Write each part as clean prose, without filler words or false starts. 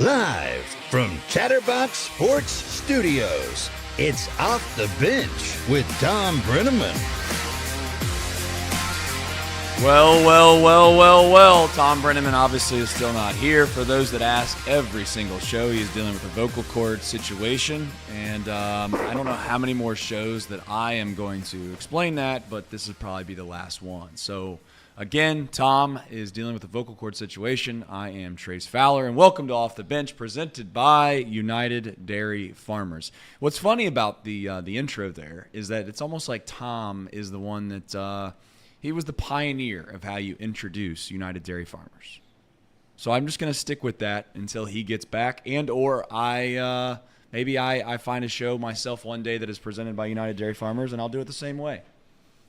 Live from Chatterbox Sports Studios, it's Off the Bench with Tom Brenneman. Well. Tom Brenneman obviously is still not here. For those that ask every single show, he is dealing with a vocal cord situation. And I don't know how many more shows that I am going to explain that, but this would probably be the last one. So, again, Tom is dealing with a vocal cord situation. I am Trace Fowler, and welcome to Off the Bench, presented by United Dairy Farmers. What's funny about the intro there is that it's almost like Tom is the one that he was the pioneer of how you introduce United Dairy Farmers. So I'm just going to stick with that until he gets back, and or I find a show myself one day that is presented by United Dairy Farmers, and I'll do it the same way.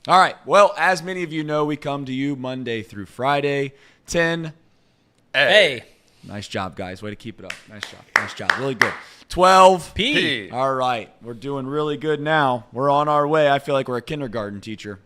All right. Well, as many of you know, we come to you Monday through Friday, 10. Hey. Nice job, guys. Way to keep it up. Nice job. Really good. 12. P. All right. We're doing really good now. We're on our way. I feel like we're a kindergarten teacher.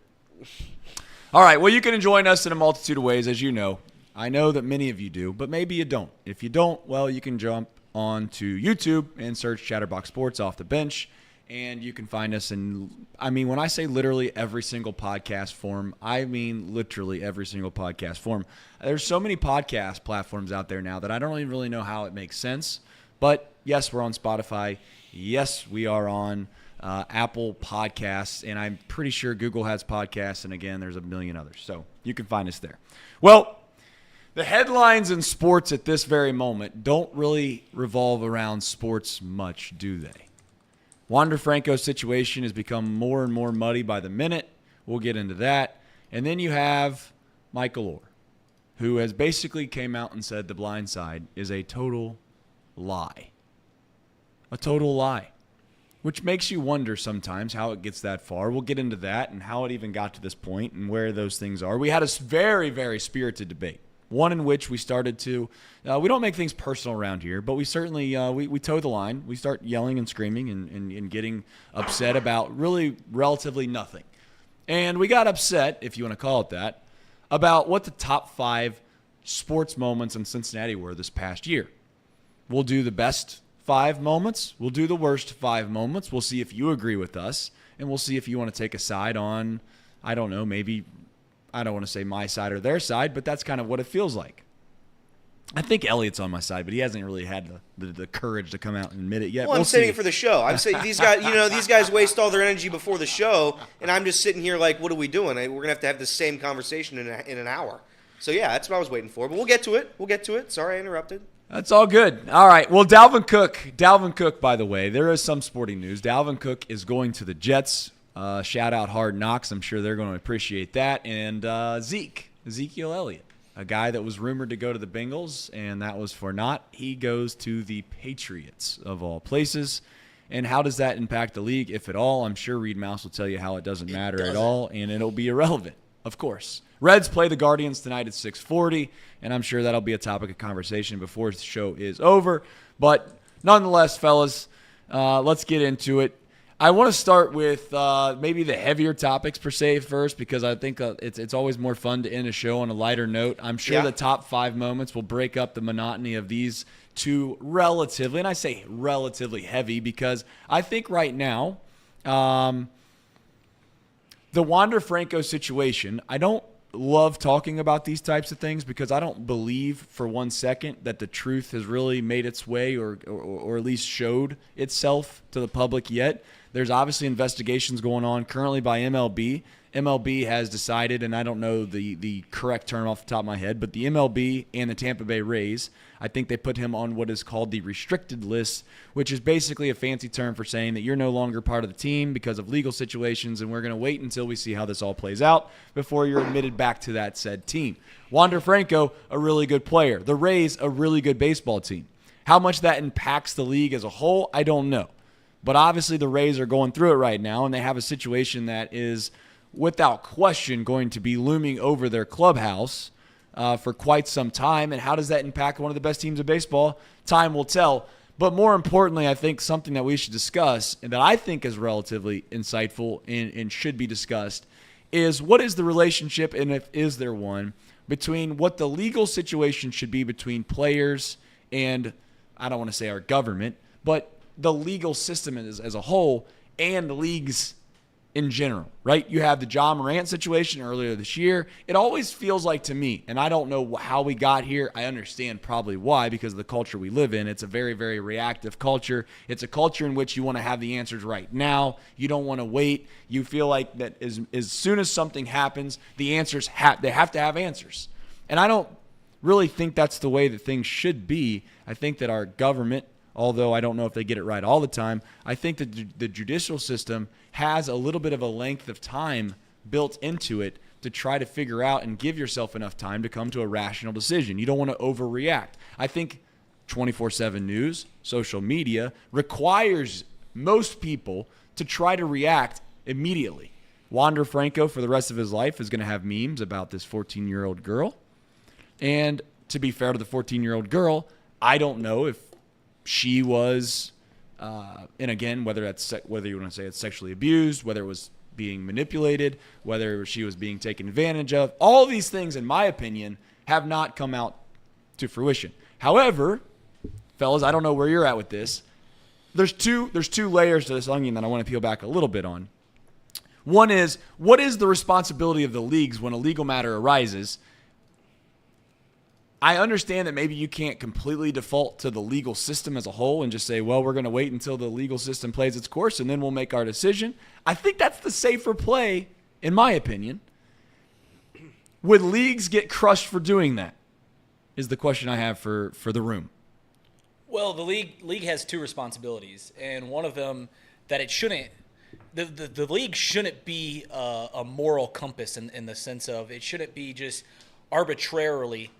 All right. Well, you can join us in a multitude of ways, as you know. I know that many of you do, but maybe you don't. If you don't, well, you can jump on to YouTube and search Chatterbox Sports Off the Bench. And you can find us in, when I say literally every single podcast form, I mean literally every single podcast form. There's so many podcast platforms out there now that I don't even really know how it makes sense. But yes, we're on Spotify. Yes, we are on Apple Podcasts. And I'm pretty sure Google has podcasts. And again, there's a million others. So you can find us there. Well, the headlines in sports at this very moment don't really revolve around sports much, do they? Wander Franco's situation has become more and more muddy by the minute. We'll get into that. And then you have Micheal, who has basically came out and said the blind side is a total lie. A total lie. Which makes you wonder sometimes how it gets that far. We'll get into that and how it even got to this point and where those things are. We had a very, very spirited debate. One in which we started to, we don't make things personal around here, but we certainly, we toe the line. We start yelling and screaming and getting upset about really relatively nothing. And we got upset, if you want to call it that, about what the top 5 sports moments in Cincinnati were this past year. We'll do the best 5 moments. We'll do the worst 5 moments. We'll see if you agree with us, and we'll see if you want to take a side on, I don't know, maybe, I don't want to say my side or their side, but that's kind of what it feels like. I think Elliot's on my side, but he hasn't really had the courage to come out and admit it yet. Well, I'm saving it for the show. I'm saying these guys waste all their energy before the show, and I'm just sitting here like, what are we doing? We're gonna have to have the same conversation in an hour. So yeah, that's what I was waiting for. But we'll get to it. Sorry, I interrupted. That's all good. All right. Well, Dalvin Cook, by the way, there is some sporting news. Dalvin Cook is going to the Jets. Shout out Hard Knocks. I'm sure they're going to appreciate that. And Ezekiel Elliott, a guy that was rumored to go to the Bengals, and that was for naught. He goes to the Patriots, of all places. And how does that impact the league, if at all? I'm sure Reed Mouse will tell you how it doesn't matter at all, and it'll be irrelevant, of course. Reds play the Guardians tonight at 6:40, and I'm sure that'll be a topic of conversation before the show is over. But nonetheless, fellas, let's get into it. I want to start with maybe the heavier topics per se first, because I think it's always more fun to end a show on a lighter note. I'm sure the top 5 moments will break up the monotony of these two relatively, and I say relatively heavy because I think right now the Wander Franco situation, I don't love talking about these types of things because I don't believe for one second that the truth has really made its way or at least showed itself to the public yet. There's obviously investigations going on currently by MLB. MLB has decided, and I don't know the correct term off the top of my head, but the MLB and the Tampa Bay Rays, I think they put him on what is called the restricted list, which is basically a fancy term for saying that you're no longer part of the team because of legal situations, and we're going to wait until we see how this all plays out before you're admitted back to that said team. Wander Franco, a really good player. The Rays, a really good baseball team. How much that impacts the league as a whole, I don't know. But obviously the Rays are going through it right now, and they have a situation that is without question going to be looming over their clubhouse for quite some time. And how does that impact one of the best teams of baseball? Time will tell. But more importantly, I think something that we should discuss and that I think is relatively insightful and should be discussed is what is the relationship, and if is there one, between what the legal situation should be between players and I don't want to say our government, but the legal system as a whole and the leagues in general, right? You have the John Morant situation earlier this year. It always feels like to me, and I don't know how we got here. I understand probably why, because of the culture we live in. It's a very, very reactive culture. It's a culture in which you want to have the answers right now. You don't want to wait. You feel like that as soon as something happens, the answers they have to have answers. And I don't really think that's the way that things should be. I think that our government, although I don't know if they get it right all the time, I think that the judicial system has a little bit of a length of time built into it to try to figure out and give yourself enough time to come to a rational decision. You don't want to overreact. I think 24/7 news, social media requires most people to try to react immediately. Wander Franco, for the rest of his life, is going to have memes about this 14-year-old girl. And to be fair to the 14-year-old girl, I don't know if she was, and again, whether you want to say it's sexually abused, whether it was being manipulated, whether she was being taken advantage of. All these things, in my opinion, have not come out to fruition. However, fellas, I don't know where you're at with this. There's two layers to this onion that I want to peel back a little bit on. One is, what is the responsibility of the leagues when a legal matter arises? I understand that maybe you can't completely default to the legal system as a whole and just say, well, we're going to wait until the legal system plays its course and then we'll make our decision. I think that's the safer play, in my opinion. Would leagues get crushed for doing that? Is the question I have for the room. Well, the league has two responsibilities, and one of them that it shouldn't. The league shouldn't be a moral compass in the sense of it shouldn't be just arbitrarily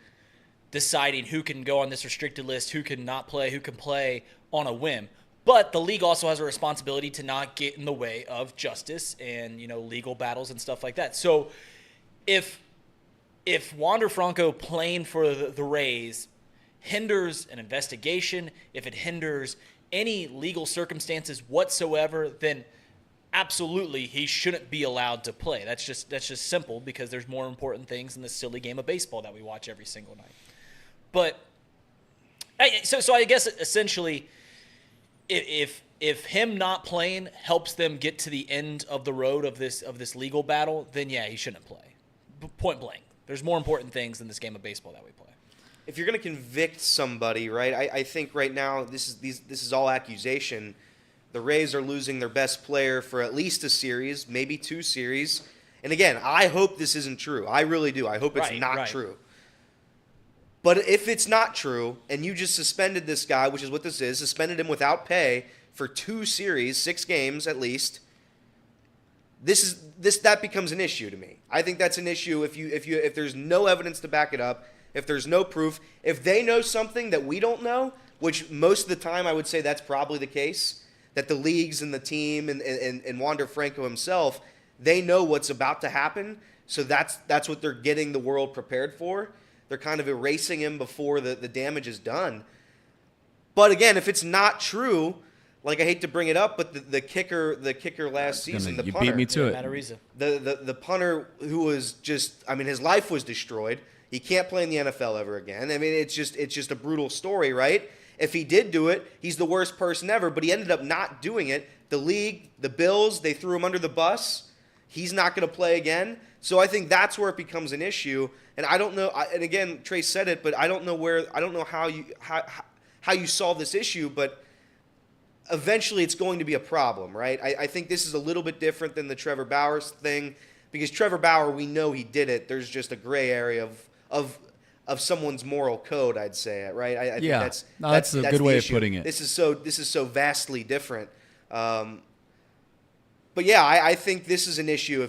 deciding who can go on this restricted list, who can not play, who can play on a whim. But the league also has a responsibility to not get in the way of justice and, legal battles and stuff like that. So if Wander Franco playing for the Rays hinders an investigation, if it hinders any legal circumstances whatsoever, then absolutely he shouldn't be allowed to play. That's just simple, because there's more important things in this silly game of baseball that we watch every single night. But so I guess essentially, if him not playing helps them get to the end of the road of this legal battle, then yeah, he shouldn't play. Point blank. There's more important things in this game of baseball that we play. If you're going to convict somebody, right? I think right now this is all accusation. The Rays are losing their best player for at least a series, maybe 2 series. And again, I hope this isn't true. I really do. I hope it's not true. But if it's not true, and you just suspended this guy, which is what this is, suspended him without pay for 2 series, 6 games at least, that becomes an issue to me. I think that's an issue if there's no evidence to back it up, if there's no proof, if they know something that we don't know, which most of the time I would say that's probably the case, that the leagues and the team and Wander Franco himself, they know what's about to happen, so that's what they're getting the world prepared for. They're kind of erasing him before the damage is done. But again, if it's not true, like I hate to bring it up, but the kicker last season, the punter, you beat me to it. The punter who was just, his life was destroyed. He can't play in the NFL ever again. It's just a brutal story, right? If he did do it, he's the worst person ever, but he ended up not doing it. The league, the Bills, they threw him under the bus. He's not going to play again. So I think that's where it becomes an issue. And I don't know, and again, Trace said it, but I don't know how you solve this issue, but eventually it's going to be a problem, right? I think this is a little bit different than the Trevor Bauer thing, because Trevor Bauer, we know he did it. There's just a gray area of someone's moral code, I'd say, right? I think that's a good way of putting it. This is so vastly different. But yeah, I think this is an issue.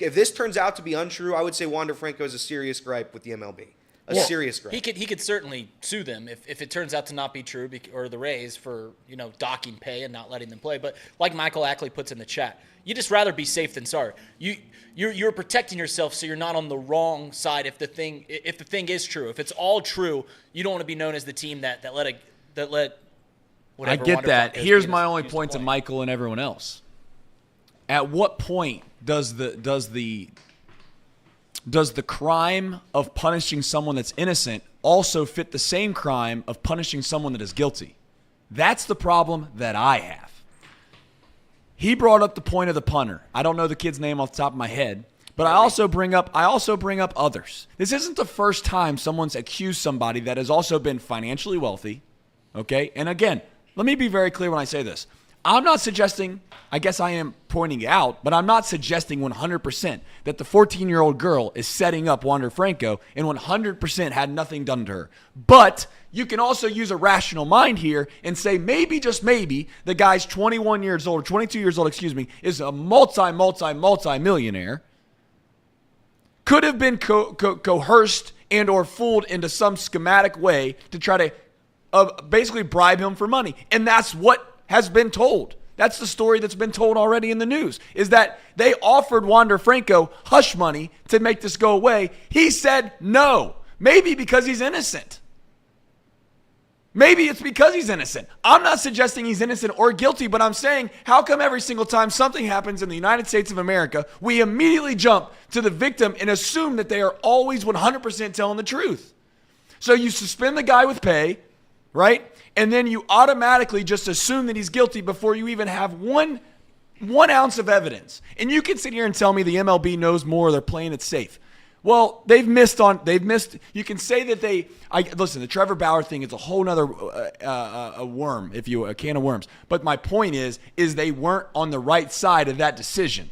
If this turns out to be untrue, I would say Wander Franco is a serious gripe with the MLB. Serious gripe. He could certainly sue them if it turns out to not be true, or the Rays for docking pay and not letting them play. But like Michael Ackley puts in the chat, you just rather be safe than sorry. You're protecting yourself so you're not on the wrong side if the thing is true. If it's all true, you don't want to be known as the team that let whatever. I get that. Here's my only point to Michael and everyone else. At what point does the does the crime of punishing someone that's innocent also fit the same crime of punishing someone that is guilty? That's the problem that I have. He brought up the point of the punter. I don't know the kid's name off the top of my head, but I also bring up others. This isn't the first time someone's accused somebody that has also been financially wealthy, okay? And again, let me be very clear when I say this. I'm not suggesting, I guess I am pointing out, but I'm not suggesting 100% that the 14-year-old girl is setting up Wander Franco and 100% had nothing done to her. But you can also use a rational mind here and say maybe, just maybe, the guy's 21 years old, or 22 years old, is a multi-millionaire, could have been coerced and or fooled into some schematic way to try to basically bribe him for money. And that's what has been told. That's the story that's been told already in the news, is that they offered Wander Franco hush money to make this go away. He said no, maybe because he's innocent. Maybe it's because he's innocent. I'm not suggesting he's innocent or guilty, but I'm saying, how come every single time something happens in the United States of America, we immediately jump to the victim and assume that they are always 100% telling the truth? So you suspend the guy with pay, right? And then you automatically just assume that he's guilty before you even have one ounce of evidence. And you can sit here and tell me the MLB knows more, they're playing it safe. Well, they've missed. You can say that listen, the Trevor Bauer thing is a whole nother a can of worms. But my point is they weren't on the right side of that decision.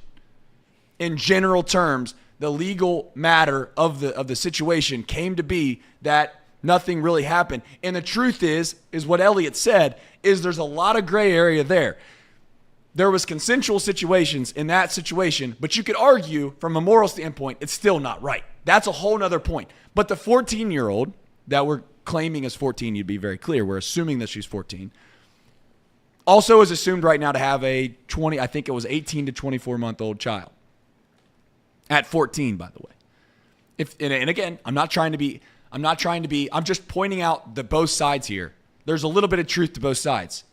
In general terms, the legal matter of the situation came to be that nothing really happened. And the truth is what Elliott said, is there's a lot of gray area there. There was consensual situations in that situation, but you could argue from a moral standpoint, it's still not right. That's a whole nother point. But the 14-year-old that we're claiming is 14, you'd be very clear, we're assuming that she's 14, also is assumed right now to have a 18 to 24-month-old child. At 14, by the way. And again, I'm just pointing out the both sides here. There's a little bit of truth to both sides.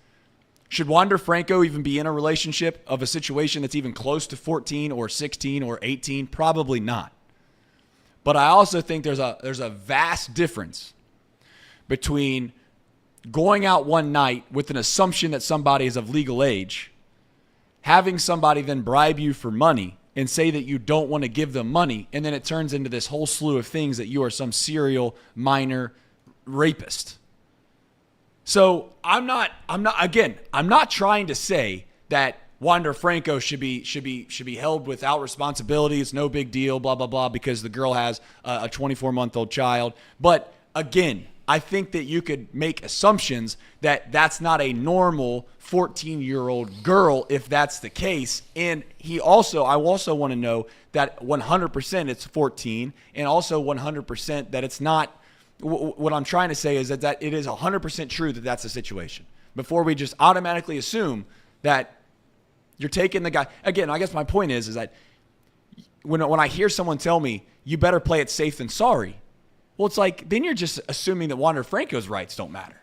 Should Wander Franco even be in a relationship of a situation that's even close to 14 or 16 or 18? Probably not. But I also think there's a vast difference between going out one night with an assumption that somebody is of legal age, having somebody then bribe you for money and say that you don't want to give them money, and then it turns into this whole slew of things that you are some serial minor rapist. So I'm not trying to say that Wander Franco should be held without responsibility. It's no big deal, blah, blah, blah, because the girl has a 24-month-old child. But again, I think that you could make assumptions that that's not a normal 14-year-old girl if that's the case. And I also want to know that 100% it's 14, and also 100% that it's not. What I'm trying to say is that it is 100% true that that's the situation. Before we just automatically assume that you're taking the guy. Again, I guess my point is that when I hear someone tell me, you better play it safe than sorry, well, it's like, then you're just assuming that Wander Franco's rights don't matter.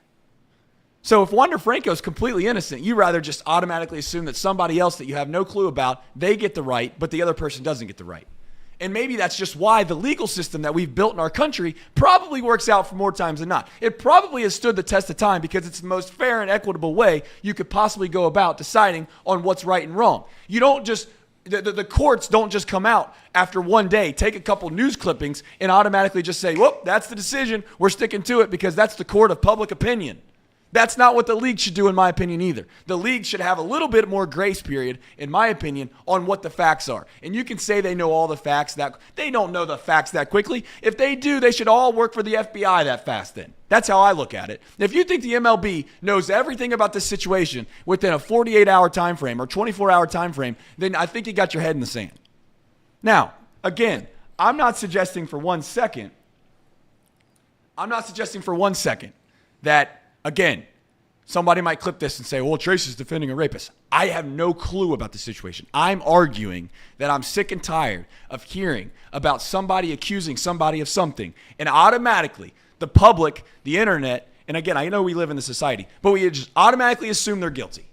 So if Wander Franco is completely innocent, you rather just automatically assume that somebody else that you have no clue about, they get the right, but the other person doesn't get the right. And maybe that's just why the legal system that we've built in our country probably works out for more times than not. It probably has stood the test of time because it's the most fair and equitable way you could possibly go about deciding on what's right and wrong. You don't just, the courts don't just come out after one day, take a couple news clippings, and automatically just say, whoop, that's the decision. We're sticking to it because that's the court of public opinion. That's not what the league should do, in my opinion, either. The league should have a little bit more grace period, in my opinion, on what the facts are. And you can say they know all the facts. That they don't know the facts that quickly. If they do, they should all work for the FBI that fast then. That's how I look at it. If you think the MLB knows everything about this situation within a 48-hour time frame or 24-hour time frame, then I think you got your head in the sand. Now, again, I'm not suggesting for one second that, again, somebody might clip this and say, well, Trace is defending a rapist. I have no clue about the situation. I'm arguing that I'm sick and tired of hearing about somebody accusing somebody of something. And automatically, the public, the internet, and again, I know we live in the society, but we just automatically assume they're guilty.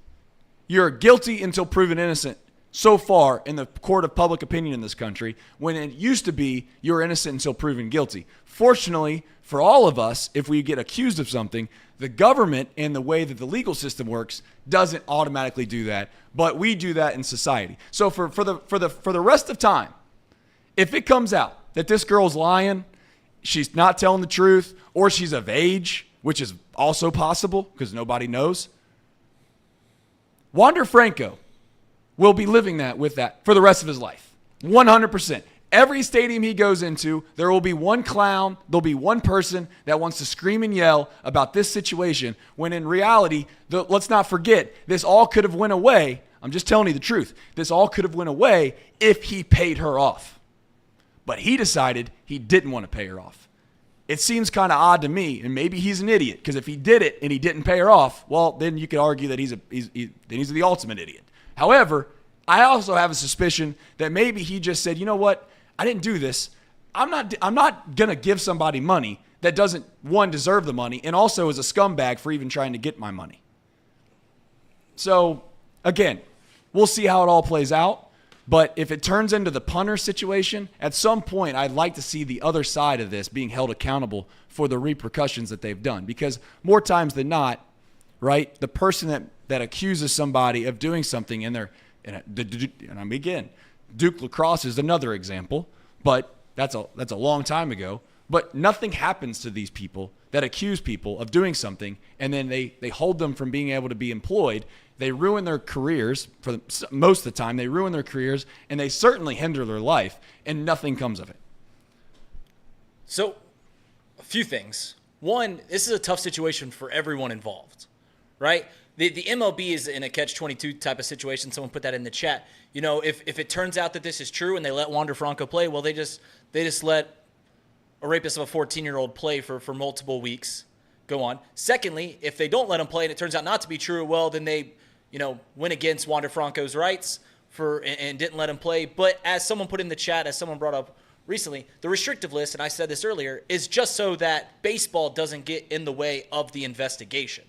You're guilty until proven innocent. so far in the court of public opinion in this country, when it used to be you're innocent until proven guilty. Fortunately for all of us, if we get accused of something, the government and the way that the legal system works doesn't automatically do that, but we do that in society. So for the rest of time, if it comes out that this girl's lying, she's not telling the truth, or she's of age, which is also possible because nobody knows, Wander Franco will be living with that for the rest of his life. 100%. Every stadium he goes into, there will be one clown, there'll be one person that wants to scream and yell about this situation, when in reality, let's not forget, this all could have went away. I'm just telling you the truth. This all could have went away if he paid her off. But he decided he didn't want to pay her off. It seems kind of odd to me, and maybe he's an idiot, because if he did it and he didn't pay her off, well, then you could argue that he's the ultimate idiot. However, I also have a suspicion that maybe he just said, you know what, I didn't do this. I'm not going to give somebody money that doesn't, one, deserve the money, and also is a scumbag for even trying to get my money. So, again, we'll see how it all plays out. But if it turns into the punter situation, at some point I'd like to see the other side of this being held accountable for the repercussions that they've done. Because more times than not, right, the person that accuses somebody of doing something and Duke Lacrosse is another example, but that's a long time ago. But nothing happens to these people that accuse people of doing something, and then they hold them from being able to be employed. They ruin their careers for most of the time. They ruin their careers, and they certainly hinder their life, and nothing comes of it. So, a few things. One, this is a tough situation for everyone involved, right? The MLB is in a catch-22 type of situation. Someone put that in the chat. You know, if it turns out that this is true and they let Wander Franco play, well, they just let a rapist of a 14-year-old play for multiple weeks. Go on. Secondly, if they don't let him play and it turns out not to be true, well, then they, went against Wander Franco's rights and didn't let him play. But as someone put in the chat, as someone brought up recently, the restrictive list, and I said this earlier, is just so that baseball doesn't get in the way of the investigation.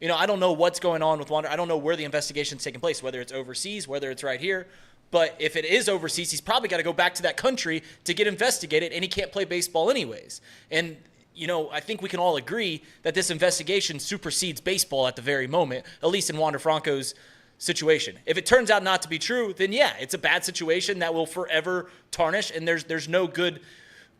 I don't know what's going on with Wander. I don't know where the investigation's taking place, whether it's overseas, whether it's right here. But if it is overseas, he's probably got to go back to that country to get investigated, and he can't play baseball anyways. And, I think we can all agree that this investigation supersedes baseball at the very moment, at least in Wander Franco's situation. If it turns out not to be true, then yeah, it's a bad situation that will forever tarnish, and there's no good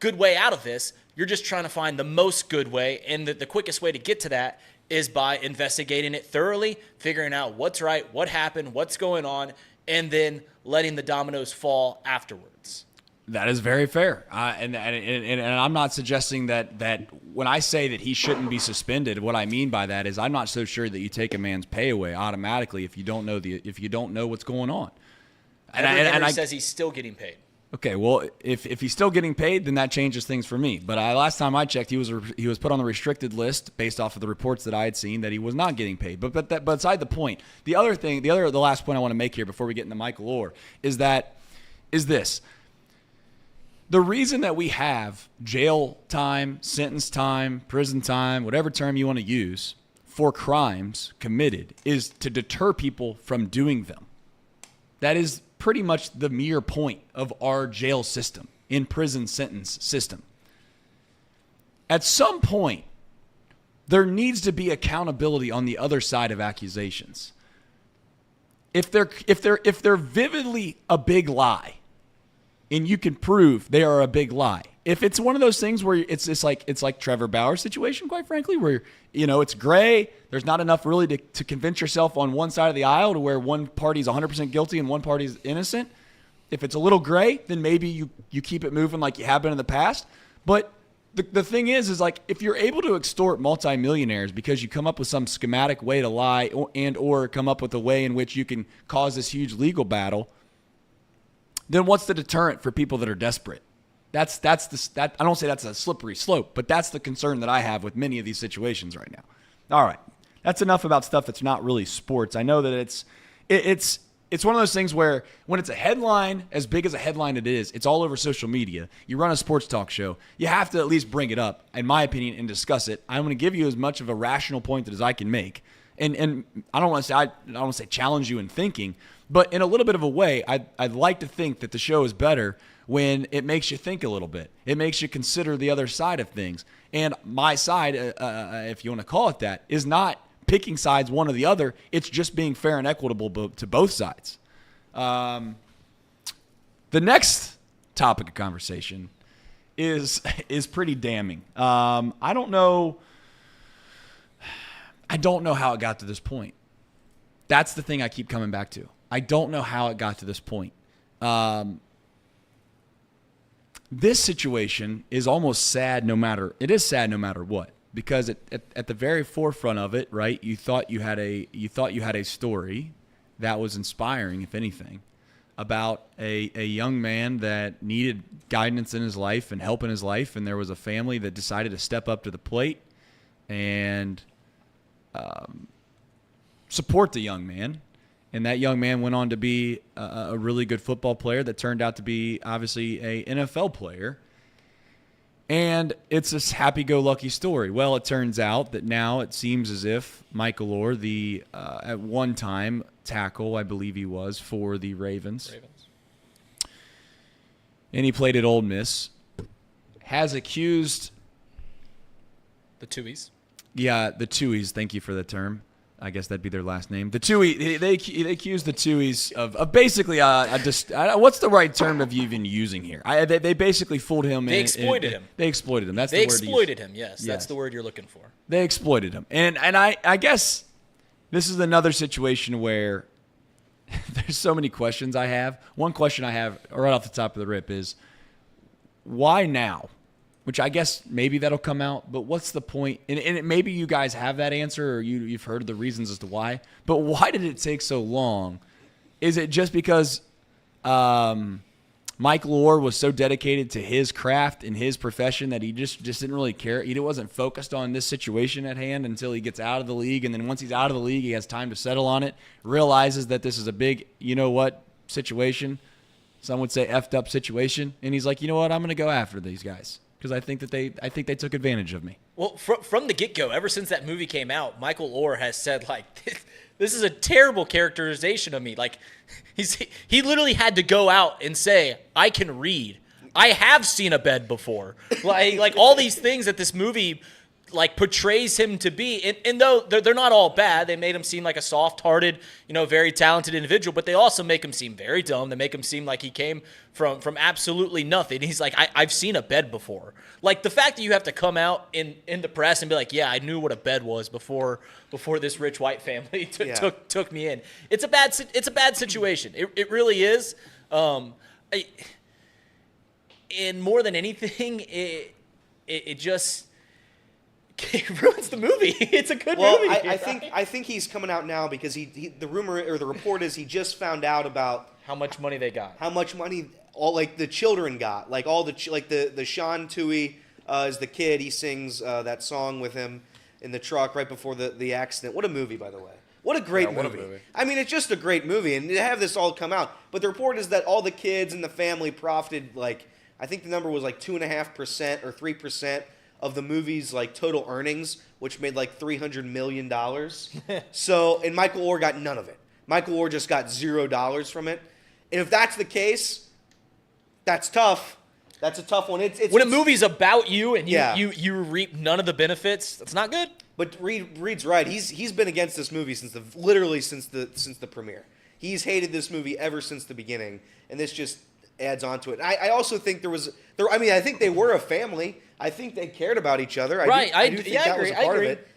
way out of this. You're just trying to find the most good way, and the quickest way to get to that is by investigating it thoroughly, figuring out what's right, what happened, what's going on, and then letting the dominoes fall afterwards. That is very fair. And I'm not suggesting that when I say that he shouldn't be suspended, what I mean by that is I'm not so sure that you take a man's pay away automatically if you don't know what's going on. And Henry says he's still getting paid. Okay, well, if he's still getting paid, then that changes things for me. But last time I checked, he was put on the restricted list based off of the reports that I had seen that he was not getting paid. But beside the point, the last point I want to make here before we get into Micheal Oher is this. The reason that we have jail time, sentence time, prison time, whatever term you want to use for crimes committed is to deter people from doing them. That is pretty much the mere point of our jail system, in prison sentence system. At some point, there needs to be accountability on the other side of accusations. If they're vividly a big lie, and you can prove they are a big lie. If it's one of those things where it's like Trevor Bauer's situation, quite frankly, where it's gray, there's not enough really to convince yourself on one side of the aisle to where one party's 100% guilty and one party's innocent. If it's a little gray, then maybe you keep it moving like you have been in the past. But the thing is like if you're able to extort multimillionaires because you come up with some schematic way to lie or come up with a way in which you can cause this huge legal battle, then what's the deterrent for people that are desperate? I don't say that's a slippery slope, but that's the concern that I have with many of these situations right now. All right, that's enough about stuff that's not really sports. I know that it's one of those things where when it's a headline, as big as a headline it is, it's all over social media. You run a sports talk show, you have to at least bring it up, in my opinion, and discuss it. I'm going to give you as much of a rational point as I can make, and I don't want to say challenge you in thinking, But in a little bit of a way, I'd like to think that the show is better when it makes you think a little bit. It makes you consider the other side of things. And my side, if you want to call it that, is not picking sides one or the other. It's just being fair and equitable to both sides. The next topic of conversation is pretty damning. I don't know how it got to this point. That's the thing I keep coming back to. I don't know how it got to this point. This situation is almost sad it is sad no matter what, because at the very forefront of it, right, you thought you had a story that was inspiring, if anything, about a young man that needed guidance in his life and help in his life, and there was a family that decided to step up to the plate and support the young man. And that young man went on to be a really good football player that turned out to be, obviously, a NFL player. And it's this happy-go-lucky story. Well, it turns out that now it seems as if Micheal Oher, the at one time tackle, I believe he was, for the Ravens. And he played at Ole Miss, has accused The Tuies. Yeah, the Tuies. Thank you for the term. I guess that'd be their last name. The Tui, they accused the Tuies of basically what's the right term of you even using here? They basically fooled him. They exploited him. They exploited him. That's they the word. exploited him. Yes, that's the word you're looking for. They exploited him, and I guess this is another situation where there's so many questions I have. One question I have right off the top of the rip is, why now? Which I guess maybe that'll come out, but what's the point? And maybe you guys have that answer, or you've heard the reasons as to why. But why did it take so long? Is it just because Micheal Oher was so dedicated to his craft and his profession that he just didn't really care? He wasn't focused on this situation at hand until he gets out of the league, and then once he's out of the league, he has time to settle on it, realizes that this is a big, situation. Some would say effed up situation, and he's like, you know what, I'm going to go after these guys. Because I think they took advantage of me. Well, from the get-go, ever since that movie came out, Micheal Oher has said, like, this is a terrible characterization of me. Like, he literally had to go out and say, I can read. I have seen a bed before. Like all these things that this movie like portrays him to be, and though they're not all bad, they made him seem like a soft-hearted, very talented individual, but they also make him seem very dumb. They make him seem like he came from absolutely nothing. He's like, I've seen a bed before. Like the fact that you have to come out in the press and be like, yeah, I knew what a bed was before this rich white family took me in. It's a bad situation. It really is. And more than anything, it just. It ruins the movie. It's a good movie. I think he's coming out now because the rumor or the report is he just found out about how much money they got. How much money all like the children got. Like all the the Sean Tui is the kid. He sings that song with him in the truck right before the accident. What a movie, by the way. What a great movie. I mean, it's just a great movie, and to have this all come out. But the report is that all the kids and the family profited I think the number was 2.5% or 3%. Of the movie's total earnings, which made $300 million. So, and Micheal Oher got none of it. Micheal Oher just got $0 from it. And if that's the case, that's tough. That's a tough one. It's when a movie's about you and you reap none of the benefits, that's not good. But Reed's right. He's been against this movie since the premiere. He's hated this movie ever since the beginning, and this just adds on to it. I also think I think they were a family. I think they cared about each other. Right. I do think that was a part of it.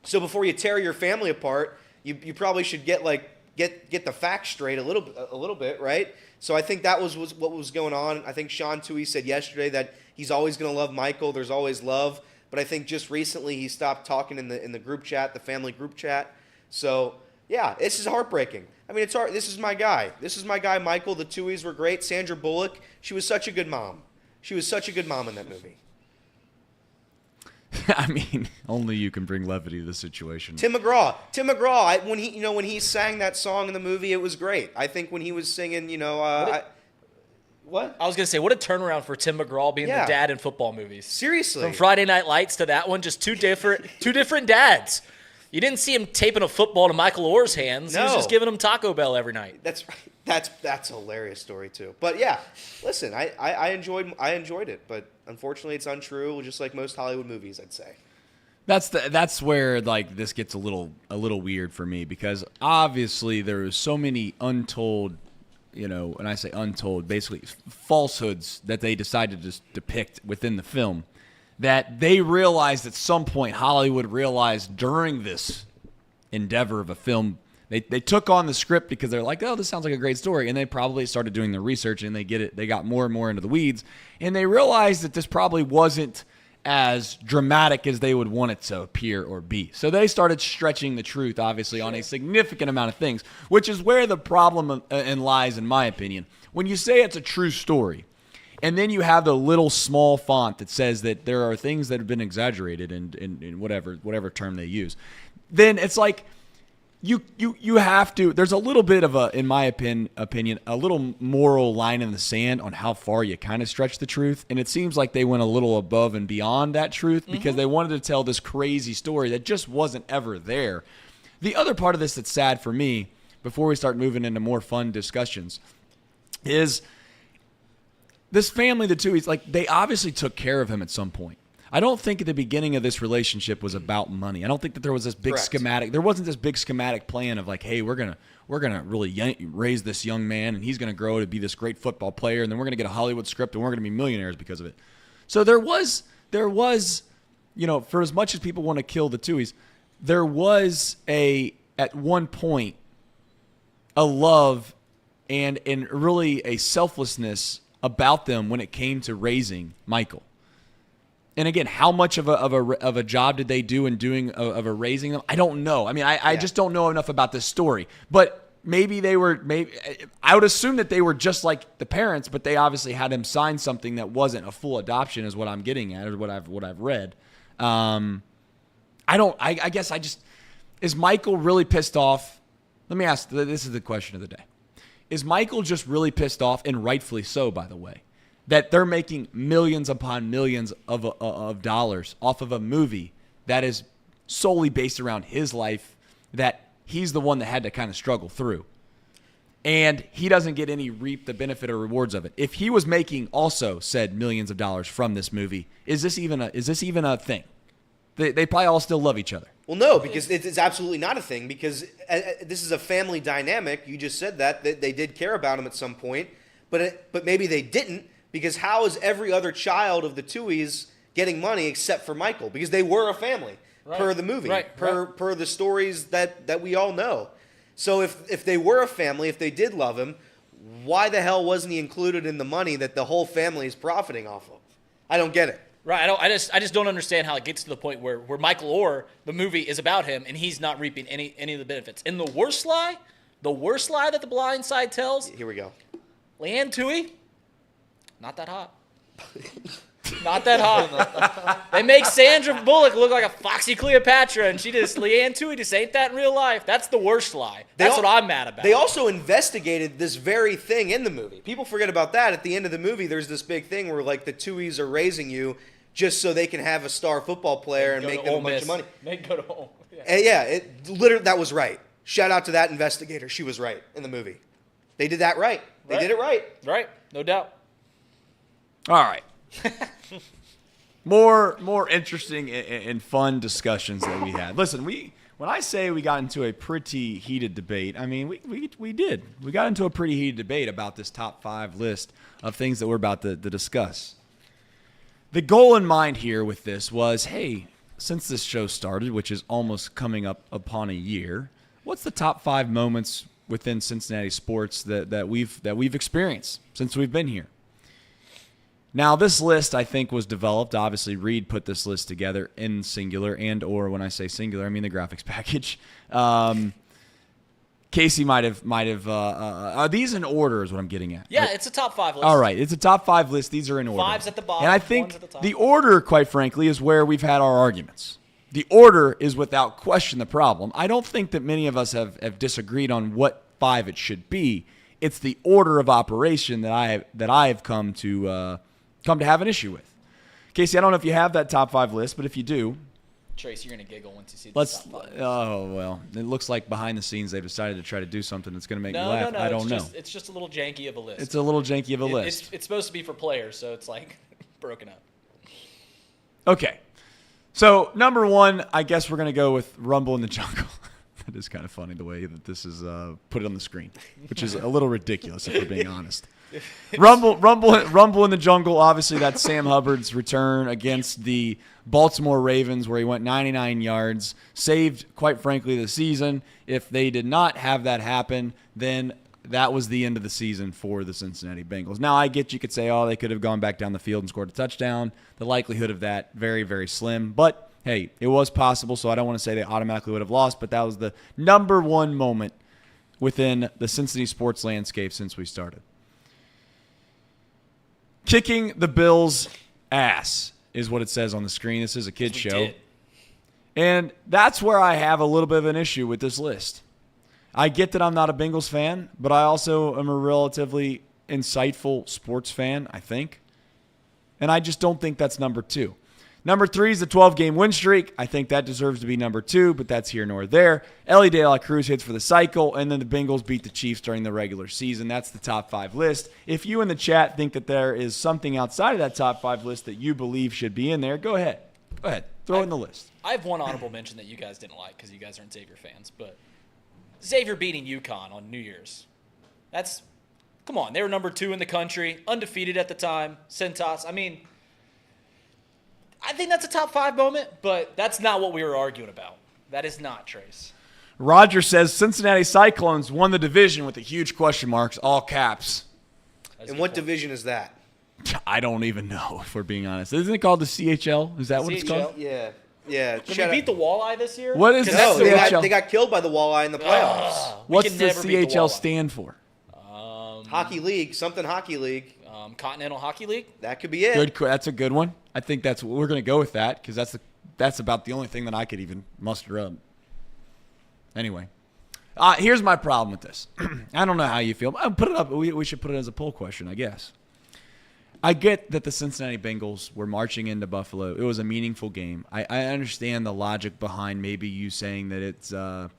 So before you tear your family apart, you probably should get the facts straight a little bit, right? So I think that was what was going on. I think Sean Tui said yesterday that he's always going to love Micheal. There's always love. But I think just recently he stopped talking in the group chat, the family group chat. So yeah, this is heartbreaking. I mean, it's hard. This is my guy. Micheal. The Tuies were great. Sandra Bullock, she was such a good mom. She was such a good mom in that movie. I mean, only you can bring levity to the situation. Tim McGraw. When he sang that song in the movie, it was great. I think when he was singing, what? I was gonna say, what a turnaround for Tim McGraw being the dad in football movies. Seriously, from Friday Night Lights to that one, just two different dads. You didn't see him taping a football to Michael Oher's hands. He was No. just giving him Taco Bell every night. That's right. That's a hilarious story too. But yeah, listen, I enjoyed it, but unfortunately it's untrue, just like most Hollywood movies, I'd say. That's where like this gets a little weird for me, because obviously there was so many untold, and I say untold, basically falsehoods that they decided to depict within the film, that they realized at some point, Hollywood realized during this endeavor of a film, they took on the script because they're like, oh, this sounds like a great story, and they probably started doing their research and they got more and more into the weeds, and they realized that this probably wasn't as dramatic as they would want it to appear or be. So they started stretching the truth, obviously, on a significant amount of things, which is where the problem lies, in my opinion. When you say it's a true story, and then you have the little small font that says that there are things that have been exaggerated in whatever term they use, then it's like you have to. There's a little bit of in my opinion, a little moral line in the sand on how far you kind of stretch the truth, and it seems like they went a little above and beyond that truth because they wanted to tell this crazy story that just wasn't ever there. The other part of this that's sad for me, before we start moving into more fun discussions, is this family, the Tuohys, like they obviously took care of him at some point. I don't think at the beginning of this relationship was about money. I don't think that there was this big schematic. There wasn't this big schematic plan of like, hey, we're gonna really raise this young man, and he's gonna grow to be this great football player, and then we're gonna get a Hollywood script, and we're gonna be millionaires because of it. So there was, for as much as people want to kill the Tuohys, there was at one point a love and really a selflessness about them when it came to raising Micheal. And again, how much of a job did they do in raising them? I don't know. I mean, I just don't know enough about this story. But maybe I would assume that they were just like the parents, but they obviously had him sign something that wasn't a full adoption, is what I'm getting at, or what I've read. I guess is Micheal really pissed off? Let me ask. This is the question of the day. Is Micheal just really pissed off, and rightfully so, by the way, that they're making millions upon millions of dollars off of a movie that is solely based around his life, that he's the one that had to kind of struggle through, and he doesn't get any reap the benefit or rewards of it? If he was making also said millions of dollars from this movie, is this even a thing? They probably all still love each other. Well, no, because it's absolutely not a thing, because this is a family dynamic. You just said that they did care about him at some point, but maybe they didn't. Because how is every other child of the Tuohys getting money except for Micheal? Because they were a family, per the movie, per the stories that we all know. So if they were a family, if they did love him, why the hell wasn't he included in the money that the whole family is profiting off of? I don't get it. Right. I just don't understand how it gets to the point where Micheal Oher, the movie, is about him and he's not reaping any of the benefits. And the worst lie that The Blind Side tells. Here we go. Leanne Tuohy. Not that hot. Not that hot. They make Sandra Bullock look like a foxy Cleopatra, and Leanne Tuohy just ain't that in real life. That's the worst lie. That's what I'm mad about. They also investigated this very thing in the movie. People forget about that. At the end of the movie, there's this big thing where like the Tuohys are raising you just so they can have a star football player and make them a bunch of money. Make go to home. Yeah. And it literally, that was right. Shout out to that investigator. She was right in the movie. They did that right. They did it right. Right. No doubt. All right. More interesting and fun discussions that we had. Listen, when I say we got into a pretty heated debate, I mean we did. We got into a pretty heated debate about this top 5 list of things that we're about to discuss. The goal in mind here with this was, hey, since this show started, which is almost coming up upon a year, what's the top 5 moments within Cincinnati sports that we've experienced since we've been here? Now, this list, I think, was developed. Obviously, Reed put this list together in singular, or when I say singular, I mean the graphics package. Casey might have. Are these in order? Is what I'm getting at? Yeah, it's a top 5 list. All right, it's a top 5 list. These are in order. 5's at the bottom. And I think the order, quite frankly, is where we've had our arguments. The order is without question the problem. I don't think that many of us have disagreed on what 5 it should be. It's the order of operation that I have come to have an issue with. Casey, I don't know if you have that top 5 list, but if you do, Trace, you're going to giggle once you see the Let's. top 5. Oh well, it looks like behind the scenes they've decided to try to do something that's going to make me laugh. No. I don't know. It's just a little janky of a list. It's a little janky of a list. It's supposed to be for players, so it's like broken up. Okay. So, number 1, I guess we're going to go with Rumble in the Jungle. That is kind of funny the way that this is put on the screen, which is a little ridiculous if we're being honest. Rumble in the Jungle, obviously that's Sam Hubbard's return against the Baltimore Ravens where he went 99 yards, saved, quite frankly, the season. If they did not have that happen, then that was the end of the season for the Cincinnati Bengals. Now, I get you could say, oh, they could have gone back down the field and scored a touchdown. The likelihood of that, very, very slim. But, hey, it was possible, so I don't want to say they automatically would have lost, but that was the number 1 moment within the Cincinnati sports landscape since we started. Kicking the Bills' ass is what it says on the screen. This is a kid's show. And that's where I have a little bit of an issue with this list. I get that I'm not a Bengals fan, but I also am a relatively insightful sports fan, I think. And I just don't think that's number 2. Number 3 is the 12-game win streak. I think that deserves to be number 2, but that's here nor there. Ellie De La Cruz hits for the cycle, and then the Bengals beat the Chiefs during the regular season. That's the top 5 list. If you in the chat think that there is something outside of that top 5 list that you believe should be in there, go ahead. Go ahead. Throw it in the list. I have one honorable mention that you guys didn't like because you guys aren't Xavier fans, but Xavier beating UConn on New Year's. Come on. They were number 2 in the country, undefeated at the time, Centos. I mean, I think that's a top 5 moment, but that's not what we were arguing about. That is not, Trace. Roger says Cincinnati Cyclones won the division with the huge question marks, all caps. And what division is that? I don't even know, if we're being honest. Isn't it called the CHL? Is that what it's called? Yeah. Did we beat the Walleye this year? What is the No, CHL? they got killed by the Walleye in the playoffs. What's the CHL stand for? Hockey League, something Hockey League. Continental Hockey League? That could be it. That's a good one. I think we're going to go with that because that's about the only thing that I could even muster up. Anyway, here's my problem with this. I don't know how you feel. I'll put it up. We should put it as a poll question, I guess. I get that the Cincinnati Bengals were marching into Buffalo. It was a meaningful game. I understand the logic behind maybe you saying that it's a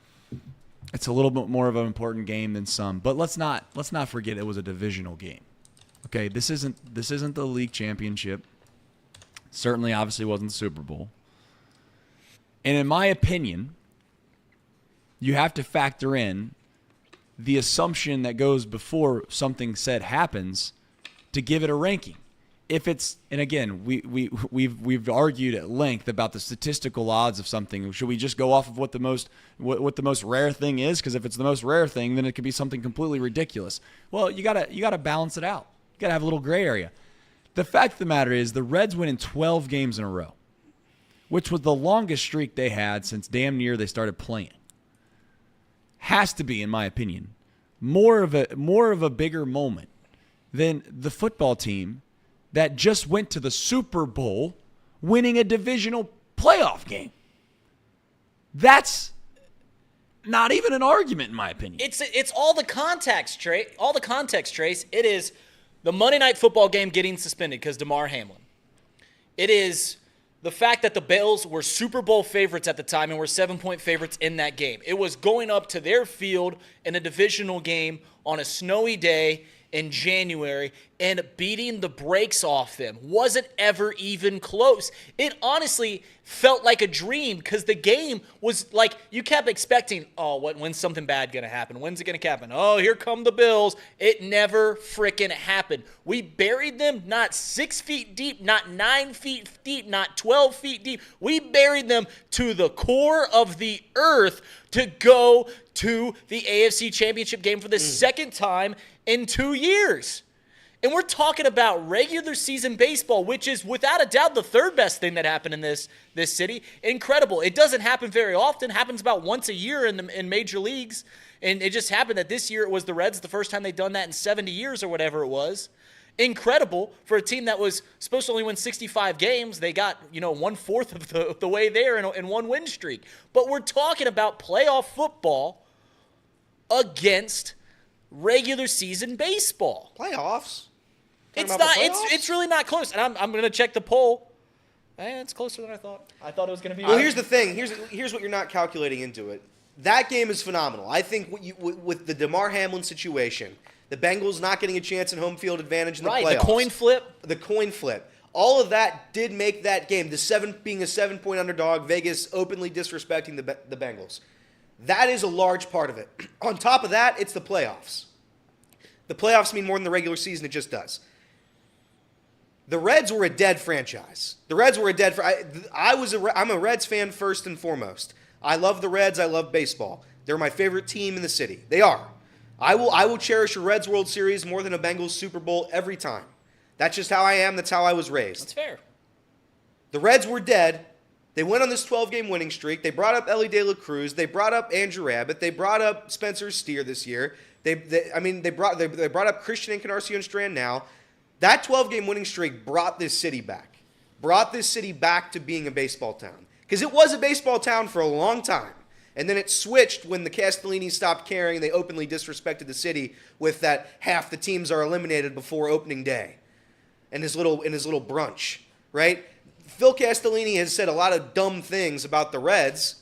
little bit more of an important game than some. But let's not forget it was a divisional game. Okay, this isn't the league championship. Certainly, obviously, wasn't the Super Bowl. And in my opinion, you have to factor in the assumption that goes before something said happens to give it a ranking. If it's, and again, we've argued at length about the statistical odds of something. Should we just go off of what the most rare thing is? Because if it's the most rare thing, then it could be something completely ridiculous. Well, you gotta balance it out. You gotta have a little gray area. The fact of the matter is, the Reds win in 12 games in a row, which was the longest streak they had since damn near they started playing. Has to be, in my opinion, more of a bigger moment than the football team that just went to the Super Bowl winning a divisional playoff game. That's not even an argument, in my opinion. It's all the context, Trace. It is the Monday Night Football game getting suspended because Damar Hamlin. It is the fact that the Bills were Super Bowl favorites at the time and were 7-point favorites in that game. It was going up to their field in a divisional game on a snowy day in January and beating the brakes off them. Wasn't ever even close. It honestly felt like a dream because the game was like, you kept expecting, when's something bad going to happen? When's it going to happen? Oh, here come the Bills. It never frickin' happened. We buried them not 6 feet deep, not 9 feet deep, not 12 feet deep. We buried them to the core of the earth to go to the AFC Championship game for the second time in 2 years. And we're talking about regular season baseball, which is without a doubt the third best thing that happened in this city. Incredible. It doesn't happen very often. It happens about once a year in major leagues. And it just happened that this year it was the Reds, the first time they'd done that in 70 years or whatever it was. Incredible for a team that was supposed to only win 65 games. They got, 1/4 of the way there in one win streak. But we're talking about playoff football against regular season baseball. Playoffs? It's not. It's really not close. And I'm going to check the poll. It's closer than I thought. I thought it was going to be. Well, here's the thing. Here's what you're not calculating into it. That game is phenomenal. I think with the DeMar Hamlin situation, the Bengals not getting a chance at home field advantage in the playoffs. Right, the coin flip. The coin flip. All of that did make that game, being a 7-point underdog, Vegas openly disrespecting the Bengals. That is a large part of it. On top of that, it's the playoffs. The playoffs mean more than the regular season. It just does. The Reds were a dead franchise. The Reds were a dead. I'm a Reds fan first and foremost. I love the Reds. I love baseball. They're my favorite team in the city. They are. I will cherish a Reds World Series more than a Bengals Super Bowl every time. That's just how I am. That's how I was raised. That's fair. The Reds were dead. They went on this 12-game winning streak. They brought up Ellie De La Cruz. They brought up Andrew Abbott. They brought up Spencer Steer this year. They brought up Christian Encarnacion Strand now. That 12-game winning streak brought this city back. Brought this city back to being a baseball town. Because it was a baseball town for a long time. And then it switched when the Castellini stopped caring. They openly disrespected the city with that half the teams are eliminated before opening day. And his little brunch, right? Phil Castellini has said a lot of dumb things about the Reds,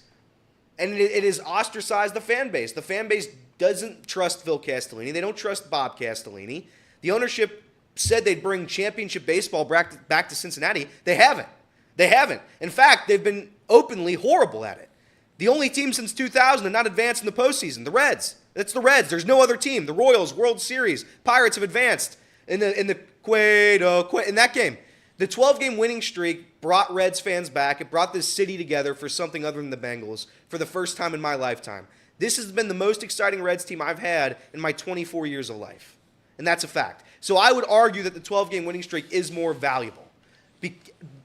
and it has ostracized the fan base. The fan base doesn't trust Phil Castellini. They don't trust Bob Castellini. The ownership said they'd bring championship baseball back to Cincinnati. They haven't. In fact, they've been openly horrible at it. The only team since 2000 to not advance in the postseason, the Reds. That's the Reds. There's no other team. The Royals, World Series, Pirates have advanced in that game. The 12-game winning streak brought Reds fans back. It brought this city together for something other than the Bengals for the first time in my lifetime. This has been the most exciting Reds team I've had in my 24 years of life. And that's a fact. So I would argue that the 12-game winning streak is more valuable.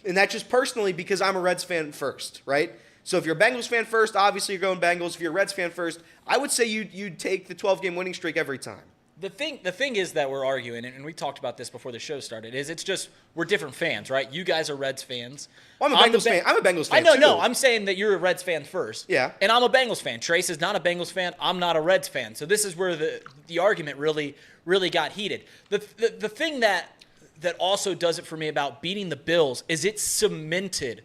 And that's just personally because I'm a Reds fan first, right? So if you're a Bengals fan first, obviously you're going Bengals. If you're a Reds fan first, I would say you'd take the 12-game winning streak every time. The thing is that we're arguing, and we talked about this before the show started, is it's just we're different fans, right? You guys are Reds fans. Well, I'm a Bengals fan. I'm a Bengals fan, I know, too. no, I'm saying that you're a Reds fan first. Yeah. And I'm a Bengals fan. Trace is not a Bengals fan. I'm not a Reds fan. So this is where the argument really got heated. The thing that also does it for me about beating the Bills is it cemented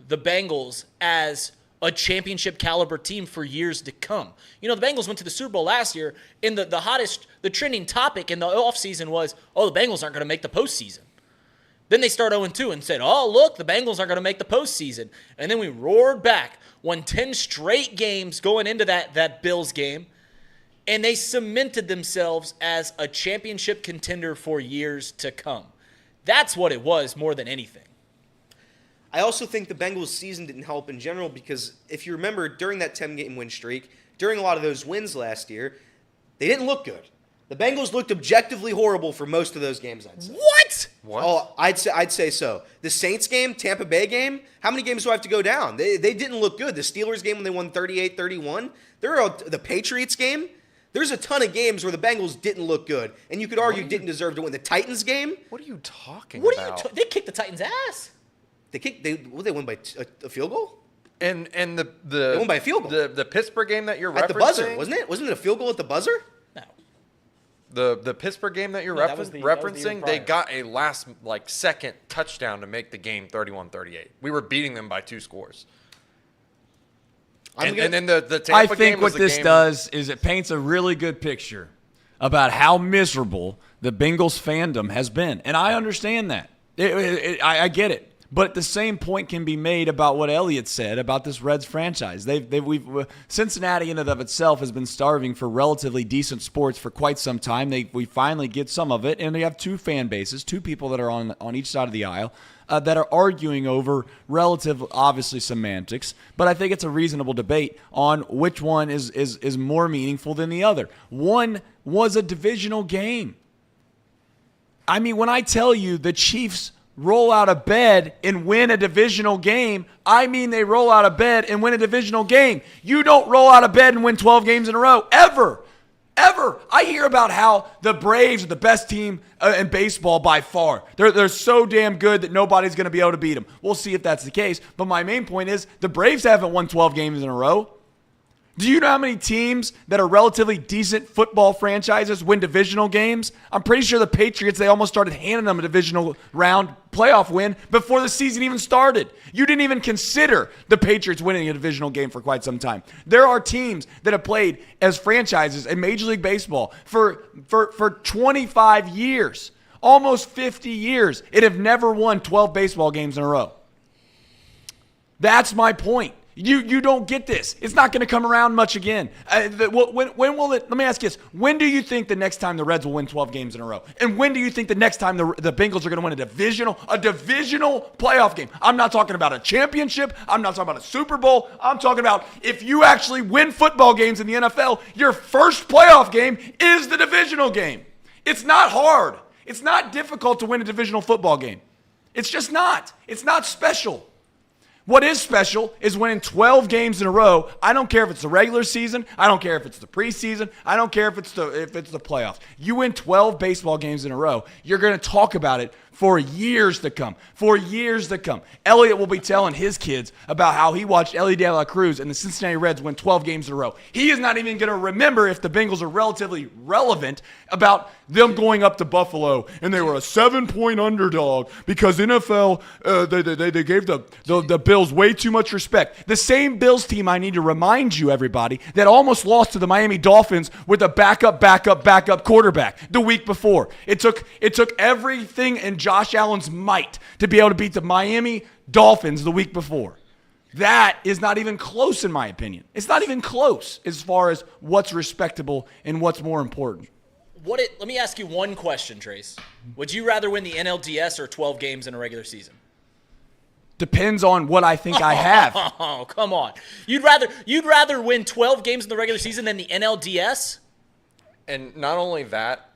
the Bengals as a championship caliber team for years to come. You know, the Bengals went to the Super Bowl last year, and the trending topic in the offseason was, the Bengals aren't going to make the postseason. Then they start 0-2 and said, look, the Bengals aren't going to make the postseason. And then we roared back, won 10 straight games going into that Bills game, and they cemented themselves as a championship contender for years to come. That's what it was more than anything. I also think the Bengals' season didn't help in general because if you remember, during that 10-game win streak, during a lot of those wins last year, they didn't look good. The Bengals looked objectively horrible for most of those games, I'd say. What? Oh, I'd say so. The Saints game, Tampa Bay game, how many games do I have to go down? They didn't look good. The Steelers game when they won 38-31. The Patriots game, there's a ton of games where the Bengals didn't look good, and you could argue didn't deserve to win. The Titans game? What are you talking about? They kicked the Titans' ass. They won by a field goal? And they won by a field goal. The Pittsburgh game that you're referencing? At the buzzer, wasn't it? Wasn't it a field goal at the buzzer? No. The Pittsburgh game that you're that was the year referencing, they got a last second touchdown to make the game 31-38. We were beating them by 2 scores. And then the Tampa I game think was what the this game. does is it paints a really good picture about how miserable the Bengals fandom has been. And I understand that. I get it. But the same point can be made about what Elliott said about this Reds franchise. Cincinnati in and of itself has been starving for relatively decent sports for quite some time. We finally get some of it, and they have 2 fan bases, 2 people that are on each side of the aisle that are arguing over relative, obviously, semantics. But I think it's a reasonable debate on which one is more meaningful than the other. One was a divisional game. I mean, when I tell you the Chiefs roll out of bed and win a divisional game, I mean they roll out of bed and win a divisional game. You don't roll out of bed and win 12 games in a row, ever. I hear about how the Braves are the best team in baseball by far. They're so damn good that nobody's going to be able to beat them. We'll see if that's the case. But my main point is the Braves haven't won 12 games in a row. Do you know how many teams that are relatively decent football franchises win divisional games? I'm pretty sure the Patriots, they almost started handing them a divisional round playoff win before the season even started. You didn't even consider the Patriots winning a divisional game for quite some time. There are teams that have played as franchises in Major League Baseball for 25 years, almost 50 years, and have never won 12 baseball games in a row. That's my point. You don't get this. It's not going to come around much again. When will it? Let me ask you this. When do you think the next time the Reds will win 12 games in a row? And when do you think the next time the Bengals are going to win a divisional playoff game? I'm not talking about a championship. I'm not talking about a Super Bowl. I'm talking about if you actually win football games in the NFL, your first playoff game is the divisional game. It's not hard. It's not difficult to win a divisional football game. It's just not. It's not special. What is special is winning 12 games in a row. I don't care if it's the regular season. I don't care if it's the preseason. I don't care if it's the playoffs. You win 12 baseball games in a row, you're going to talk about it for years to come. For years to come. Elliot will be telling his kids about how he watched Ellie De La Cruz and the Cincinnati Reds win 12 games in a row. He is not even going to remember if the Bengals are relatively relevant about them going up to Buffalo and they were a 7-point underdog because NFL, they gave the Bills way too much respect. The same Bills team, I need to remind you, everybody, that almost lost to the Miami Dolphins with a backup quarterback the week before. It took everything in Josh Allen's might to be able to beat the Miami Dolphins the week before. That is not even close, in my opinion. It's not even close as far as what's respectable and what's more important. Let me ask you one question, Trace. Would you rather win the NLDS or 12 games in a regular season? Depends on what I think I have. Oh, come on. You'd rather win 12 games in the regular season than the NLDS? And not only that,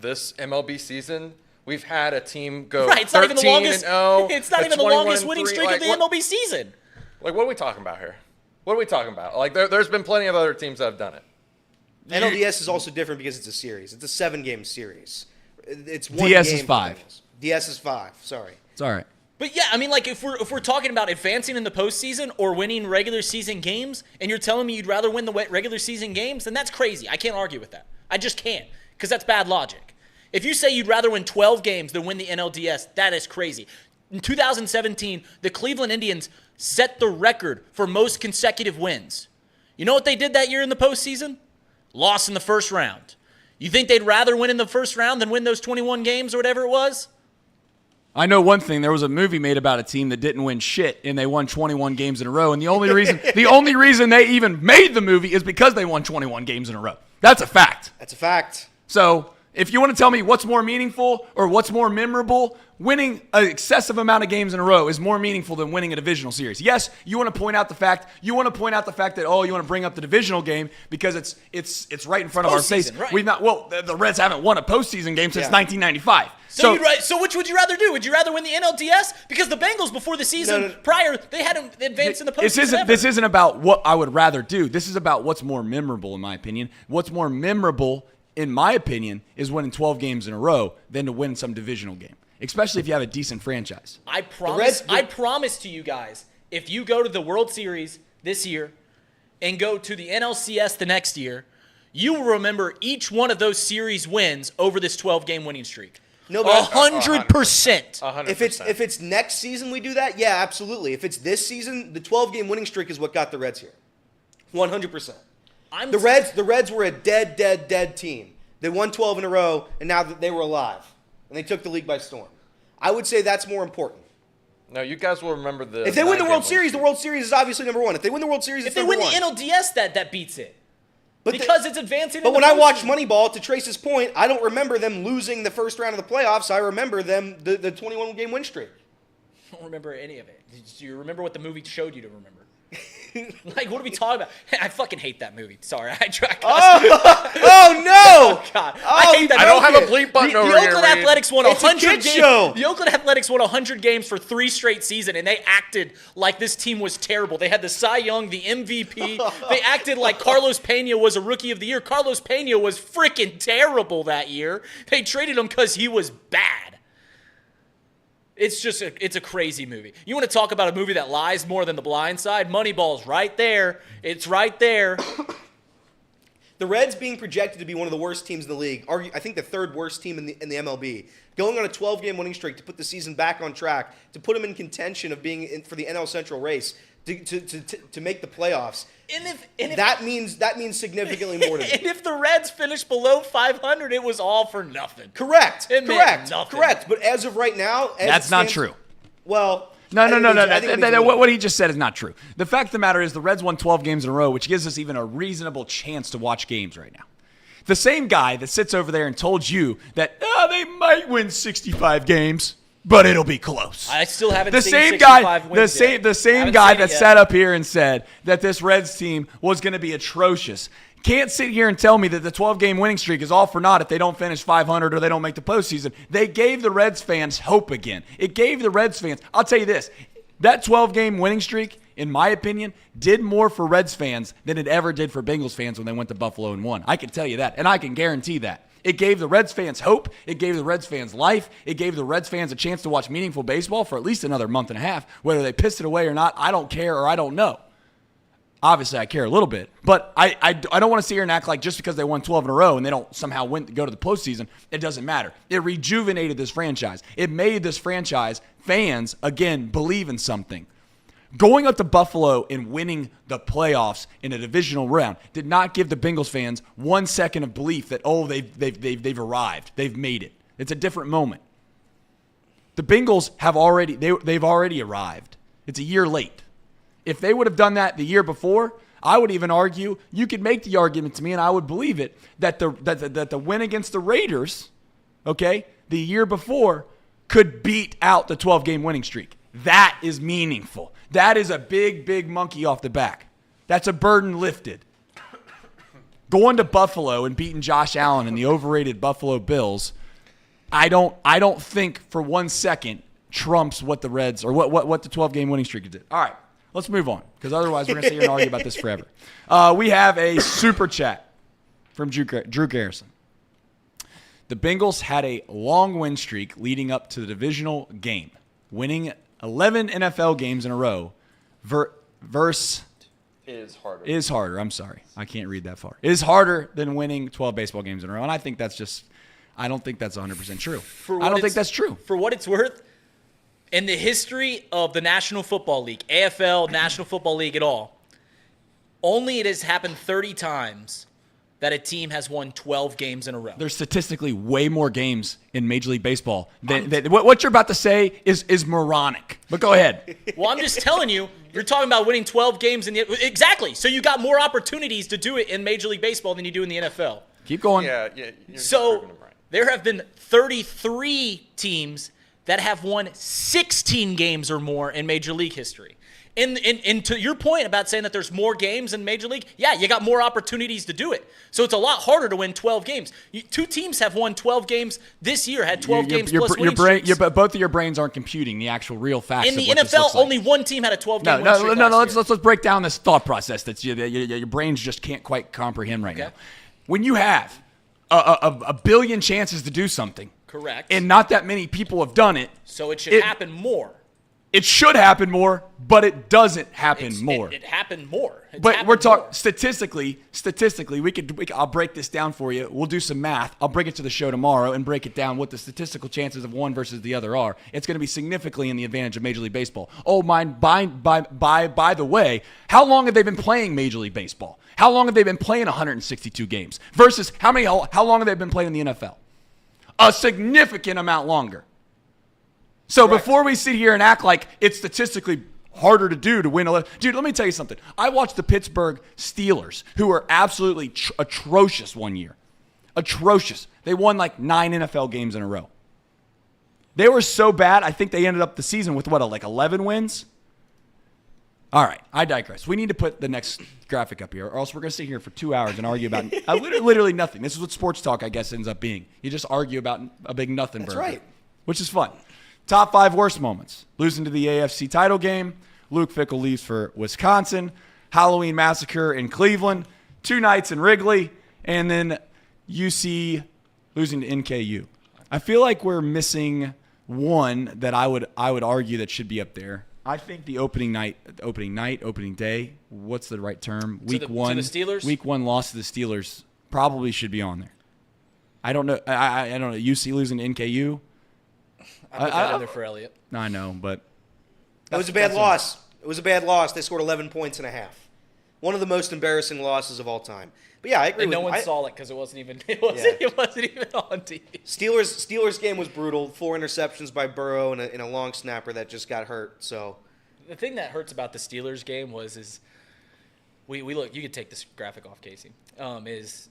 this MLB season, we've had a team go right, it's not even the longest. 13-0. It's not even the longest winning streak of the MLB season. Like, what are we talking about here? What are we talking about? Like, there's been plenty of other teams that have done it. NLDS is also different because it's a series. It's a 7-game series. It's one DS game is 5. DS is 5. Sorry. It's all right. But yeah, I mean, like if we're talking about advancing in the postseason or winning regular season games, and you're telling me you'd rather win the regular season games, then that's crazy. I can't argue with that. I just can't, because that's bad logic. If you say you'd rather win 12 games than win the NLDS, that is crazy. In 2017, the Cleveland Indians set the record for most consecutive wins. You know what they did that year in the postseason? Lost in the first round. You think they'd rather win in the first round than win those 21 games or whatever it was? I know one thing. There was a movie made about a team that didn't win shit, and they won 21 games in a row. And the only reason they even made the movie is because they won 21 games in a row. That's a fact. That's a fact. So if you want to tell me what's more meaningful or what's more memorable, winning an excessive amount of games in a row is more meaningful than winning a divisional series. Yes, you want to point out the fact that you want to bring up the divisional game because it's right in front of our face. Right. The Reds haven't won a postseason game since 1995. So which would you rather do? Would you rather win the NLDS? Because the Bengals before the season prior, they hadn't advanced in the postseason. This isn't about what I would rather do. This is about what's more memorable, in my opinion. What's more memorable, in my opinion, is winning 12 games in a row than to win some divisional game, especially if you have a decent franchise. I promise to you guys, if you go to the World Series this year and go to the NLCS the next year, you will remember each one of those series wins over this 12-game winning streak. No, but 100%. 100%. If it's next season we do that, yeah, absolutely. If it's this season, the 12-game winning streak is what got the Reds here. 100%. The Reds were a dead team. They won 12 in a row, and now they were alive. And they took the league by storm. I would say that's more important. No, you guys will remember If they win the World Series is obviously number one. If they win the World Series, it's number one. If they win the NLDS, that beats it. Because it's advancing. But when I watch Moneyball, to Trace's point, I don't remember them losing the first round of the playoffs. I remember them the 21-game win streak. I don't remember any of it. Do you remember what the movie showed you to remember? Like, what are we talking about? I fucking hate that movie. Sorry, I tried. Oh no! Oh God, I hate that. I don't have a bleep button over here. The Oakland Athletics won 100 games. The Oakland Athletics won 100 games for 3 straight seasons, and they acted like this team was terrible. They had the Cy Young, the MVP. They acted like Carlos Pena was a Rookie of the Year. Carlos Pena was freaking. freaking terrible that year. They traded him because he was bad. It's a crazy movie. You want to talk about a movie that lies more than The Blind Side? Moneyball's right there. It's right there. The Reds being projected to be one of the worst teams in the league, I think the third worst team in the MLB, going on a 12-game winning streak to put the season back on track, to put them in contention of being in for the NL Central race, to make the playoffs. That means significantly more to me. And if the Reds finished below 500, it was all for nothing. Correct. It meant nothing. Correct. But as of right now, That's not true. Well. No. What he just said is not true. The fact of the matter is the Reds won 12 games in a row, which gives us even a reasonable chance to watch games right now. The same guy that sits over there and told you that they might win 65 games, but it'll be close. I still haven't the seen same 65 guy, wins yet. the same guy that sat up here and said that this Reds team was going to be atrocious. Can't sit here and tell me that the 12-game winning streak is all for naught if they don't finish 500 or they don't make the postseason. They gave the Reds fans hope again. It gave the Reds fans. I'll tell you this. That 12-game winning streak, in my opinion, did more for Reds fans than it ever did for Bengals fans when they went to Buffalo and won. I can tell you that, and I can guarantee that. It gave the Reds fans hope. It gave the Reds fans life. It gave the Reds fans a chance to watch meaningful baseball for at least another month and a half. Whether they pissed it away or not, I don't care or I don't know. Obviously, I care a little bit, but I don't want to sit here and act like just because they won 12 in a row and they don't somehow go to the postseason, it doesn't matter. It rejuvenated this franchise. It made this franchise, fans, again, believe in something. Going up to Buffalo and winning the playoffs in a divisional round did not give the Bengals fans 1 second of belief that, they've arrived. They've made it. It's a different moment. The Bengals they've already arrived. It's a year late. If they would have done that the year before, I would even argue, you could make the argument to me, and I would believe it, that the win against the Raiders, the year before, could beat out the 12-game winning streak. That is meaningful. That is a big, big monkey off the back. That's a burden lifted. Going to Buffalo and beating Josh Allen and the overrated Buffalo Bills, I don't think for 1 second trumps what the Reds or what the 12-game winning streak did. All right. Let's move on, because otherwise we're going to sit here and argue about this forever. We have a super chat from Drew Garrison. The Bengals had a long win streak leading up to the divisional game, winning 11 NFL games in a row. Is harder. I'm sorry. I can't read that far. Is harder than winning 12 baseball games in a row. And I think that's I don't think that's 100% true. I don't think that's true. For what it's worth, in the history of the National Football League, AFL, National Football League at all, only it has happened 30 times that a team has won 12 games in a row. There's statistically way more games in Major League Baseball than what you're about to say is moronic. But go ahead. Well, I'm just telling you, you're talking about winning 12 games exactly. So you got more opportunities to do it in Major League Baseball than you do in the NFL. Keep going. Yeah. So there have been 33 teams that have won 16 games or more in Major League history. And to your point about saying that there's more games in Major League, yeah, you got more opportunities to do it. So it's a lot harder to win 12 games. Two teams have won 12 games this year, had 12 games plus winning streaks. Both of your brains aren't computing the actual real facts. In the NFL, only one team had a 12-game winning streak. Let's break down this thought process that your brains just can't quite comprehend right now. When you have a billion chances to do something, correct, and not that many people have done it, so it should happen more. It should happen more, but it doesn't happen more. It happened more. But we're talking statistically. I'll break this down for you. We'll do some math. I'll bring it to the show tomorrow and break it down what the statistical chances of one versus the other are. It's going to be significantly in the advantage of Major League Baseball. Oh, by the way, how long have they been playing Major League Baseball? How long have they been playing 162 games versus how long have they been playing in the NFL? A significant amount longer. So correct. Before we sit here and act like it's statistically harder to do to win 11, dude, let me tell you something. I watched the Pittsburgh Steelers, who were absolutely atrocious one year. Atrocious. They won like 9 NFL games in a row. They were so bad, I think they ended up the season with 11 wins? All right, I digress. We need to put the next graphic up here, or else we're going to sit here for 2 hours and argue about literally nothing. This is what sports talk, I guess, ends up being. You just argue about a big nothing burger. That's right. Which is fun. Top 5 worst moments. Losing to the AFC title game. Luke Fickell leaves for Wisconsin. Halloween massacre in Cleveland. 2 nights in Wrigley. And then UC losing to NKU. I feel like we're missing one that I would argue that should be up there. I think the opening day, what's the right term? To the Steelers? Week 1 loss to the Steelers probably should be on there. I don't know. I don't know. UC losing to NKU. I put that in there for Elliott. I know, but It was a bad loss. It was a bad loss. They scored 11 points and a half. One of the most embarrassing losses of all time. But yeah, I agree And with no you. one saw it because it wasn't even on TV. Steelers game was brutal. 4 interceptions by Burrow and a long snapper that just got hurt. So The thing that hurts about the Steelers game is we look. You could take this graphic off, Casey. Is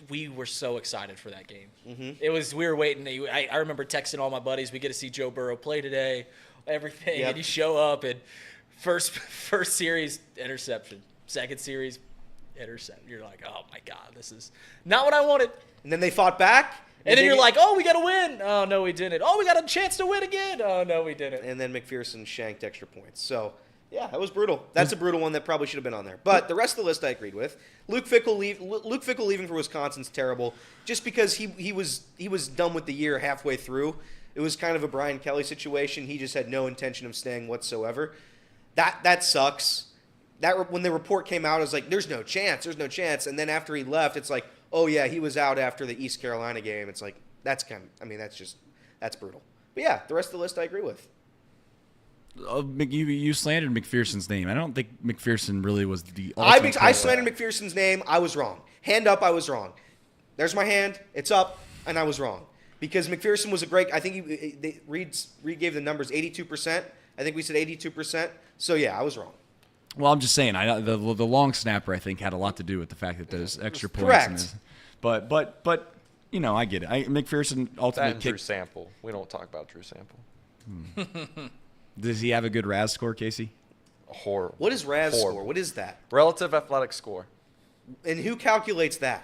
we were so excited for that game. Mm-hmm. We were waiting. I remember texting all my buddies. We get to see Joe Burrow play today. Everything, Yep. and you show up and first series interception, second series intercept. You're like, oh my god, this is not what I wanted. and then they fought back. And then you're like, oh, we got to win. Oh, no, we didn't. Oh, we got a chance to win again. Oh, no, we didn't. And then McPherson shanked extra points. So, yeah, that was brutal. That's a brutal one that probably should have been on there. But the rest of the list I agreed with. Luke Fickell leaving for Wisconsin's terrible just because he was done with the year halfway through. It was kind of a Brian Kelly situation. He just had no intention of staying whatsoever. That sucks. When the report came out, I was like, there's no chance. And then after he left, it's like, oh, yeah, he was out after the East Carolina game. It's like, that's brutal. But, yeah, the rest of the list I agree with. you slandered McPherson's name. I don't think McPherson really was the ultimate I slandered McPherson's name. I was wrong. Hand up, I was wrong. There's my hand. It's up, and I was wrong. Because McPherson was a great – I think Reed gave the numbers 82%. I think we said 82%. So, yeah, I was wrong. Well, I'm just saying, the long snapper, I think, had a lot to do with the fact that those extra points. Correct. But you know, I get it. McPherson That ultimately and Drew kicked. Sample. We don't talk about Drew Sample. Does he have a good RAS score, Casey? Horrible. What is RAS Horrible. score? What is that? Relative athletic score. And who calculates that?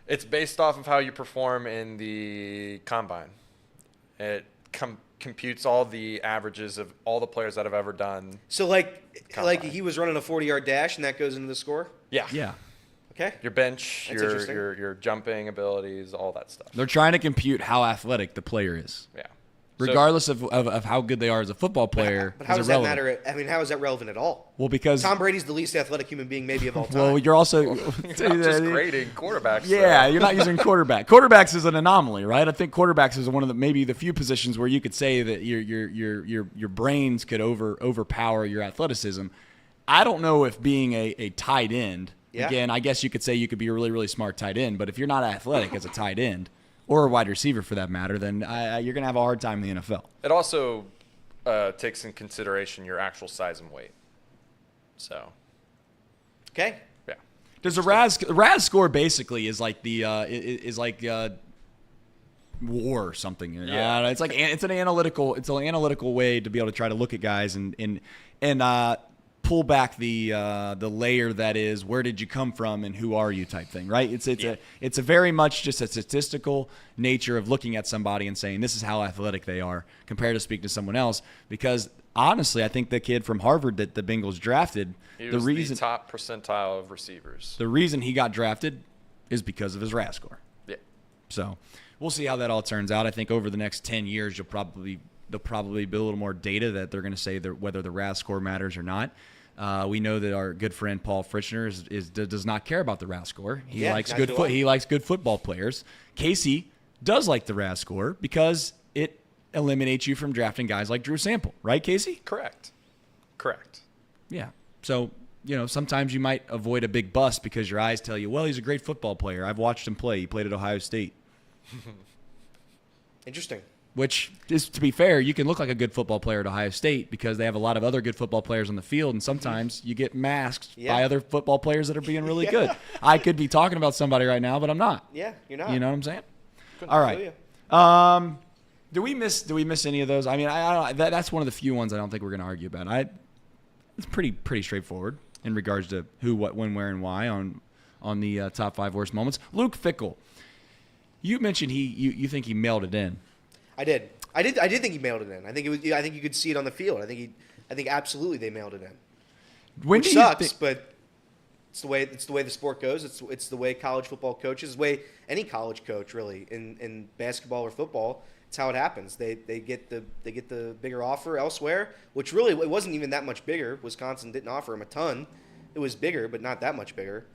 It's based off of how you perform in the combine. It computes all the averages of all the players that have ever done. So, like Combine. he was running a 40-yard dash, and that goes into the score? Yeah. Yeah. Okay. Your bench, That's interesting. your jumping abilities, all that stuff. They're trying to compute how athletic the player is. Yeah. Regardless of how good they are as a football player. But how does that matter? I mean, how is that relevant at all? Well, because Tom Brady's the least athletic human being maybe of all time. well, you're also You're not just grading quarterbacks. Yeah, though. you're not using quarterback. Quarterbacks is an anomaly, right? I think quarterbacks is one of maybe the few positions where you could say that your brains could overpower your athleticism. I don't know if being a tight end. Yeah. Again, I guess you could say you could be a really, really smart tight end, but if you're not athletic as a tight end or a wide receiver for that matter, then you're going to have a hard time in the NFL. It also takes in consideration your actual size and weight. So, Okay. yeah. Does the RAS score basically is like the war or something? Yeah. It's an analytical way to be able to try to look at guys and pull back the layer that is where did you come from and who are you type thing, right? It's a very much just a statistical nature of looking at somebody and saying this is how athletic they are compared to speaking to someone else. Because honestly, I think the kid from Harvard that the Bengals drafted, He was the top percentile of receivers. the reason he got drafted is because of his RAS score. Yeah. So we'll see how that all turns out. I think over the next 10 years, there'll probably be a little more data that they're going to say that whether the RAS score matters or not. We know that our good friend Paul Frischner does not care about the RAS score. He likes good football players. Casey does like the RAS score because it eliminates you from drafting guys like Drew Sample, right, Casey? Correct. Yeah. So, sometimes you might avoid a big bust because your eyes tell you, well, he's a great football player. I've watched him play. He played at Ohio State. Interesting. Which is, to be fair, you can look like a good football player at Ohio State because they have a lot of other good football players on the field, and sometimes you get masked by other football players that are being really good. I could be talking about somebody right now, but I'm not. Yeah, you're not. You know what I'm saying? Couldn't All feel right. you. Do we miss any of those? I mean, that's one of the few ones I don't think we're going to argue about. It's pretty straightforward in regards to who, what, when, where, and why on the top 5 worst moments. Luke Fickell, you mentioned you think he mailed it in. I did think he mailed it in. I think you could see it on the field. I think absolutely they mailed it in. When Which sucks, but it's the way the sport goes. It's the way college football coaches, the way any college coach really in basketball or football It's how it happens. They get the bigger offer elsewhere, which really it wasn't even that much bigger. Wisconsin didn't offer him a ton. It was bigger, but not that much bigger.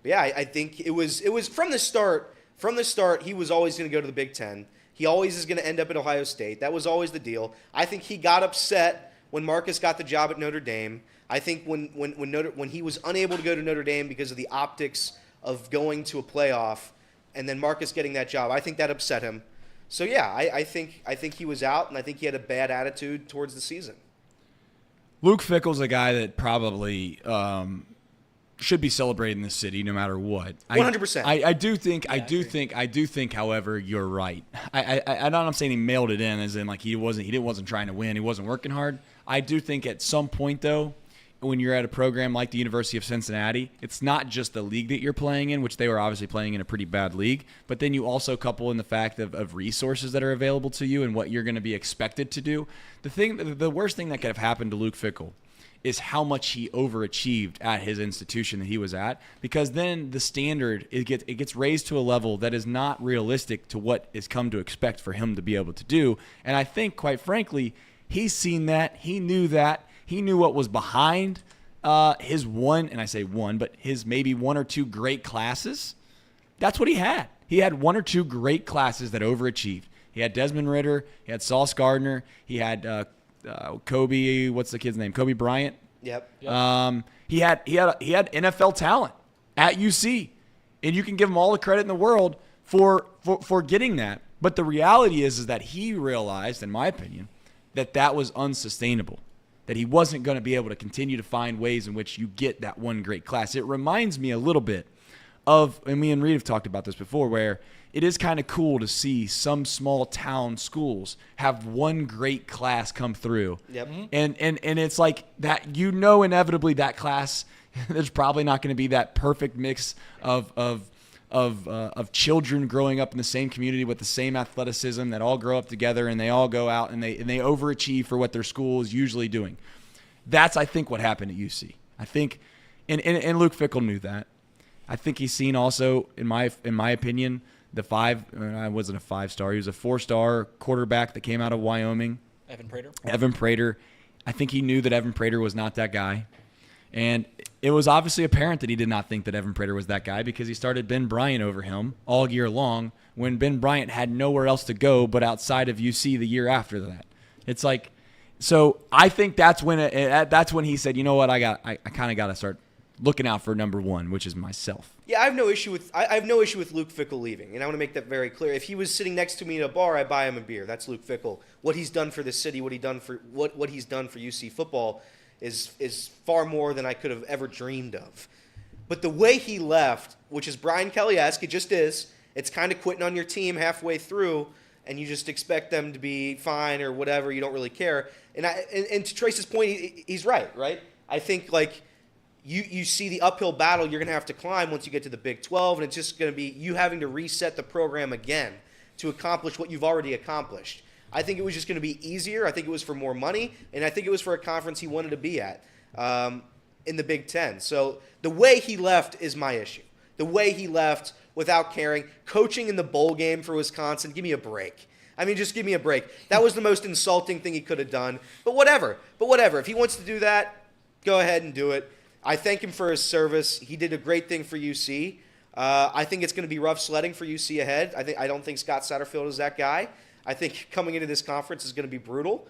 But yeah, I think it was from the start. From the start, he was always going to go to the Big Ten. He always is going to end up at Ohio State. That was always the deal. I think he got upset when Marcus got the job at Notre Dame. I think when he was unable to go to Notre Dame because of the optics of going to a playoff, and then Marcus getting that job, I think that upset him. So yeah, I think he was out, and I think he had a bad attitude towards the season. Luke Fickell's a guy that probably should be celebrated in the city no matter what. 100%. I do think. However, you're right. I'm not saying he mailed it in, as in like he wasn't trying to win. He wasn't working hard. I do think at some point though, when you're at a program like the University of Cincinnati, it's not just the league that you're playing in, which they were obviously playing in a pretty bad league, but then you also couple in the fact of resources that are available to you and what you're going to be expected to do. The worst thing that could have happened to Luke Fickell is how much he overachieved at his institution that he was at, because then the standard it gets raised to a level that is not realistic to what is come to expect for him to be able to do. And I think, quite frankly, he's seen that. He knew that. He knew what was behind his one, and I say one, but his maybe one or two great classes. That's what he had. He had one or two great classes that overachieved. He had Desmond Ridder. He had Sauce Gardner. He had Kobe. What's the kid's name? Kobe Bryant. Yep. He had NFL talent at UC, and you can give him all the credit in the world for getting that. But the reality is that he realized, in my opinion, that was unsustainable. That he wasn't going to be able to continue to find ways in which you get that one great class. It reminds me a little bit of, and me and Reed have talked about this before, where it is kind of cool to see some small town schools have one great class come through. Yep. And it's like that, inevitably that class, there's probably not going to be that perfect mix of children growing up in the same community with the same athleticism that all grow up together and they all go out and they overachieve for what their school is usually doing. That's, I think, what happened at UC. I think, and Luke Fickell knew that. I think he's seen also, in my opinion, I wasn't a 5-star. He was a 4-star quarterback that came out of Wyoming. Evan Prater. I think he knew that Evan Prater was not that guy. And it was obviously apparent that he did not think that Evan Prater was that guy, because he started Ben Bryant over him all year long when Ben Bryant had nowhere else to go but outside of UC the year after that. It's like, so I think that's when he said, you know what, I kind of got to start looking out for number one, which is myself. Yeah, I have no issue with Luke Fickell leaving, and I want to make that very clear. If he was sitting next to me at a bar, I buy him a beer. That's Luke Fickell. What he's done for this city, what he's done for UC football is far more than I could have ever dreamed of. But the way he left, which is Brian Kelly-esque, it just is. It's kind of quitting on your team halfway through, and you just expect them to be fine or whatever. You don't really care. And to Trace's point, he's right? I think like you see the uphill battle you're going to have to climb once you get to the Big 12, and it's just going to be you having to reset the program again to accomplish what you've already accomplished. I think it was just going to be easier. I think it was for more money, and I think it was for a conference he wanted to be at in the Big Ten. So the way he left is my issue. The way he left without caring, coaching in the bowl game for Wisconsin, give me a break. I mean, just give me a break. That was the most insulting thing he could have done. But whatever. If he wants to do that, go ahead and do it. I thank him for his service. He did a great thing for UC. I think it's going to be rough sledding for UC ahead. I don't think Scott Satterfield is that guy. I think coming into this conference is going to be brutal.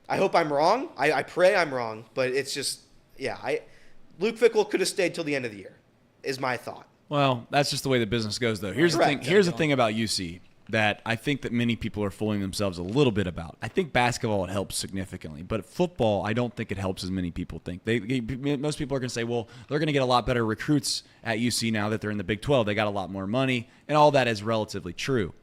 I hope I'm wrong. I pray I'm wrong. But it's just, Luke Fickell could have stayed till the end of the year, is my thought. Well, that's just the way the business goes, though. Here's the thing. Here's the thing about UC that I think that many people are fooling themselves a little bit about. I think basketball, it helps significantly. But football, I don't think it helps as many people think. Most people are going to say, well, they're going to get a lot better recruits at UC now that they're in the Big 12. They got a lot more money, and all that is relatively true.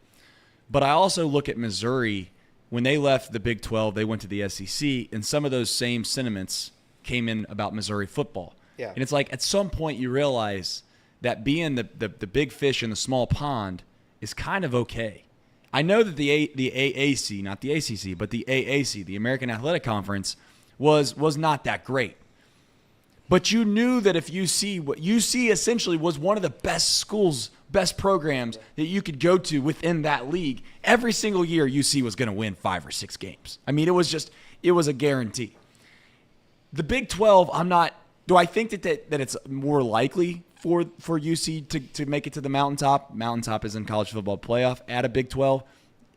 But I also look at Missouri. When they left the Big 12, they went to the SEC, and some of those same sentiments came in about Missouri football. Yeah. And it's like at some point you realize that being the big fish in the small pond is kind of okay. I know that the AAC, not the ACC, but the AAC, the American Athletic Conference, was not that great. But you knew that if UC essentially was one of the best schools best programs that you could go to within that league. Every single year, UC was going to win 5 or 6 games. I mean, it was a guarantee. The Big 12, do I think that it's more likely for UC to make it to the mountaintop? Mountaintop is in college football playoff at a Big 12.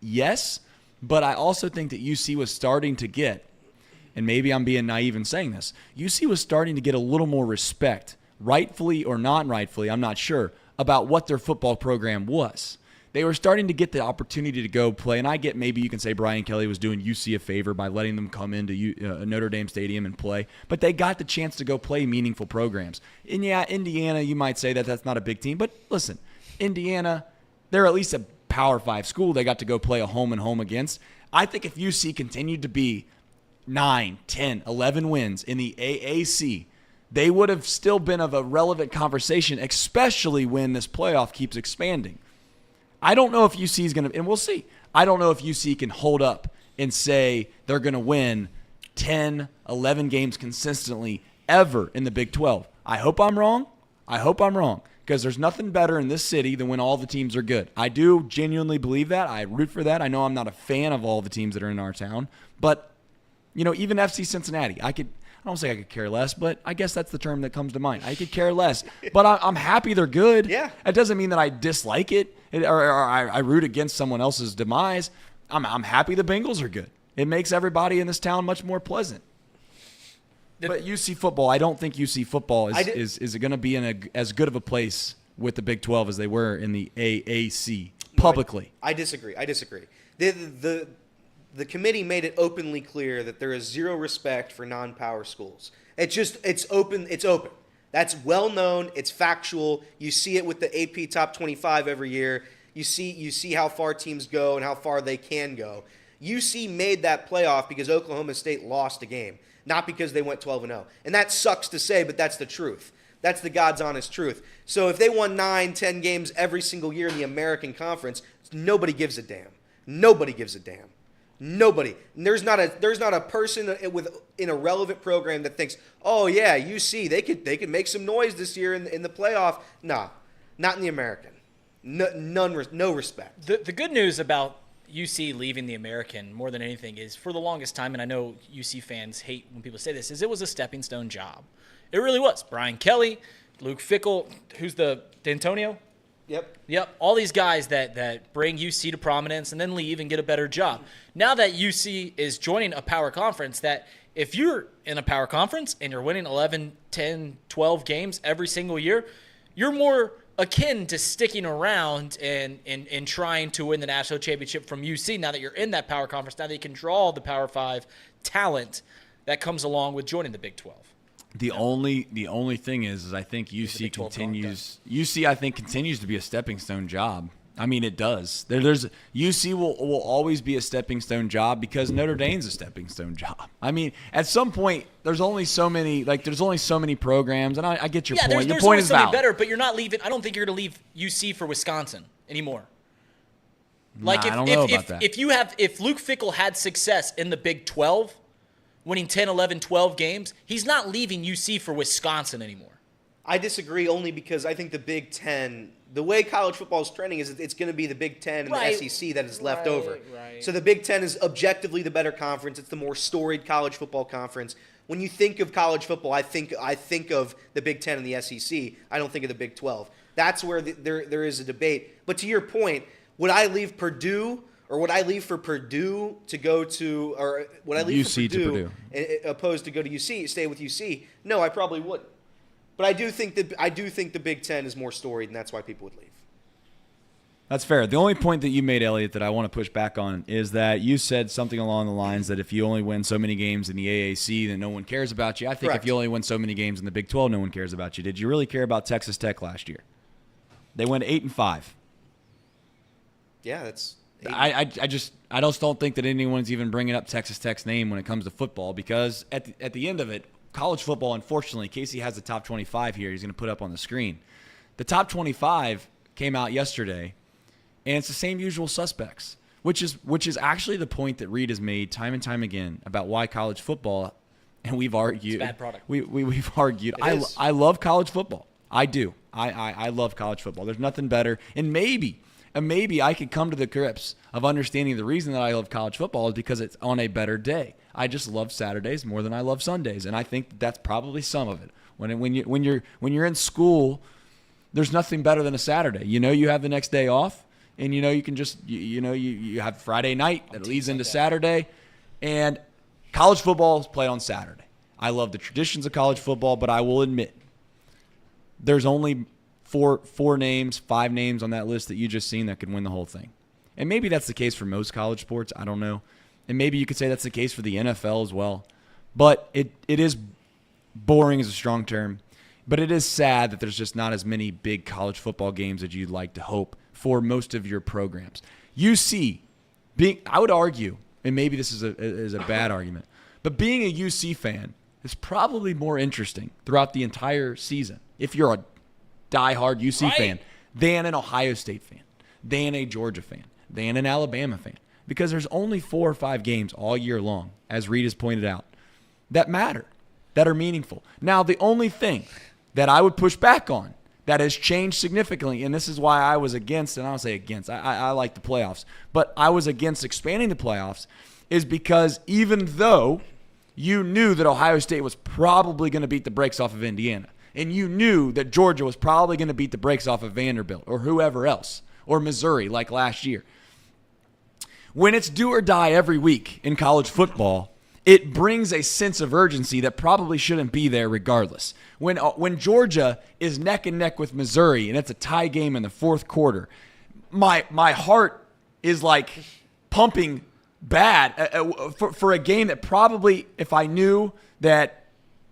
Yes, but I also think that UC was starting to get, and maybe I'm being naive in saying this, UC was starting to get a little more respect, rightfully or non-rightfully, I'm not sure, about what their football program was. They were starting to get the opportunity to go play, and I get maybe you can say Brian Kelly was doing UC a favor by letting them come into Notre Dame Stadium and play, but they got the chance to go play meaningful programs. And yeah, Indiana, you might say that that's not a big team, but listen, Indiana, they're at least a Power 5 school they got to go play a home and home against. I think if UC continued to be 9, 10, 11 wins in the AAC, they would have still been of a relevant conversation, especially when this playoff keeps expanding. I don't know if UC is going to, and we'll see. I don't know if UC can hold up and say they're going to win 10, 11 games consistently ever in the Big 12. I hope I'm wrong. Because there's nothing better in this city than when all the teams are good. I do genuinely believe that. I root for that. I know I'm not a fan of all the teams that are in our town. But, even FC Cincinnati, I don't say I could care less, but I guess that's the term that comes to mind. I could care less, but I'm happy they're good. Yeah. It doesn't mean that I dislike it or I root against someone else's demise. I'm happy the Bengals are good. It makes everybody in this town much more pleasant. But UC football, I don't think UC football is going to be in as good of a place with the Big 12 as they were in the AAC publicly. No, I disagree. The committee made it openly clear that there is zero respect for non-power schools. It's open. That's well known. It's factual. You see it with the AP Top 25 every year. You see how far teams go and how far they can go. UC made that playoff because Oklahoma State lost a game, not because they went 12-0. And that sucks to say, but that's the truth. That's the God's honest truth. So if they won 9, 10 games every single year in the American Conference, nobody gives a damn. Nobody gives a damn. Nobody. And there's not a person in a relevant program that thinks, oh yeah, UC they could make some noise this year in the playoff. Nah, not in the American. No respect. The good news about UC leaving the American more than anything is, for the longest time, and I know UC fans hate when people say this, is it was a stepping stone job. It really was. Brian Kelly, Luke Fickell, who's the D'Antonio? Yep. All these guys that bring UC to prominence and then leave and get a better job. Now that UC is joining a power conference, that if you're in a power conference and you're winning 11, 10, 12 games every single year, you're more akin to sticking around and trying to win the national championship from UC now that you're in that power conference, now that you can draw the Power 5 talent that comes along with joining the Big 12. The only thing is I think UC continues to be a stepping stone job. I mean, it does. There's UC will always be a stepping stone job because Notre Dame's a stepping stone job. I mean, at some point, there's only so many programs, and I get your point. Your there's point is valid. Better, but you're not leaving. I don't think you're going to leave UC for Wisconsin anymore. I don't know about that. If Luke Fickell had success in the Big 12, winning 10, 11, 12 games, he's not leaving UC for Wisconsin anymore. I disagree only because I think the Big Ten, the way college football is trending is it's going to be the Big Ten and the SEC that is left over. Right. So the Big Ten is objectively the better conference. It's the more storied college football conference. When you think of college football, I think of the Big Ten and the SEC. I don't think of the Big 12. That's where there is a debate. But to your point, would I leave Purdue? Or would I leave for Purdue to go to, or would I leave UC for Purdue opposed to go to UC, stay with UC? No, I probably wouldn't. But I do think the Big Ten is more storied, and that's why people would leave. That's fair. The only point that you made, Elliot, that I want to push back on is that you said something along the lines that if you only win so many games in the AAC, then no one cares about you. I think Correct. If you only win so many games in the Big 12, no one cares about you. Did you really care about Texas Tech last year? They went 8-5. Yeah, that's. I just don't think that anyone's even bringing up Texas Tech's name when it comes to football because at the end of it, college football, unfortunately, Casey has the top 25 here. He's going to put up on the screen. The top 25 came out yesterday, and it's the same usual suspects, which is actually the point that Reed has made time and time again about why college football, and we've argued. It's a bad product. We've argued. I love college football. I do. I love college football. There's nothing better. And maybe I could come to the grips of understanding the reason that I love college football is because it's on a better day. I just love Saturdays more than I love Sundays, and I think that's probably some of it. When you're in school, there's nothing better than a Saturday. You have the next day off, and you can just you have Friday night that leads into Saturday, and college football is played on Saturday. I love the traditions of college football, but I will admit there's only five names on that list that you just seen that could win the whole thing. And maybe that's the case for most college sports. I don't know. And maybe you could say that's the case for the NFL as well. But it is boring is a strong term. But it is sad that there's just not as many big college football games as you'd like to hope for most of your programs. I would argue, and maybe this is a bad argument, but being a UC fan is probably more interesting throughout the entire season if you're a diehard UC fan than an Ohio State fan, than a Georgia fan, than an Alabama fan. Because there's only 4 or 5 games all year long, as Reed has pointed out, that matter, that are meaningful. Now, the only thing that I would push back on that has changed significantly, and this is why I was against, and I don't say against, I like the playoffs, but I was against expanding the playoffs, is because even though you knew that Ohio State was probably going to beat the brakes off of Indiana, and you knew that Georgia was probably going to beat the brakes off of Vanderbilt or whoever else, or Missouri like last year, when it's do or die every week in college football, it brings a sense of urgency that probably shouldn't be there regardless. When Georgia is neck and neck with Missouri and it's a tie game in the fourth quarter, my heart is like pumping bad for a game that probably, if I knew that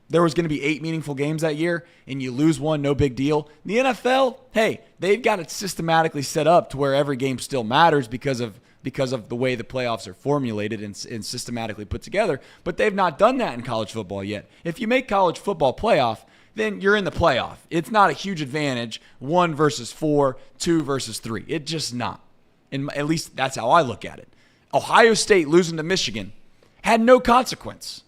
there was going to be 8 meaningful games that year and you lose one, no big deal. The NFL, hey, they've got it systematically set up to where every game still matters because of the way the playoffs are formulated and systematically put together. But they've not done that in college football yet. If you make college football playoff, then you're in the playoff. It's not a huge advantage, 1 versus 4, 2 versus 3. It's just not. And at least that's how I look at it. Ohio State losing to Michigan had no consequence.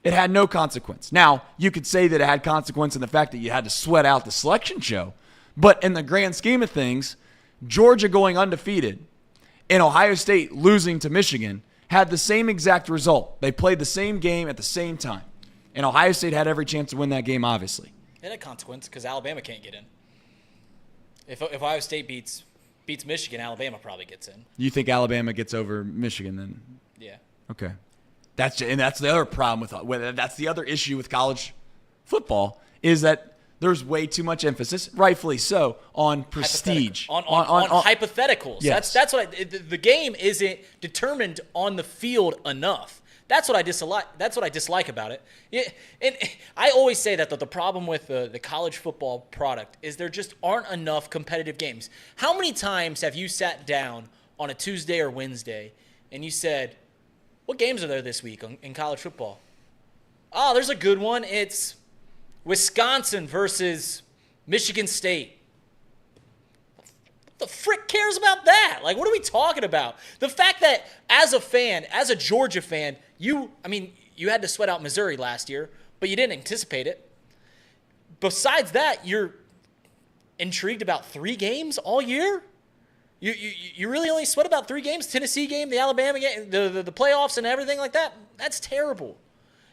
It had no consequence. Now, you could say that it had consequence in the fact that you had to sweat out the selection show. But in the grand scheme of things, Georgia going undefeated and Ohio State losing to Michigan had the same exact result. They played the same game at the same time. And Ohio State had every chance to win that game, obviously. It had a consequence because Alabama can't get in. If Ohio State beats Michigan, Alabama probably gets in. You think Alabama gets over Michigan then? Yeah. Okay. That's the other problem that's the other issue with college football is that there's way too much emphasis, rightfully so, on prestige, on hypotheticals. Yes. That's what the game isn't determined on the field enough. That's what I dislike. That's what I dislike about it. Yeah, and I always say that the problem with the college football product is there just aren't enough competitive games. How many times have you sat down on a Tuesday or Wednesday and you said, "What games are there this week in college football?" Oh, there's a good one. It's Wisconsin versus Michigan State. What the frick cares about that? Like, what are we talking about? The fact that as a fan, as a Georgia fan, you had to sweat out Missouri last year, but you didn't anticipate it. Besides that, you're intrigued about 3 games all year? You really only sweat about 3 games? Tennessee game, the Alabama game, the playoffs and everything like that? That's terrible.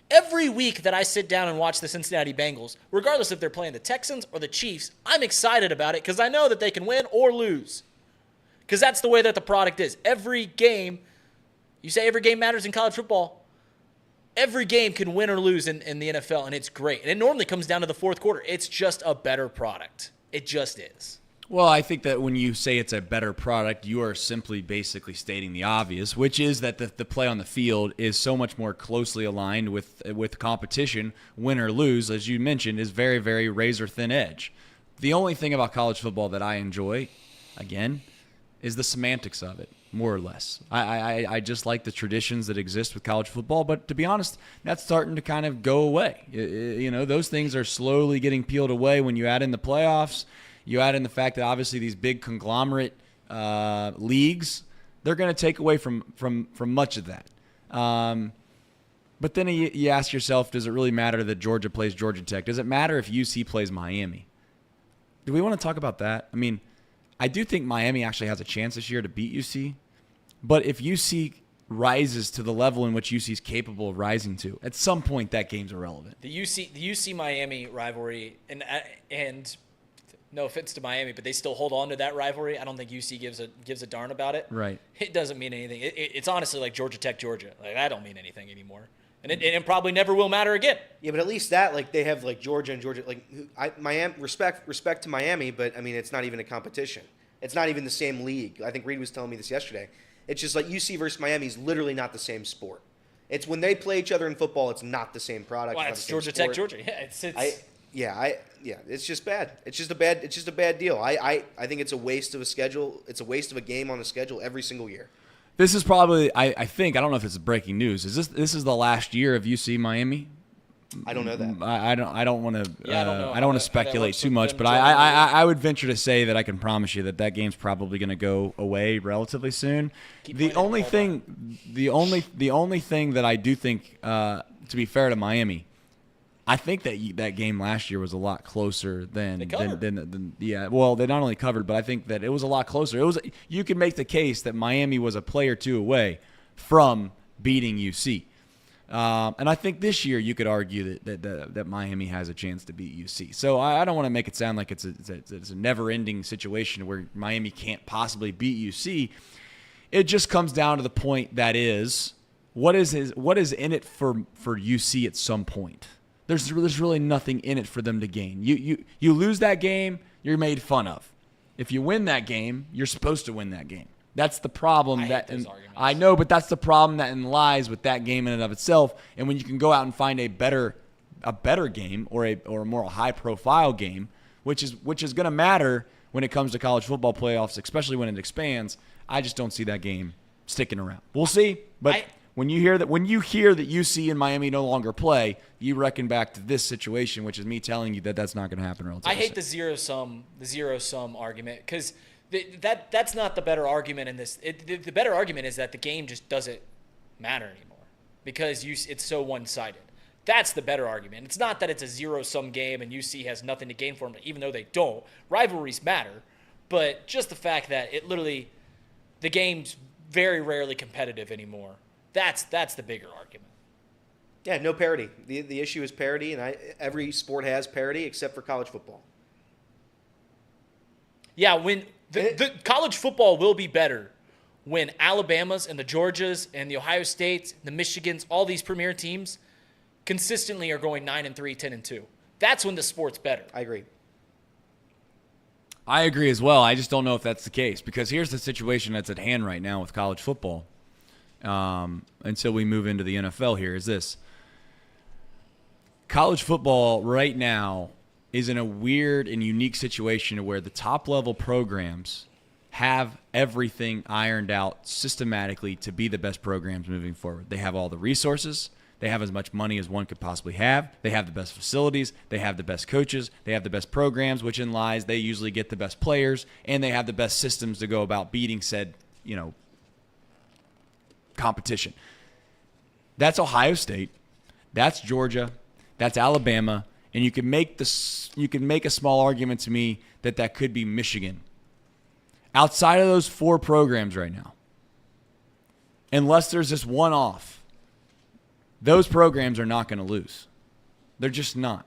Every week that I sit down and watch the Cincinnati Bengals, regardless if they're playing the Texans or the Chiefs, I'm excited about it because I know that they can win or lose. Because that's the way that the product is. Every game, you say every game matters in college football, every game can win or lose in the NFL, and it's great. And it normally comes down to the fourth quarter. It's just a better product. It just is. Well, I think that when you say it's a better product, you are simply basically stating the obvious, which is that the play on the field is so much more closely aligned with competition, win or lose, as you mentioned, is very, very razor-thin edge. The only thing about college football that I enjoy, again, is the semantics of it, more or less. I just like the traditions that exist with college football, but to be honest, that's starting to kind of go away. Those things are slowly getting peeled away when you add in the playoffs. You add in the fact that obviously these big conglomerate leagues, they're going to take away from much of that. But then you ask yourself, does it really matter that Georgia plays Georgia Tech? Does it matter if UC plays Miami? Do we want to talk about that? I mean, I do think Miami actually has a chance this year to beat UC. But if UC rises to the level in which UC is capable of rising to, at some point that game's irrelevant. The UC Miami rivalry, and no offense to Miami, but they still hold on to that rivalry. I don't think UC gives a darn about it. Right. It doesn't mean anything. It's honestly like Georgia Tech, Georgia. Like, that don't mean anything anymore. And it probably never will matter again. Yeah, but at least that, like, they have, like, Georgia and Georgia. Like, Miami, respect to Miami, but, I mean, it's not even a competition. It's not even the same league. I think Reed was telling me this yesterday. It's just like UC versus Miami is literally not the same sport. It's when they play each other in football, it's not the same product. Well, it's Georgia Tech, Georgia. Yeah, it's just bad. It's just a bad deal. I think it's a waste of a schedule. It's a waste of a game on the schedule every single year. This is probably, I think, I don't know if it's breaking news. This is the last year of UC Miami? I don't know that. I don't want to. Yeah, I don't know I don't want to speculate too much, but I would venture to say that I can promise you that game's probably going to go away relatively soon. The only thing that I do think, to be fair to Miami, I think that game last year was a lot closer than yeah. Well, they not only covered, but I think that it was a lot closer. You could make the case that Miami was a play or two away from beating UC. And I think this year you could argue that Miami has a chance to beat UC. So I don't want to make it sound like it's a never-ending situation where Miami can't possibly beat UC. It just comes down to the point that is, what is in it for UC at some point? There's really nothing in it for them to gain. You lose that game, you're made fun of. If you win that game, you're supposed to win that game. That's the problem. I know, but that's the problem that lies with that game in and of itself. And when you can go out and find a better game or a more high profile game, which is going to matter when it comes to college football playoffs, especially when it expands, I just don't see that game sticking around. We'll see, but when you hear that UC and Miami no longer play, you reckon back to this situation, which is me telling you that that's not going to happen. I hate the zero sum argument, because that's not the better argument in this. The better argument is that the game just doesn't matter anymore because it's so one-sided. That's the better argument. It's not that it's a zero-sum game and UC has nothing to gain from it, even though they don't. Rivalries matter, but just the fact that the game's very rarely competitive anymore. That's the bigger argument. Yeah, no parity. The issue is parity, and every sport has parity except for college football. Yeah, when the college football will be better when Alabama's and the Georgias and the Ohio States, the Michigans, all these premier teams consistently are going 9-3, 10-2. That's when the sport's better. I agree. I agree as well. I just don't know if that's the case, because here's the situation that's at hand right now with college football. Until we move into the NFL here, is this. College football right now is in a weird and unique situation where the top-level programs have everything ironed out systematically to be the best programs moving forward. They have all the resources. They have as much money as one could possibly have. They have the best facilities. They have the best coaches. They have the best programs, which in lies they usually get the best players, and they have the best systems to go about beating said, competition. That's Ohio State. That's Georgia. That's Alabama. And you can make a small argument to me that could be Michigan. Outside of those four programs right now, unless there's this one off, those programs are not going to lose. They're just not.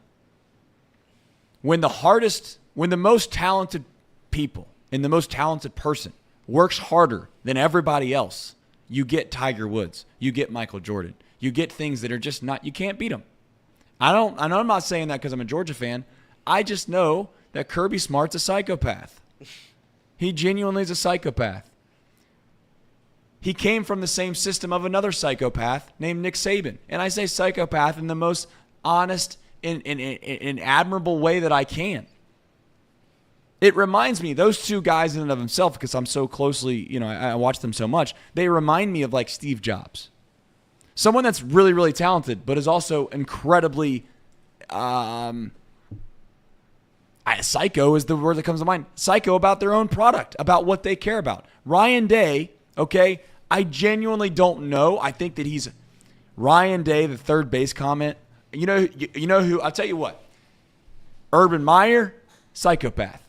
When the most talented people and the most talented person works harder than everybody else, you get Tiger Woods. You get Michael Jordan. You get things that are just not, you can't beat them. I know I'm not saying that because I'm a Georgia fan. I just know that Kirby Smart's a psychopath. He genuinely is a psychopath. He came from the same system of another psychopath named Nick Saban. And I say psychopath in the most honest and admirable way that I can. It reminds me, those two guys in and of themselves, because I'm so closely, I watch them so much, they remind me of like Steve Jobs. Someone that's really, really talented, but is also incredibly, psycho is the word that comes to mind. Psycho about their own product, about what they care about. Ryan Day, okay, I genuinely don't know. I think that he's Ryan Day, the third base comment. You know who? I'll tell you what. Urban Meyer, psychopath.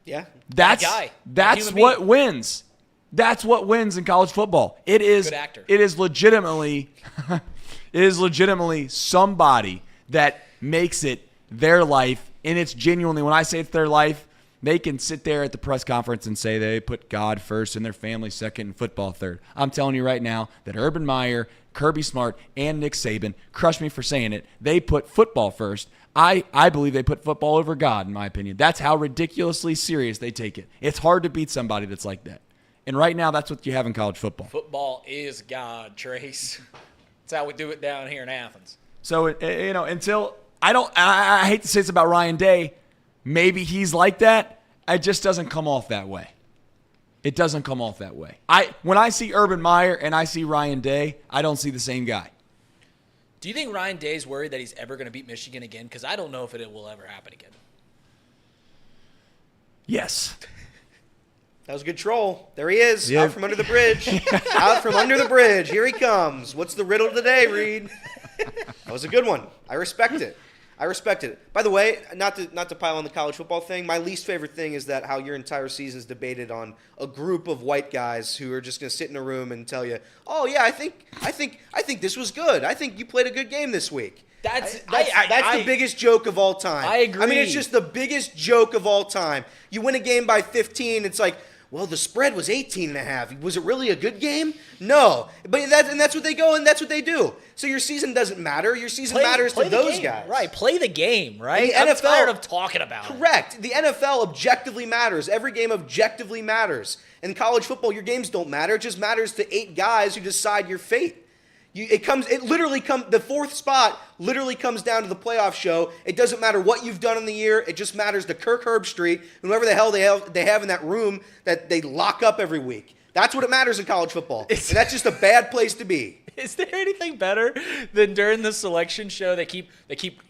Yeah. That's guy. That's Human what being. wins. That's what wins in college football. It is. Good actor. It is legitimately. It is legitimately somebody that makes it their life, and it's genuinely. When I say it's their life, they can sit there at the press conference and say they put God first and their family second and football third. I'm telling you right now that Urban Meyer, Kirby Smart, and Nick Saban, crush me for saying it, they put football first. I believe they put football over God, in my opinion. That's how ridiculously serious they take it. It's hard to beat somebody that's like that. And right now, that's what you have in college football. Football is God, Trace. That's how we do it down here in Athens. So, until I hate to say this about Ryan Day, maybe he's like that. It just doesn't come off that way. It doesn't come off that way. When I see Urban Meyer and I see Ryan Day, I don't see the same guy. Do you think Ryan Day's worried that he's ever going to beat Michigan again? Because I don't know if it will ever happen again. Yes. That was a good troll. There he is, Yeah. out from under the bridge. Out from under the bridge. Here he comes. What's the riddle today, Reed? That was a good one. I respect it. By the way, not to pile on the college football thing, my least favorite thing is that how your entire season is debated on a group of white guys who are just going to sit in a room and tell you, "Oh yeah, I think this was good. I think you played a good game this week." That's the biggest joke of all time. I agree. I mean, it's just the biggest joke of all time. You win a game by 15, it's like, well, the spread was 18.5. Was it really a good game? No. But that's what they go and that's what they do. So your season doesn't matter. Your season matters to the those game. guys. Right. Play the game, right? And the I'm NFL tired of talking about it. Correct. The NFL objectively matters. Every game objectively matters. In college football, your games don't matter. It just matters to 8 guys who decide your fate. The fourth spot literally comes down to the playoff show. It doesn't matter what you've done in the year. It just matters to Kirk Herbstreit and whoever the hell they have in that room that they lock up every week. That's what it matters in college football. And that's just a bad place to be. Is there anything better than during the selection show they keep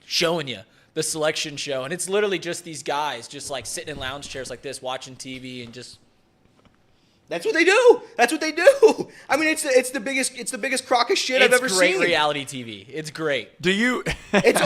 showing you the selection show, and it's literally just these guys just like sitting in lounge chairs like this watching TV and just. That's what they do. I mean, it's the biggest crock of shit I've ever seen. It's great reality TV. It's great. Do you? It's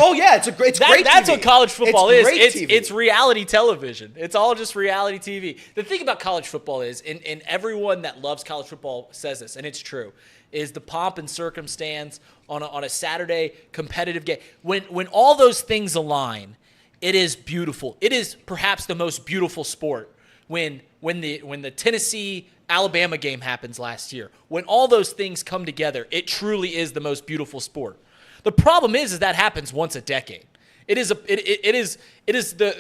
great. That's TV. what college football is. Great TV. It's reality television. It's all just reality TV. The thing about college football is, and everyone that loves college football says this, and it's true, is the pomp and circumstance on a Saturday competitive game. When all those things align, it is beautiful. It is perhaps the most beautiful sport. When the Tennessee-Alabama game happens last year, when all those things come together, it truly is the most beautiful sport. The problem is that happens once a decade. It is the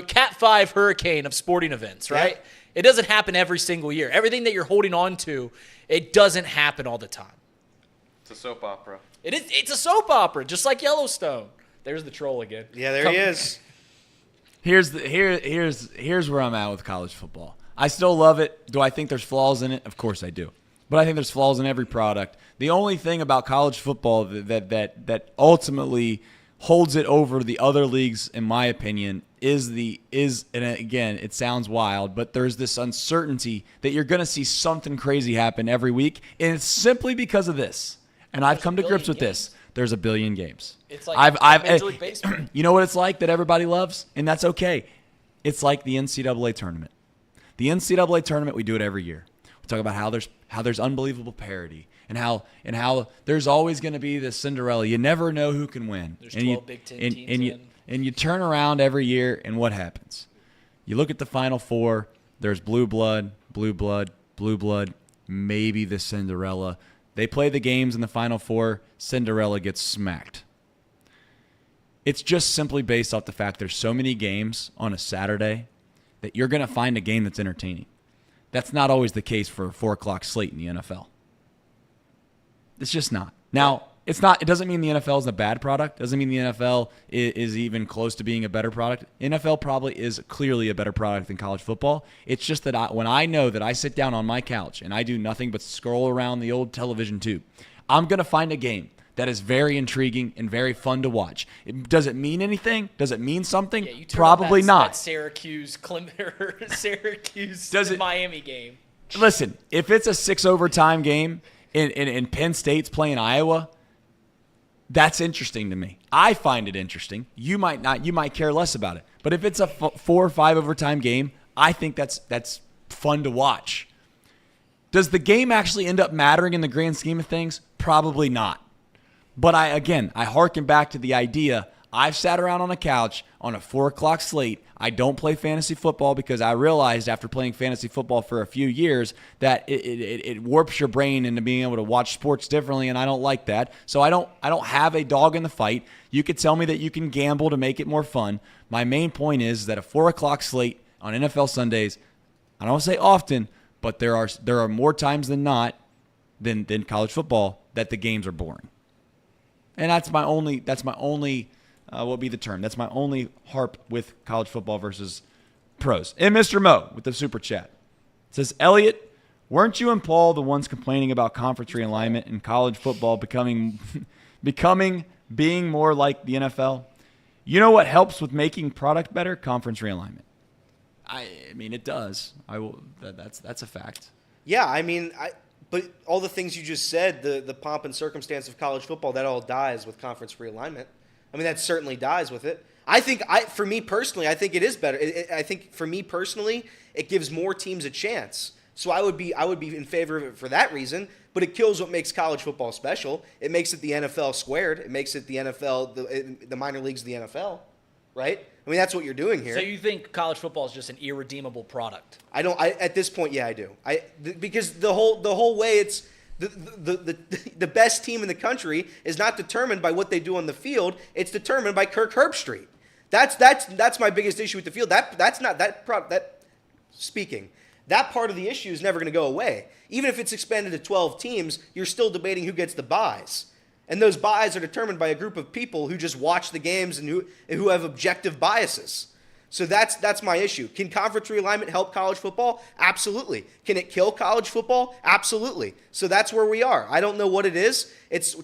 Cat 5 hurricane of sporting events, right? Yeah. It doesn't happen every single year. Everything that you're holding on to, it doesn't happen all the time. It's a soap opera. It's a soap opera, just like Yellowstone. There's the troll again. Yeah, there he is. Here's where I'm at with college football. I still love it. Do I think there's flaws in it? Of course I do. But I think there's flaws in every product. The only thing about college football that ultimately holds it over the other leagues, in my opinion, is and again, it sounds wild, but there's this uncertainty that you're going to see something crazy happen every week, and it's simply because of this. And I've come to grips with this. There's a billion games. It's like Major League Baseball. You know what it's like that everybody loves, and that's okay. It's like the NCAA tournament. The NCAA tournament, we do it every year. We talk about how there's unbelievable parity and how there's always going to be this Cinderella. You never know who can win. There's 12 Big Ten teams and you turn around every year, and what happens? You look at the Final Four. There's blue blood, maybe the Cinderella. They play the games in the Final Four. Cinderella gets smacked. It's just simply based off the fact there's so many games on a Saturday that you're going to find a game that's entertaining. That's not always the case for a 4 o'clock slate in the NFL. It's just not. Now, it doesn't mean the NFL is a bad product. It doesn't mean the NFL is even close to being a better product. NFL probably is clearly a better product than college football. It's just that when I know that I sit down on my couch and I do nothing but scroll around the old television tube, I'm going to find a game that is very intriguing and very fun to watch. Does it mean anything? Does it mean something? Yeah, you turn Probably on not. that Syracuse Does it- Miami game. Listen, if it's a 6 overtime game and Penn State's playing Iowa, that's interesting to me. I find it interesting. You might not. You might care less about it. But if it's a 4 or 5 overtime game, I think that's fun to watch. Does the game actually end up mattering in the grand scheme of things? Probably not. But I harken back to the idea. I've sat around on a couch on a 4 o'clock slate. I don't play fantasy football because I realized after playing fantasy football for a few years that it warps your brain into being able to watch sports differently, and I don't like that. So I don't have a dog in the fight. You could tell me that you can gamble to make it more fun. My main point is that a 4 o'clock slate on NFL Sundays, I don't want to say often, but there are more times than not than college football that the games are boring. And that's my only what would be the term? That's my only harp with college football versus pros. And Mr. Mo with the super chat says, Elliot, weren't you and Paul the ones complaining about conference realignment and college football becoming being more like the NFL? You know what helps with making product better? Conference realignment. I mean, it does. That's a fact. Yeah, I mean, but all the things you just said, the pomp and circumstance of college football, that all dies with conference realignment. I mean, that certainly dies with it. For me personally, I think it is better. I think for me personally, it gives more teams a chance. So I would be in favor of it for that reason. But it kills what makes college football special. It makes it the NFL squared. It makes it the NFL, the minor leagues of the NFL, right? I mean, that's what you're doing here. So you think college football is just an irredeemable product? At this point, yeah, I do. Because the whole way it's. The best team in the country is not determined by what they do on the field. It's determined by Kirk Herbstreit. That's my biggest issue with the field. That part of the issue is never going to go away. Even if it's expanded to 12 teams, you're still debating who gets the buys. And those buys are determined by a group of people who just watch the games and who have objective biases. So that's my issue. Can conference realignment help college football? Absolutely. Can it kill college football? Absolutely. So that's where we are. I don't know what it is.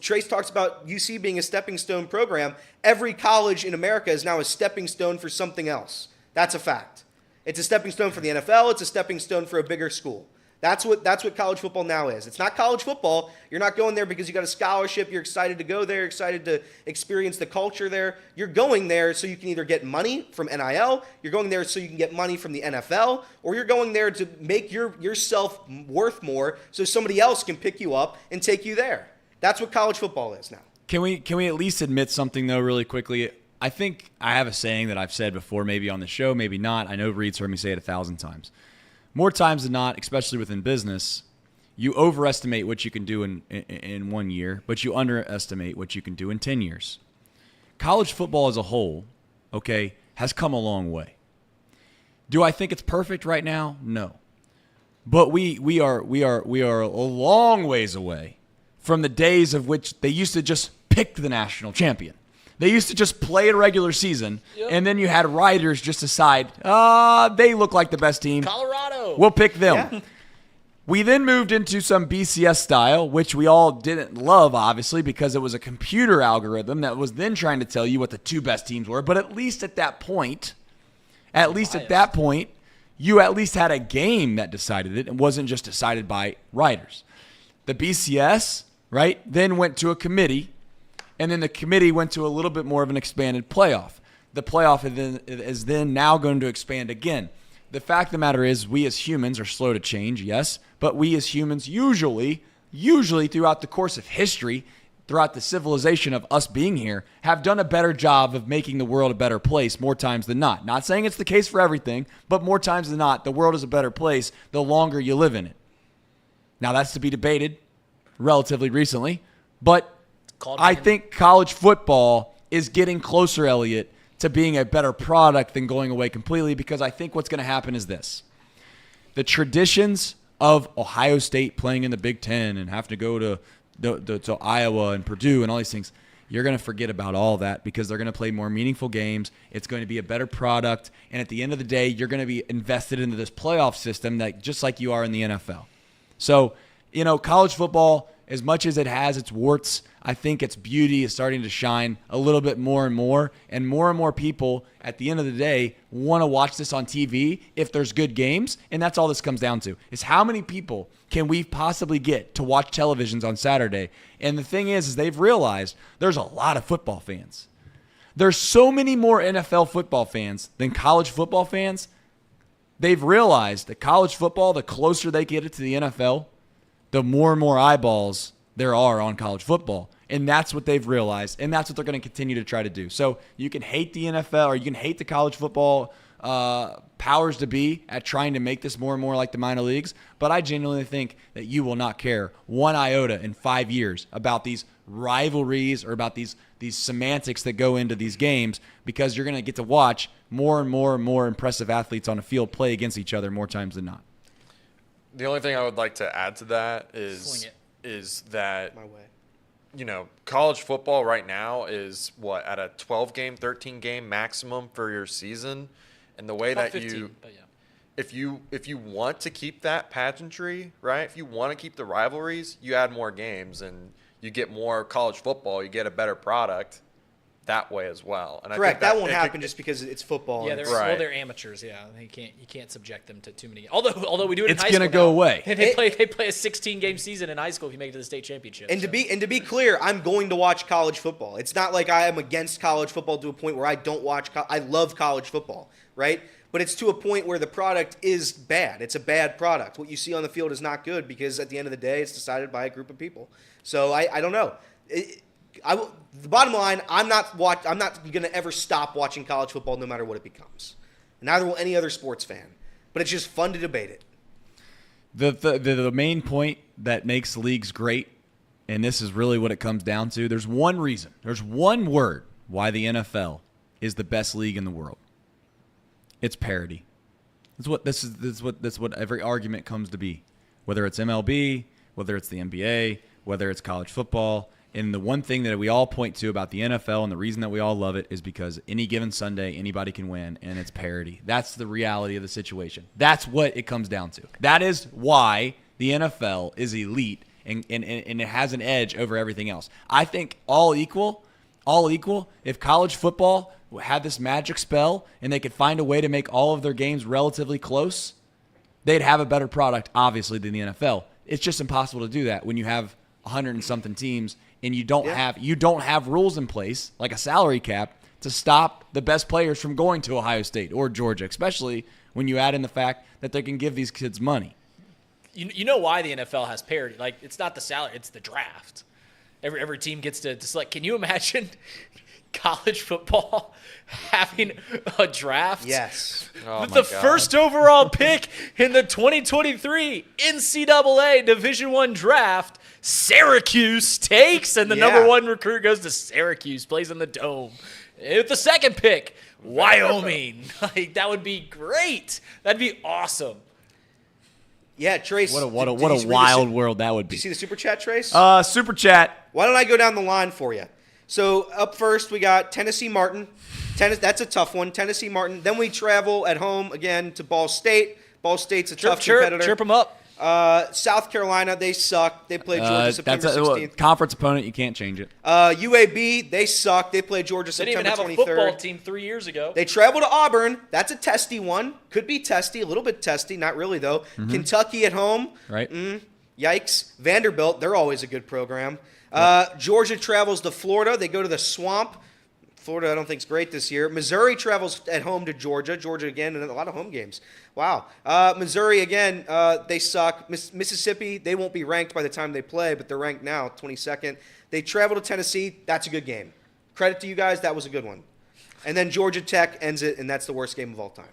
Trace talks about UC being a stepping stone program. Every college in America is now a stepping stone for something else. That's a fact. It's a stepping stone for the NFL. It's a stepping stone for a bigger school. That's what college football now is. It's not college football. You're not going there because you got a scholarship. You're excited to go there, excited to experience the culture there. You're going there so you can either get money from NIL, you're going there so you can get money from the NFL, or you're going there to make yourself worth more so somebody else can pick you up and take you there. That's what college football is now. Can we at least admit something, though, really quickly? I think I have a saying that I've said before, maybe on the show, maybe not. I know Reed's heard me say it 1,000 times. More times than not, especially within business, you overestimate what you can do in 1 year, but you underestimate what you can do in 10 years. College football as a whole, okay, has come a long way. Do I think it's perfect right now? No. But we are a long ways away from the days of which they used to just pick the national champion. They used to just play a regular season, and then you had writers just decide, they look like the best team. Colorado. We'll pick them. Yeah. We then moved into some BCS style, which we all didn't love, obviously, because it was a computer algorithm that was then trying to tell you what the 2 best teams were. But at least at that point, you at least had a game that decided it and wasn't just decided by writers. The BCS, right, then went to a committee. And then the committee went to a little bit more of an expanded playoff. The playoff is then now going to expand again. The fact of the matter is we as humans are slow to change, yes, but we as humans usually throughout the course of history, throughout the civilization of us being here, have done a better job of making the world a better place more times than not. Not saying it's the case for everything, but more times than not, the world is a better place the longer you live in it. Now, that's to be debated relatively recently, but I think college football is getting closer, Elliot, to being a better product than going away completely, because I think what's going to happen is this. The traditions of Ohio State playing in the Big Ten and having to go to Iowa and Purdue and all these things, you're going to forget about all that because they're going to play more meaningful games. It's going to be a better product. And at the end of the day, you're going to be invested into this playoff system that just like you are in the NFL. So, college football as much as it has its warts, I think its beauty is starting to shine a little bit more and more people at the end of the day want to watch this on TV if there's good games, and that's all this comes down to, is how many people can we possibly get to watch televisions on Saturday? And the thing is they've realized there's a lot of football fans. There's so many more NFL football fans than college football fans. They've realized that college football, the closer they get it to the NFL, the more and more eyeballs there are on college football. And that's what they've realized, and that's what they're going to continue to try to do. So you can hate the NFL or you can hate the college football powers to be at trying to make this more and more like the minor leagues, but I genuinely think that you will not care one iota in 5 years about these rivalries or about these semantics that go into these games, because you're going to get to watch more and more impressive athletes on a field play against each other more times than not. The only thing I would like to add to that is that My way. you know, college football right now is what, at a 12-game, 13-game maximum for your season, and the way About that 15, but yeah. if you want to keep that pageantry, right? If you want to keep the rivalries, you add more games and you get more college football. You get a better product that way as well. And Correct. I think that won't happen just because it's football. Yeah, and they're it's- Right. they're amateurs. Yeah, you can't subject them to too many. Although we do it in It's high gonna school go now. away. They play a 16-game season in high school if you make it to the state championship. And to be clear, I'm going to watch college football. It's not like I am against college football to a point where I don't watch. I love college football, right? But it's to a point where the product is bad. It's a bad product. What you see on the field is not good because at the end of the day, it's decided by a group of people. So I don't know. The bottom line, I'm not going to ever stop watching college football no matter what it becomes. Neither will any other sports fan. But it's just fun to debate it. The main point that makes leagues great, and this is really what it comes down to, there's one reason, there's one word why the NFL is the best league in the world. It's parity. That's what every argument comes to be. Whether it's MLB, whether it's the NBA, whether it's college football. And the one thing that we all point to about the NFL and the reason that we all love it is because any given Sunday, anybody can win, and it's parity. That's the reality of the situation. That's what it comes down to. That is why the NFL is elite and it has an edge over everything else. I think all equal, if college football had this magic spell and they could find a way to make all of their games relatively close, they'd have a better product, obviously, than the NFL. It's just impossible to do that when you have 100 and something teams and you don't have rules in place like a salary cap to stop the best players from going to Ohio State or Georgia, especially when you add in the fact that they can give these kids money. You know why the NFL has parity? Like, it's not the salary, it's the draft. Every team gets to select. Can you imagine college football having a draft? Yes. Oh With my the God. first overall pick in the 2023 NCAA Division I draft, Syracuse takes, and the number one recruit goes to Syracuse, plays in the Dome. With the second pick, Wyoming. Like, that would be great. That'd be awesome. Yeah, Trace. What a did you read wild world that would Did you be. see the super chat, Trace? Super chat. Why don't I go down the line for you? So up first, we got Tennessee Martin. That's a tough one. Tennessee Martin. Then we travel at home again to Ball State. Ball State's a tough competitor. Chirp them up. South Carolina, they suck. They played Georgia September That's 16th. conference opponent. You can't change it. UAB, they suck. They played Georgia They didn't September even have 23rd. a football team 3 years ago. They travel to Auburn. That's a testy one. Could be testy, a little bit testy. Not really, though. Kentucky at home. Right. Yikes. Vanderbilt, they're always a good program. Georgia travels to Florida. They go to the Swamp. Florida, I don't think is great this year. Missouri travels at home to Georgia. Georgia, again, and a lot of home games. Wow. Missouri, again, they suck. Mississippi, they won't be ranked by the time they play, but they're ranked now, 22nd. They travel to Tennessee. That's a good game. Credit to you guys. That was a good one. And then Georgia Tech ends it, and that's the worst game of all time.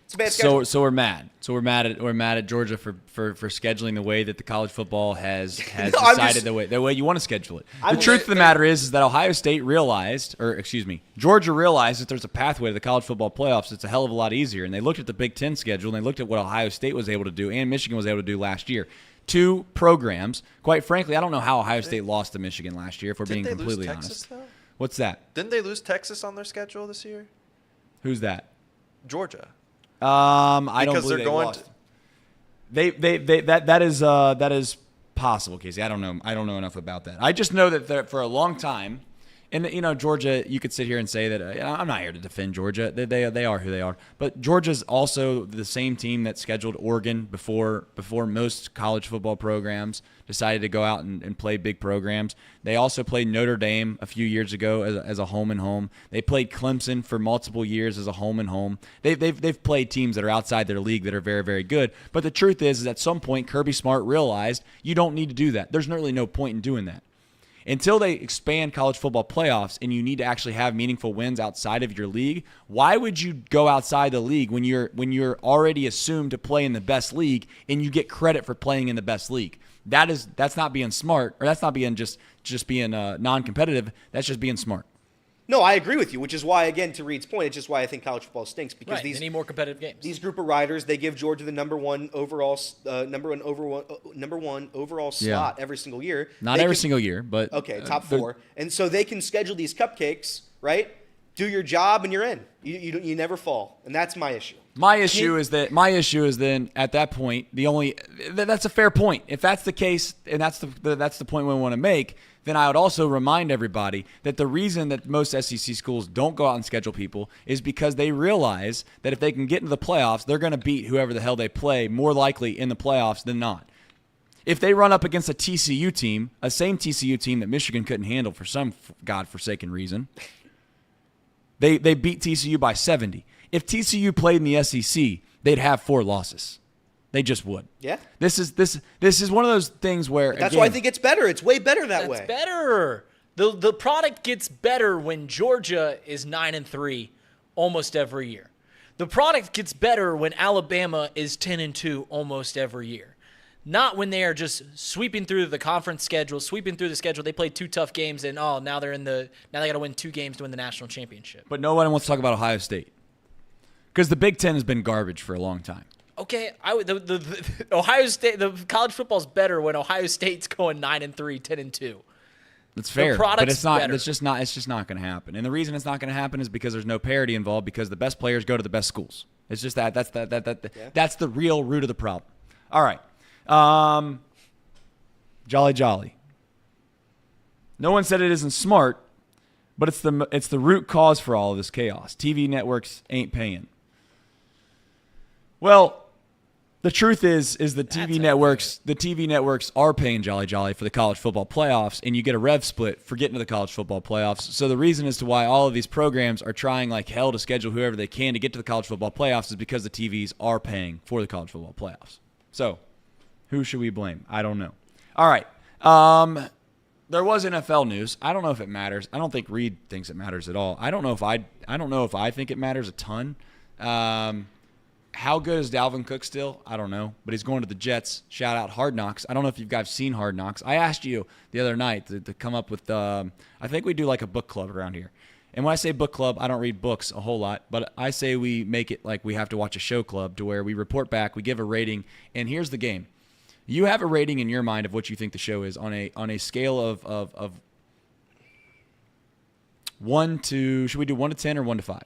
It's a bad schedule. So we're mad. So we're mad at Georgia for scheduling the way that the college football has decided the way you want to schedule it. The truth of the matter is that Ohio State realized, Georgia realized that there's a pathway to the college football playoffs. It's a hell of a lot easier. And they looked at the Big Ten schedule and they looked at what Ohio State was able to do and Michigan was able to do last year. Two programs. Quite frankly, I don't know how Ohio State lost to Michigan last year. If we're being completely honest. Though? What's that? Didn't they lose Texas on their schedule this year? Who's that? Georgia. I don't Because believe they're they going lost. That is possible, Casey. I don't know. I don't know enough about that. I just know that for a long time, and Georgia, you could sit here and say that I'm not here to defend Georgia. They are who they are. But Georgia's also the same team that scheduled Oregon before most college football programs decided to go out and play big programs. They also played Notre Dame a few years ago as a home and home. They played Clemson for multiple years as a home and home. They've played teams that are outside their league that are very, very good. But the truth is at some point Kirby Smart realized you don't need to do that. There's really no point in doing that. Until they expand college football playoffs and you need to actually have meaningful wins outside of your league, why would you go outside the league when you're already assumed to play in the best league and you get credit for playing in the best league? That's not being smart, or that's not being just being non-competitive. That's just being smart. No, I agree with you, which is why, again, to Reed's point, it's just why I think college football stinks, because They need more competitive games. These group of riders, they give Georgia the number one overall slot every single year. Not every single year, but okay, top four, and so they can schedule these cupcakes, right? Do your job and you're in. You never fall, and that's my issue. My issue is then at that point that's a fair point. If that's the case, and that's the point we want to make, then I would also remind everybody that the reason that most SEC schools don't go out and schedule people is because they realize that if they can get into the playoffs, they're going to beat whoever the hell they play more likely in the playoffs than not. If they run up against a TCU team, a same TCU team that Michigan couldn't handle for some godforsaken reason, they beat TCU by 70. If TCU played in the SEC, they'd have 4 losses. They just would. Yeah. This is one of those things where that's why I think it's better. It's way better that way. It's better. The product gets better when Georgia is 9-3 almost every year. The product gets better when Alabama is 10-2 almost every year. Not when they are just sweeping through the conference schedule, sweeping through the schedule. They played 2 tough games, and now they got to win 2 games to win the national championship. But nobody wants to talk about Ohio State because the Big Ten has been garbage for a long time. Okay, the Ohio State, the college football's better when Ohio State's going 9-3, 10-2. That's fair, but it's not. Better. It's just not going to happen. And the reason it's not going to happen is because there's no parity involved. Because the best players go to the best schools. It's just that. That's the real root of the problem. All right, Jolly. No one said it isn't smart, but it's the root cause for all of this chaos. TV networks ain't paying. Well, the truth is the TV networks are paying Jolly for the college football playoffs, and you get a rev split for getting to the college football playoffs. So the reason as to why all of these programs are trying like hell to schedule whoever they can to get to the college football playoffs is because the TVs are paying for the college football playoffs. So who should we blame? I don't know. All right. There was NFL news. I don't know if it matters. I don't think Reed thinks it matters at all. I don't know if I think it matters a ton. How good is Dalvin Cook still? I don't know, but he's going to the Jets. Shout out Hard Knocks. I don't know if you guys seen Hard Knocks. I asked you the other night to come up with, I think we do like a book club around here. And when I say book club, I don't read books a whole lot, but I say we make it like we have to watch a show club to where we report back, we give a rating, and here's the game. You have a rating in your mind of what you think the show is on a scale of 1 to, should we do 1 to 10 or 1 to 5?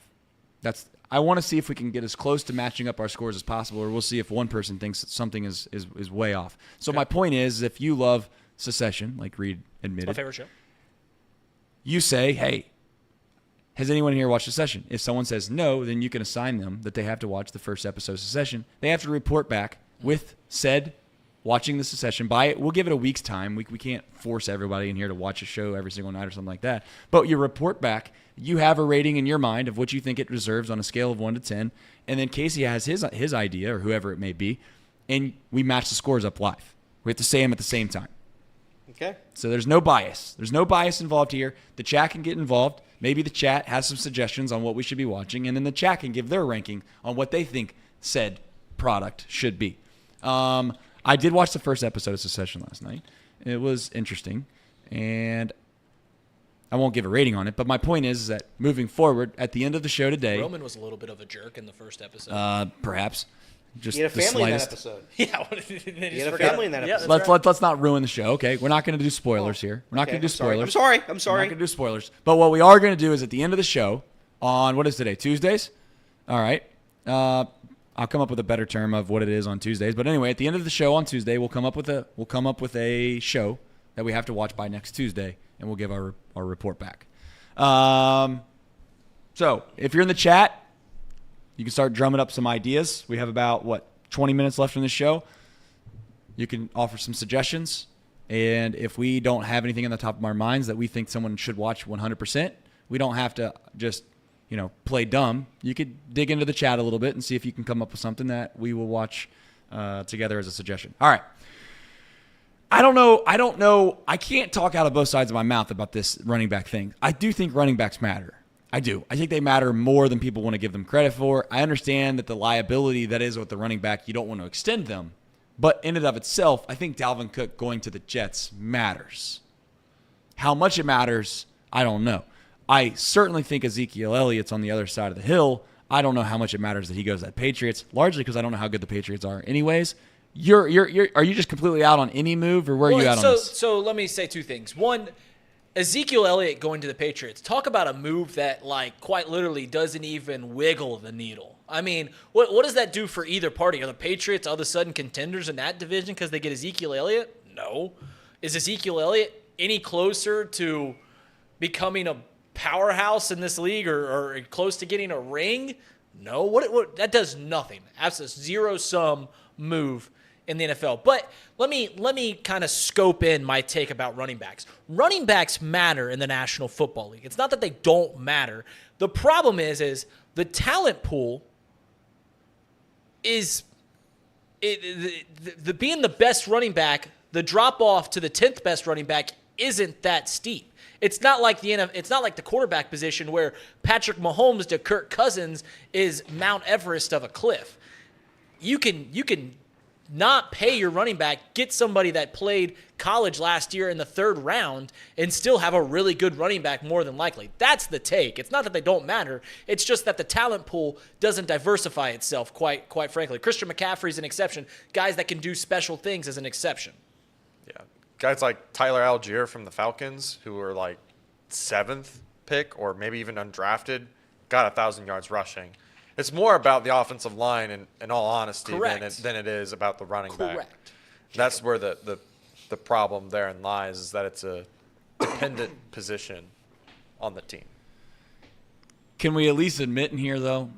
I want to see if we can get as close to matching up our scores as possible, or we'll see if one person thinks that something is way off. So my point is, if you love Secession, like Reed admitted, It's my favorite show. You say, hey, has anyone here watched Secession? If someone says no, then you can assign them that they have to watch the first episode of Secession. They have to report back with said watching the Secession. We'll give it a week's time. We can't force everybody in here to watch a show every single night or something like that. But you report back. You have a rating in your mind of what you think it deserves on a scale of 1 to 10. And then Casey has his idea, or whoever it may be, and we match the scores up live. We have to say them at the same time. Okay. So there's no bias. There's no bias involved here. The chat can get involved. Maybe the chat has some suggestions on what we should be watching, and then the chat can give their ranking on what they think said product should be. I did watch the first episode of Secession last night. It was interesting, and I won't give a rating on it, but my point is that moving forward, at the end of the show today... Roman was a little bit of a jerk in the first episode. Perhaps. Just He had a the family in that slightest. episode. Yeah. He had a family in that episode. Let's not ruin the show, okay? We're not going to do spoilers here. We're not going to do spoilers. I'm sorry. We're not going to do spoilers. But what we are going to do is at the end of the show, on, what is today, Tuesdays? All right. I'll come up with a better term of what it is on Tuesdays. But anyway, at the end of the show on Tuesday, we'll come up with a show that we have to watch by next Tuesday, and we'll give our report back. So if you're in the chat, you can start drumming up some ideas. We have about 20 minutes left in the show. You can offer some suggestions. And if we don't have anything on the top of our minds that we think someone should watch 100%, we don't have to just, play dumb. You could dig into the chat a little bit and see if you can come up with something that we will watch together as a suggestion. All right. I don't know. I can't talk out of both sides of my mouth about this running back thing. I do think running backs matter. I do. I think they matter more than people want to give them credit for. I understand that the liability that is with the running back, you don't want to extend them. But in and of itself, I think Dalvin Cook going to the Jets matters. How much it matters, I don't know. I certainly think Ezekiel Elliott's on the other side of the hill. I don't know how much it matters that he goes to the Patriots, largely because I don't know how good the Patriots are anyways. Are you just completely out on any move, or where are you at on this? So let me say two things. One, Ezekiel Elliott going to the Patriots. Talk about a move that, quite literally doesn't even wiggle the needle. I mean, what does that do for either party? Are the Patriots all of a sudden contenders in that division because they get Ezekiel Elliott? No. Is Ezekiel Elliott any closer to becoming a powerhouse in this league or close to getting a ring? No. What that does nothing. Absolutely zero-sum move in the NFL. But let me kind of scope in my take about running backs. Running backs matter in the National Football League. It's not that they don't matter. The problem is the talent pool is being the best running back, the drop off to the 10th best running back isn't that steep. It's not like the quarterback position where Patrick Mahomes to Kirk Cousins is Mount Everest of a cliff. You can not pay your running back, get somebody that played college last year in the 3rd round, and still have a really good running back more than likely. That's the take. It's not that they don't matter. It's just that the talent pool doesn't diversify itself, quite frankly. Christian McCaffrey's an exception. Guys that can do special things is an exception. Yeah. Guys like Tyler Algier from the Falcons, who were 7th pick or maybe even undrafted, got 1,000 yards rushing. It's more about the offensive line, in all honesty, than it is about the running back. Correct. That's where the problem therein lies, is that it's a dependent position on the team. Can we at least admit in here, though,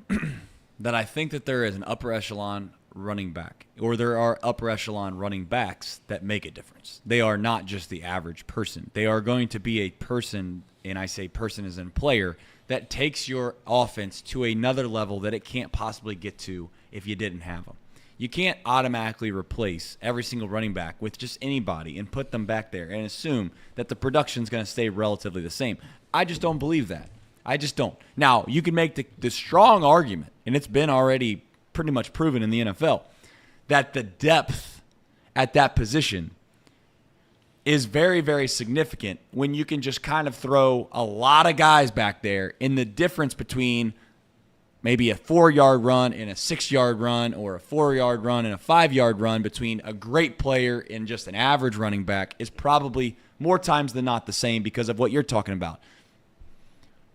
that I think that there is an upper echelon running back, or there are upper echelon running backs that make a difference. They are not just the average person. They are going to be a person, and I say person as in player, that takes your offense to another level that it can't possibly get to if you didn't have them. You can't automatically replace every single running back with just anybody and put them back there and assume that the production's going to stay relatively the same. I just don't believe that. I just don't. Now, you can make the strong argument, and it's been already pretty much proven in the NFL, that the depth at that position is very, very significant when you can just kind of throw a lot of guys back there, and the difference between maybe a 4-yard run and a 6-yard run, or a 4-yard run and a 5-yard run between a great player and just an average running back is probably more times than not the same because of what you're talking about.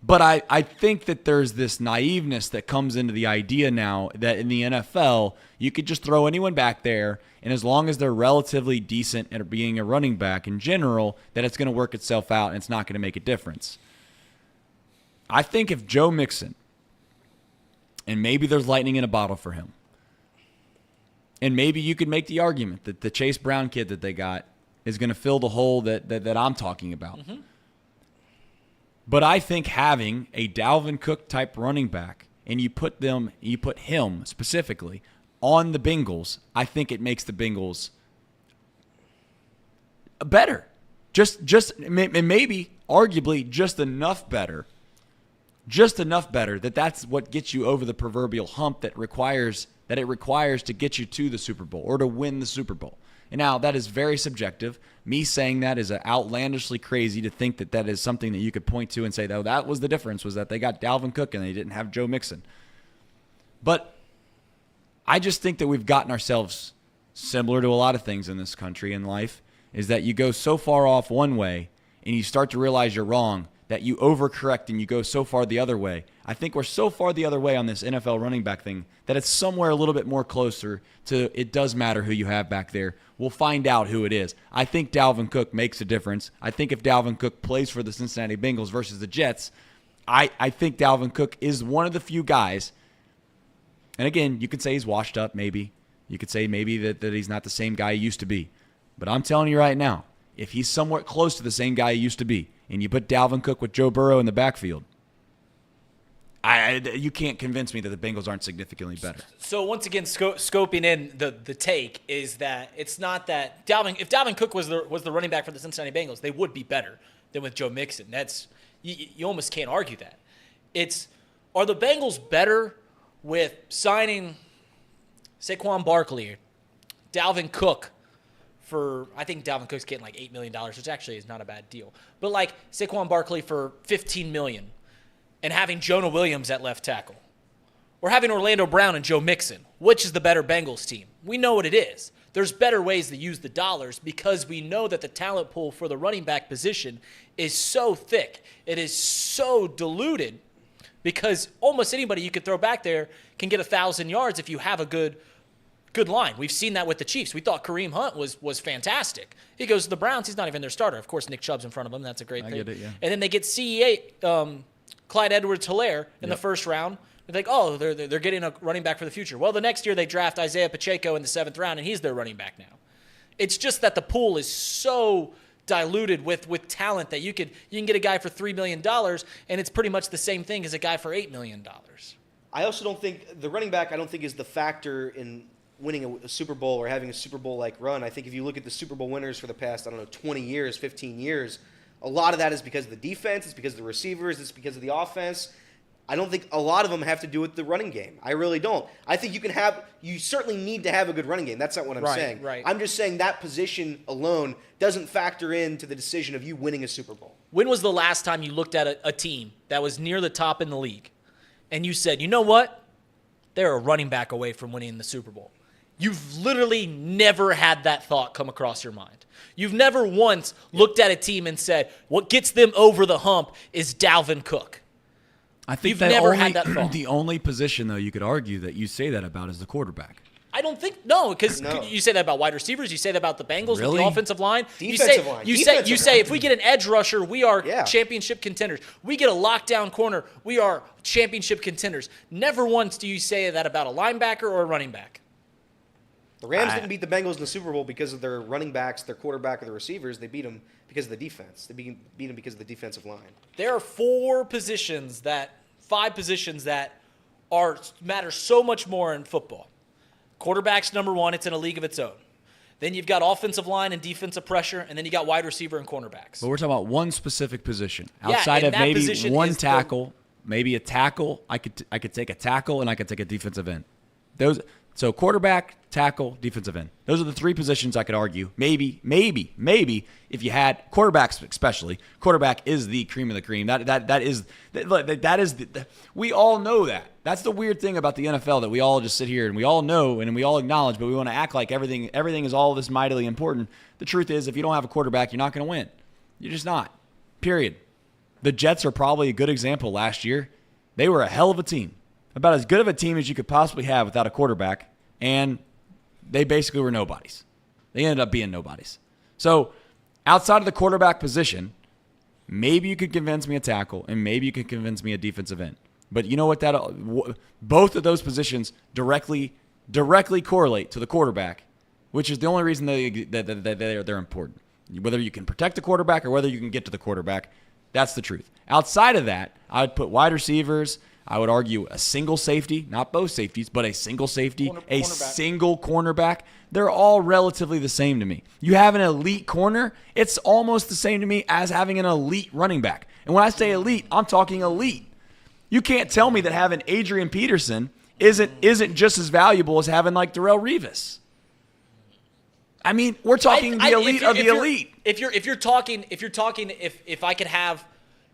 But I think that there's this naiveness that comes into the idea now that in the NFL, you could just throw anyone back there, and as long as they're relatively decent at being a running back in general, that it's going to work itself out and it's not going to make a difference. I think if Joe Mixon, and maybe there's lightning in a bottle for him, and maybe you could make the argument that the Chase Brown kid that they got is going to fill the hole that I'm talking about. Mm-hmm. But I think having a Dalvin Cook type running back, and you put him specifically on the Bengals, I think it makes the Bengals better. Just maybe arguably just enough better. Just enough better that's what gets you over the proverbial hump that it requires to get you to the Super Bowl or to win the Super Bowl. And now that is very subjective. Me saying that is outlandishly crazy to think that is something that you could point to and say, oh, that was the difference, was that they got Dalvin Cook and they didn't have Joe Mixon. But I just think that we've gotten ourselves similar to a lot of things in this country in life, is that you go so far off one way and you start to realize you're wrong that you overcorrect and you go so far the other way. I think we're so far the other way on this NFL running back thing that it's somewhere a little bit more closer to it does matter who you have back there. We'll find out who it is. I think Dalvin Cook makes a difference. I think if Dalvin Cook plays for the Cincinnati Bengals versus the Jets, I think Dalvin Cook is one of the few guys. And again, you could say he's washed up maybe. You could say maybe that he's not the same guy he used to be. But I'm telling you right now, if he's somewhat close to the same guy he used to be, and you put Dalvin Cook with Joe Burrow in the backfield, you can't convince me that the Bengals aren't significantly better. So once again, scoping in the take is that it's not that if Dalvin Cook was the running back for the Cincinnati Bengals, they would be better than with Joe Mixon. That's you almost can't argue that. Are the Bengals better with signing Saquon Barkley, Dalvin Cook for, I think Dalvin Cook's getting like $8 million, which actually is not a bad deal. But like Saquon Barkley for $15 million and having Jonah Williams at left tackle, or having Orlando Brown and Joe Mixon, which is the better Bengals team? We know what it is. There's better ways to use the dollars because we know that the talent pool for the running back position is so thick. It is so diluted because almost anybody you could throw back there can get 1,000 yards if you have a good line. We've seen that with the Chiefs. We thought Kareem Hunt was fantastic. He goes to the Browns. He's not even their starter. Of course, Nick Chubb's in front of him. That's a great thing. I get it, yeah. And then they get CEA, Clyde Edwards-Helaire in the first round. They're like, oh, they're getting a running back for the future. Well, the next year they draft Isaiah Pacheco in the 7th round, and he's their running back now. It's just that the pool is so diluted with talent that you can get a guy for $3 million, and it's pretty much the same thing as a guy for $8 million. I also don't think the running back, is the factor in winning a Super Bowl or having a Super Bowl-like run. I think if you look at the Super Bowl winners for the past, 20 years, 15 years, a lot of that is because of the defense, it's because of the receivers, it's because of the offense. I don't think a lot of them have to do with the running game. I really don't. I think you certainly need to have a good running game. That's not what I'm saying. Right. I'm just saying that position alone doesn't factor into the decision of you winning a Super Bowl. When was the last time you looked at a team that was near the top in the league and you said, you know what? They're a running back away from winning the Super Bowl. You've literally never had that thought come across your mind. You've never once looked at a team and said, what gets them over the hump is Dalvin Cook. I think You've never had that thought. The only position, though, you could argue that you say that about is the quarterback. I don't think because you say that about wide receivers. You say that about the Bengals with the offensive line. Defensive line. You say if we get an edge rusher, we are championship contenders. We get a lockdown corner, we are championship contenders. Never once do you say that about a linebacker or a running back. The Rams didn't beat the Bengals in the Super Bowl because of their running backs, their quarterback, or the receivers. They beat them because of the defense. They beat them because of the defensive line. There are 5 positions that matter so much more in football. Quarterback's number 1. It's in a league of its own. Then you've got offensive line and defensive pressure, and then you got wide receiver and cornerbacks. But we're talking about one specific position. Outside of maybe one tackle, maybe a tackle, I could take a tackle and I could take a defensive end. So quarterback, tackle, defensive end. Those are the 3 positions I could argue. Maybe if you had quarterbacks, especially quarterback is the cream of the cream. That is we all know that. That's the weird thing about the NFL that we all just sit here and we all know and we all acknowledge, but we want to act like everything is all this mightily important. The truth is, if you don't have a quarterback, you're not going to win. You're just not. Period. The Jets are probably a good example last year. They were a hell of a team. About as good of a team as you could possibly have without a quarterback, and they basically were nobodies. They ended up being nobodies. So outside of the quarterback position, maybe you could convince me a tackle, and maybe you could convince me a defensive end. But you know what? Both of those positions directly correlate to the quarterback, which is the only reason they're important. Whether you can protect the quarterback or whether you can get to the quarterback, that's the truth. Outside of that, I would put wide receivers. I would argue a single safety, not both safeties, but a single safety, a single cornerback. They're all relatively the same to me. You have an elite corner, it's almost the same to me as having an elite running back. And when I say elite, I'm talking elite. You can't tell me that having Adrian Peterson isn't just as valuable as having like Darrelle Revis. I mean, we're talking the elite of the elite.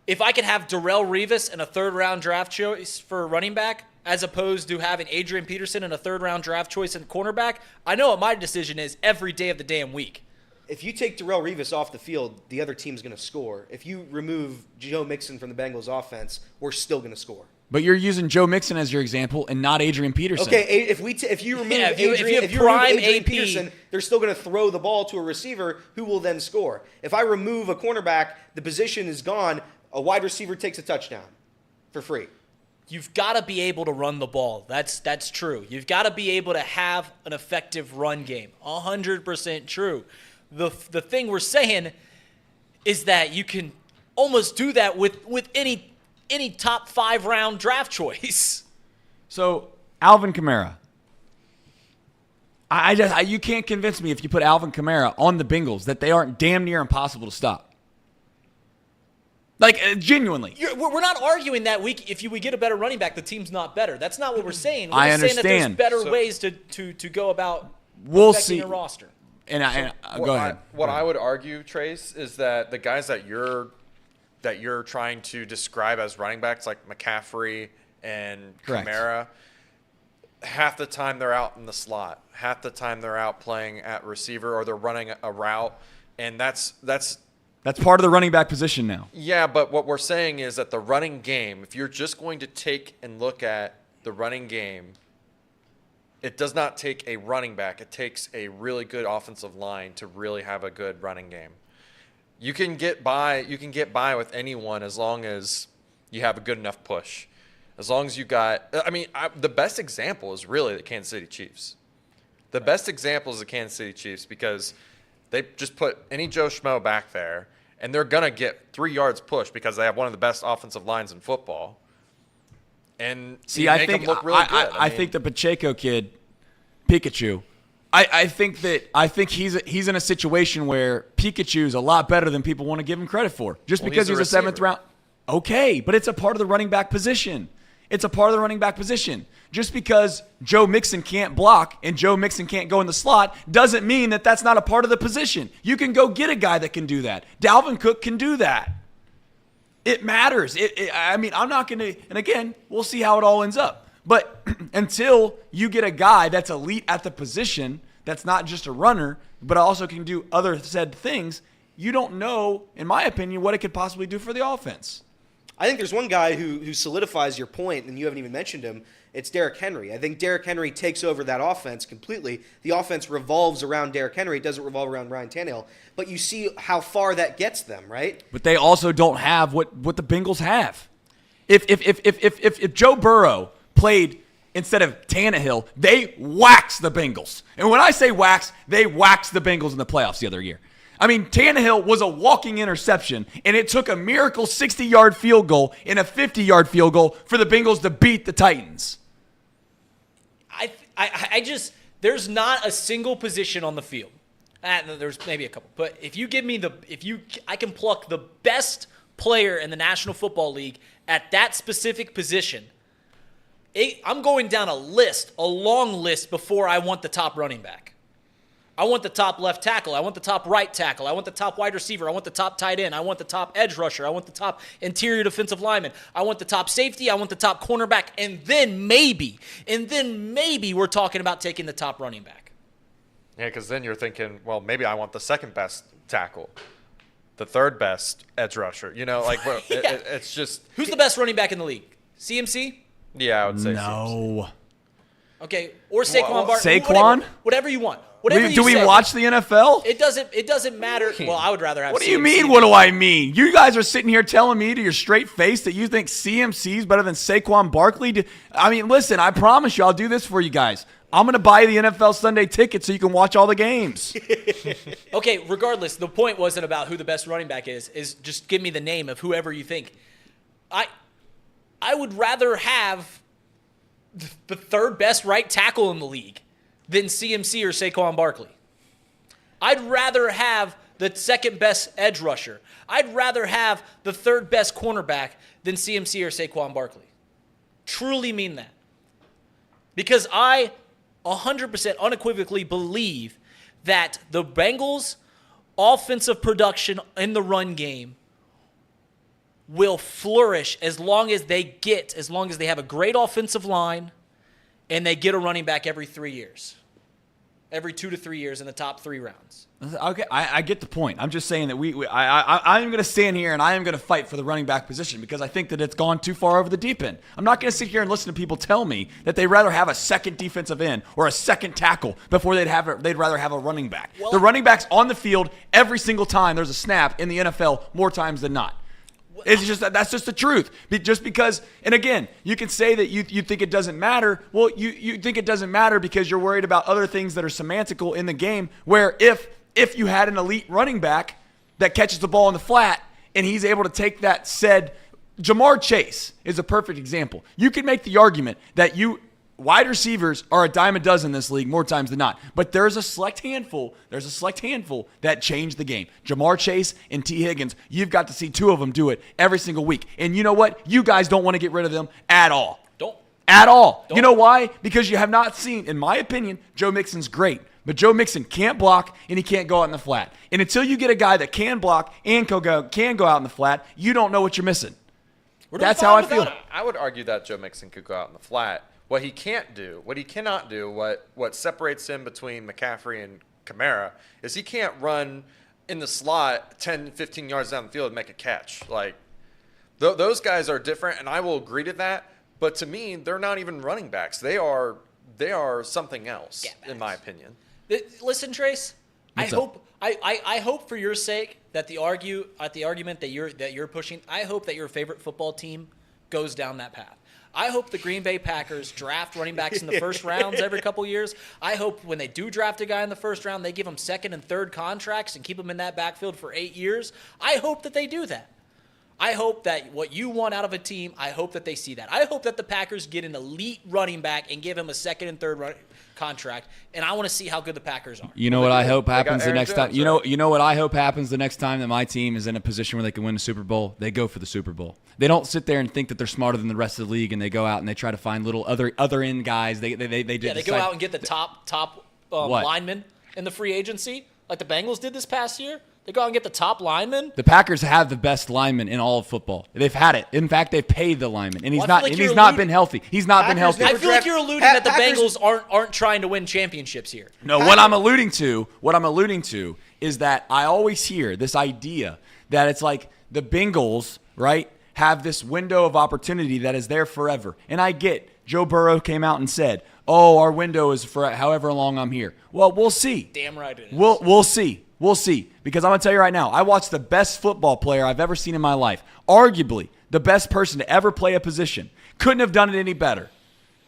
If I could have Darrelle Revis and a 3rd-round draft choice for a running back as opposed to having Adrian Peterson and a 3rd-round draft choice and cornerback, I know what my decision is every day of the damn week. if you take Darrelle Revis off the field, the other team's going to score. If you remove Joe Mixon from the Bengals offense, we're still going to score. But you're using Joe Mixon as your example and not Adrian Peterson. Okay, if you remove Yeah, Adrian prime Adrian AP. Peterson, they're still going to throw the ball to a receiver who will then score. If I remove a cornerback, the position is gone. A wide receiver takes a touchdown for free. You've got to be able to run the ball. That's true. You've got to be able to have an effective run game. 100% true. The thing we're saying is that you can almost do that with any top 5 round draft choice. So Alvin Kamara. You can't convince me if you put Alvin Kamara on the Bengals that they aren't damn near impossible to stop. Like, genuinely. We're not arguing that we get a better running back, the team's not better. That's not what we're saying. We're I just saying that there's understand. better ways to go about We'll affecting see. your roster. And go ahead. What I would argue, Trace, is that the guys that you're trying to describe as running backs, like McCaffrey and Correct. Kamara, half the time they're out in the slot, half the time they're out playing at receiver, or they're running a route, and that's part of the running back position now. yeah. But what we're saying is that the running game, if you're just going to take and look at the running game, it does not take a running back. It takes a really good offensive line to really have a good running game. You can get by with anyone as long as you have a good enough push. As long as you got, the best example is really the Kansas City Chiefs. The best example is the Kansas City Chiefs because they just put any Joe Schmo back there, and they're gonna get 3 yards push because they have one of the best offensive lines in football. And See, you I make think them look really good. I think the Pacheco kid, Pikachu. I think he's in a situation where Pikachu's a lot better than people want to give him credit for. Just because he's a he's a 7th receiver. round. Okay, but it's a part of the running back position. It's a part of the running back position. Just because Joe Mixon can't block and Joe Mixon can't go in the slot doesn't mean that that's not a part of the position. You can go get a guy that can do that. Dalvin Cook can do that. It matters. I'm not going to, and again, we'll see how it all ends up. But until you get a guy that's elite at the position, that's not just a runner, but also can do other said things, you don't know, in my opinion, what it could possibly do for the offense. I think there's one guy who solidifies your point, and you haven't even mentioned him. It's Derrick Henry. I think Derrick Henry takes over that offense completely. The offense revolves around Derrick Henry. It doesn't revolve around Ryan Tannehill. But you see how far that gets them, right? But they also don't have what the Bengals have. If Joe Burrow played instead of Tannehill, they waxed the Bengals. And when I say wax, they waxed the Bengals in the playoffs the other year. I mean, Tannehill was a walking interception, and it took a miracle 60-yard field goal and a 50-yard field goal for the Bengals to beat the Titans. I just there's not a single position on the field. There's maybe a couple, but if you give me I can pluck the best player in the National Football League at that specific position. I'm going down a long list before I want the top running back. I want the top left tackle. I want the top right tackle. I want the top wide receiver. I want the top tight end. I want the top edge rusher. I want the top interior defensive lineman. I want the top safety. I want the top cornerback. And then maybe we're talking about taking the top running back. Yeah, because then you're thinking, well, maybe I want the second best tackle, the third best edge rusher. It's just. Who's the best running back in the league? CMC? Yeah, I would say No. Okay, or Saquon Barkley. Saquon? Whatever you want. Whatever Do we say. watch the NFL? It doesn't matter. Well, I would rather have. What do you CMC mean, what do I mean? You guys are sitting here telling me to your straight face that you think CMC is better than Saquon Barkley? Listen, I promise you I'll do this for you guys. I'm going to buy the NFL Sunday ticket so you can watch all the games. Okay, regardless, the point wasn't about who the best running back is just give me the name of whoever you think. I would rather have the third best right tackle in the league than CMC or Saquon Barkley. I'd rather have the second best edge rusher. I'd rather have the third best cornerback than CMC or Saquon Barkley. Truly mean that. Because I 100% unequivocally believe that the Bengals' offensive production in the run game will flourish as long as they have a great offensive line and they get a running back every 3 years. every 2 to 3 years in the top 3 rounds. Okay, I get the point. I'm just saying that I am going to stand here and I am going to fight for the running back position because I think that it's gone too far over the deep end. I'm not going to sit here and listen to people tell me that they'd rather have a second defensive end or a second tackle before they'd rather have a running back. Well, the running back's on the field every single time there's a snap in the NFL more times than not. It's just that's just the truth. Just because, and again, you can say that you think it doesn't matter. Well, you think it doesn't matter because you're worried about other things that are semantical in the game. Where if you had an elite running back that catches the ball in the flat and he's able to take that said, Jamar Chase is a perfect example. You can make the argument that wide receivers are a dime a dozen in this league more times than not. But there's a select handful that change the game. Jamar Chase and T. Higgins, you've got to see 2 of them do it every single week. And you know what? You guys don't want to get rid of them at all. Don't. At all. Don't. You know why? Because you have not seen, in my opinion, Joe Mixon's great. But Joe Mixon can't block and he can't go out in the flat. And until you get a guy that can block and can go out in the flat, you don't know what you're missing. That's how I feel. I would argue that Joe Mixon could go out in the flat. What he cannot do, what separates him between McCaffrey and Kamara is he can't run in the slot 10, 15 yards down the field and make a catch. Like, those guys are different, and I will agree to that. But to me, they're not even running backs. They are something else, in my opinion. Listen, Trace, I hope for your sake that the argument that you're pushing, I hope that your favorite football team goes down that path. I hope the Green Bay Packers draft running backs in the first rounds every couple years. I hope when they do draft a guy in the first round, they give him second and third contracts and keep him in that backfield for 8 years. I hope that they do that. I hope that what you want out of a team, I hope that they see that. I hope that the Packers get an elite running back and give him a second and third contract, and I want to see how good the Packers are. You know what I hope happens the Aaron next Jones, time? You know what I hope happens the next time that my team is in a position where they can win the Super Bowl? They go for the Super Bowl. They don't sit there and think that they're smarter than the rest of the league, and they go out and they try to find little other end guys. They go out and get the top linemen in the free agency, like the Bengals did this past year. They go out and get the top lineman. The Packers have the best lineman in all of football. They've had it. In fact, they've paid the lineman, and he's not been healthy. He's not been healthy. I feel like you're alluding that the Bengals aren't trying to win championships here. No, what I'm alluding to is that I always hear this idea that it's like the Bengals, right, have this window of opportunity that is there forever. And I get Joe Burrow came out and said, "Oh, our window is for however long I'm here." Well, we'll see. Damn right it is. We'll see. We'll see. Because I'm going to tell you right now, I watched the best football player I've ever seen in my life. Arguably the best person to ever play a position. Couldn't have done it any better.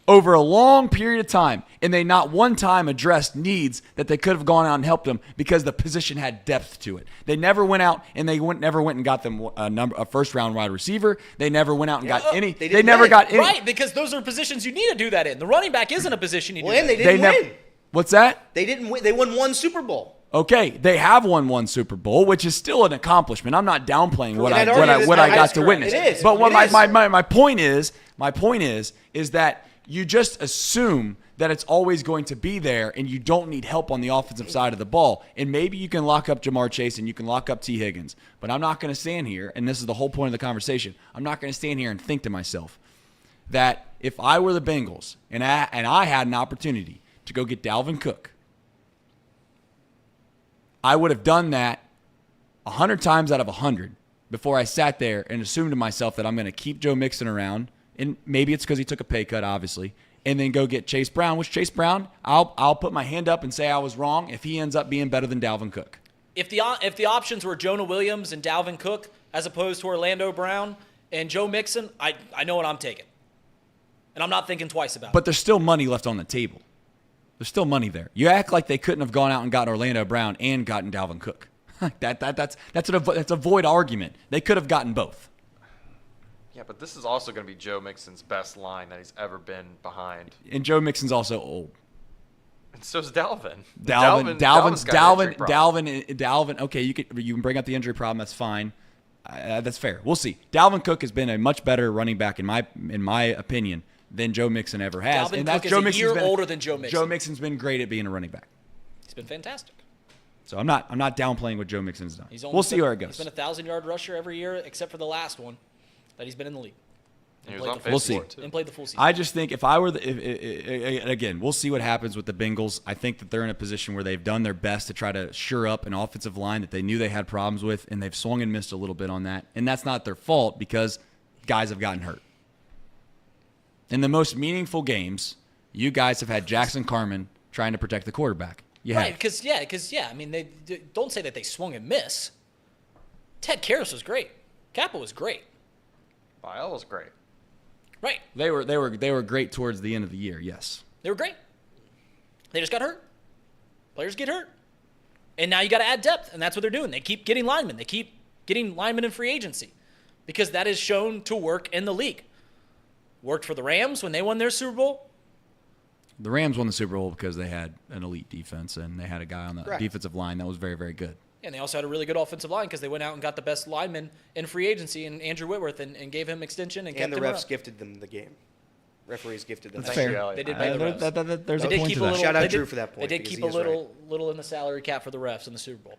Over a long period of time, and they not one time addressed needs that they could have gone out and helped them because the position had depth to it. They never went out and never went and got them a first-round wide receiver. They never went out and got any. They never got any. Right, because those are positions you need to do that in. The running back isn't a position you do. And they didn't win. What's that? They didn't win. They won 1 Super Bowl. Okay, they have won 1 Super Bowl, which is still an accomplishment. I'm not downplaying what I got to witness. It is. But what my point is that you just assume that it's always going to be there, and you don't need help on the offensive side of the ball. And maybe you can lock up Jamar Chase and you can lock up T. Higgins. But I'm not going to stand here, and this is the whole point of the conversation. I'm not going to stand here and think to myself that if I were the Bengals and I had an opportunity to go get Dalvin Cook, I would have done that 100 times out of 100 before I sat there and assumed to myself that I'm going to keep Joe Mixon around, and maybe it's because he took a pay cut, obviously, and then go get Chase Brown, which Chase Brown, I'll put my hand up and say I was wrong if he ends up being better than Dalvin Cook. If the options were Jonah Williams and Dalvin Cook as opposed to Orlando Brown and Joe Mixon, I know what I'm taking. And I'm not thinking twice about it. But there's still money left on the table. There's still money there. You act like they couldn't have gone out and gotten Orlando Brown and gotten Dalvin Cook. That's a void argument. They could have gotten both. Yeah, but this is also going to be Joe Mixon's best line that he's ever been behind. And Joe Mixon's also old. And so is Dalvin. Dalvin. Okay, you can bring up the injury problem. That's fine. That's fair. We'll see. Dalvin Cook has been a much better running back in my opinion than Joe Mixon ever has. Dalvin Cook is a year older than Joe Mixon. Joe Mixon's been great at being a running back. He's been fantastic. So I'm not downplaying what Joe Mixon's done. We'll see where it goes. He's been a 1,000-yard rusher every year except for the last one that he's been in the league. He was on We'll pace see. for it, too. And played the full season. I just think if I were again, we'll see what happens with the Bengals. I think that they're in a position where they've done their best to try to shore up an offensive line that they knew they had problems with, and they've swung and missed a little bit on that. And that's not their fault because guys have gotten hurt. In the most meaningful games, you guys have had Jackson Carman trying to protect the quarterback. Right, because I mean, they don't say that they swung and miss. Ted Karras was great. Kappa was great. Vial was great. Right. They were great towards the end of the year. Yes. They were great. They just got hurt. Players get hurt. And now you got to add depth, and that's what they're doing. They keep getting linemen. They keep getting linemen in free agency because that is shown to work in the league. Worked for the Rams when they won their Super Bowl. The Rams won the Super Bowl because they had an elite defense, and they had a guy on the Correct. defensive line that was very, very good. And they also had a really good offensive line because they went out and got the best lineman in free agency and Andrew Whitworth and gave him extension and kept And the him refs around. gifted them the game. Referees gifted them. That's the game. fair. Elliott. They did pay the refs. There's They a did point keep to a that. little. Shout out they Drew did- for that point They did because keep he a was little in the salary cap for the refs in the Super Bowl.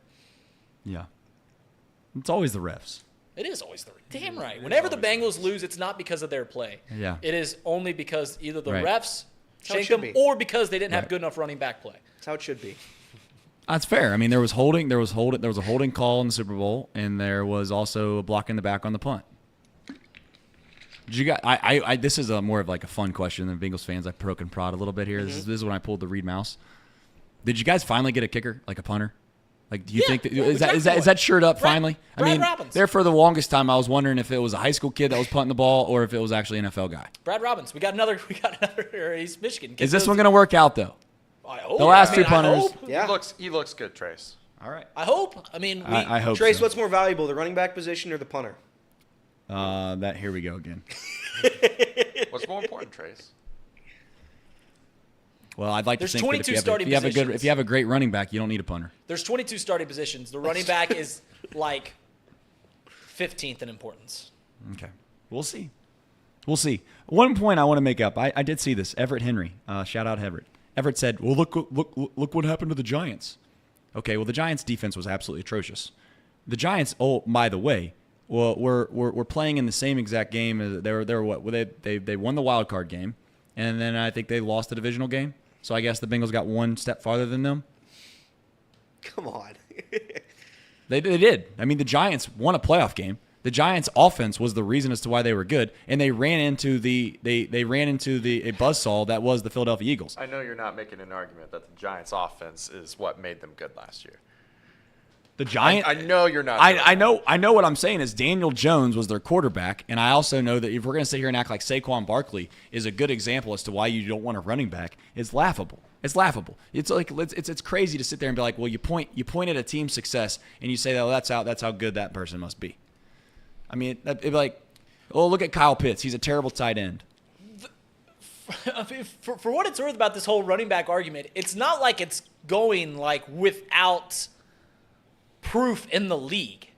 Yeah. It's always the refs. It is always the damn right. Whenever the Bengals lose, it's not because of their play. Yeah. It is only because either the Right. refs how it shanked should them be. or because they didn't have Right. good enough running back play. That's how it should be. That's fair. I mean, there was a holding call in the Super Bowl, and there was also a block in the back on the punt. Did you guys? This is more of like a fun question than Bengals fans. I poke and prod a little bit here. Mm-hmm. This is when I pulled the Reed mouse. Did you guys finally get a kicker, like a punter? Like, do you Yeah, think that, yeah, is Brad that shored up Brad- finally? Brad I mean, Robbins. there for the longest time, I was wondering if it was a high school kid that was punting the ball or if it was actually an NFL guy. Brad Robbins. We got another. He's Michigan. Is this one going to work out though? I hope. The last I mean, two punters- I hope. Yeah. He looks good, Trace. All right. I hope. I mean, I hope Trace, so. what's more valuable, the running back position or the punter? Here we go again. What's more important, Trace? Well, I'd like There's to think that 22 starting positions. if you have a great running back, you don't need a punter. there's 22 starting positions. The running back is like 15th in importance. Okay. We'll see. We'll see. One point I want to make up. I did see this. Everett Henry. Shout out Everett. Everett said, well, look what happened to the Giants. Okay, well, the Giants' defense was absolutely atrocious. The Giants, oh, by the way, well, we're playing in the same exact game. As they were what? Well, they won the wild card game, and then I think they lost the divisional game. So I guess the Bengals got one step farther than them. Come on. They did. I mean, the Giants won a playoff game. The Giants' offense was the reason as to why they were good, and they ran into a buzzsaw that was the Philadelphia Eagles. I know you're not making an argument that the Giants' offense is what made them good last year. The Giants. I know you're not. I know what I'm saying is Daniel Jones was their quarterback, and I also know that if we're going to sit here and act like Saquon Barkley is a good example as to why you don't want a running back, it's laughable. It's laughable. It's like it's crazy to sit there and be like, well, you point at a team's success and you say, oh, that's how good that person must be. I mean, it'd be like, oh, look at Kyle Pitts. He's a terrible tight end. I mean, for what it's worth about this whole running back argument, it's not like it's going like without proof in the league.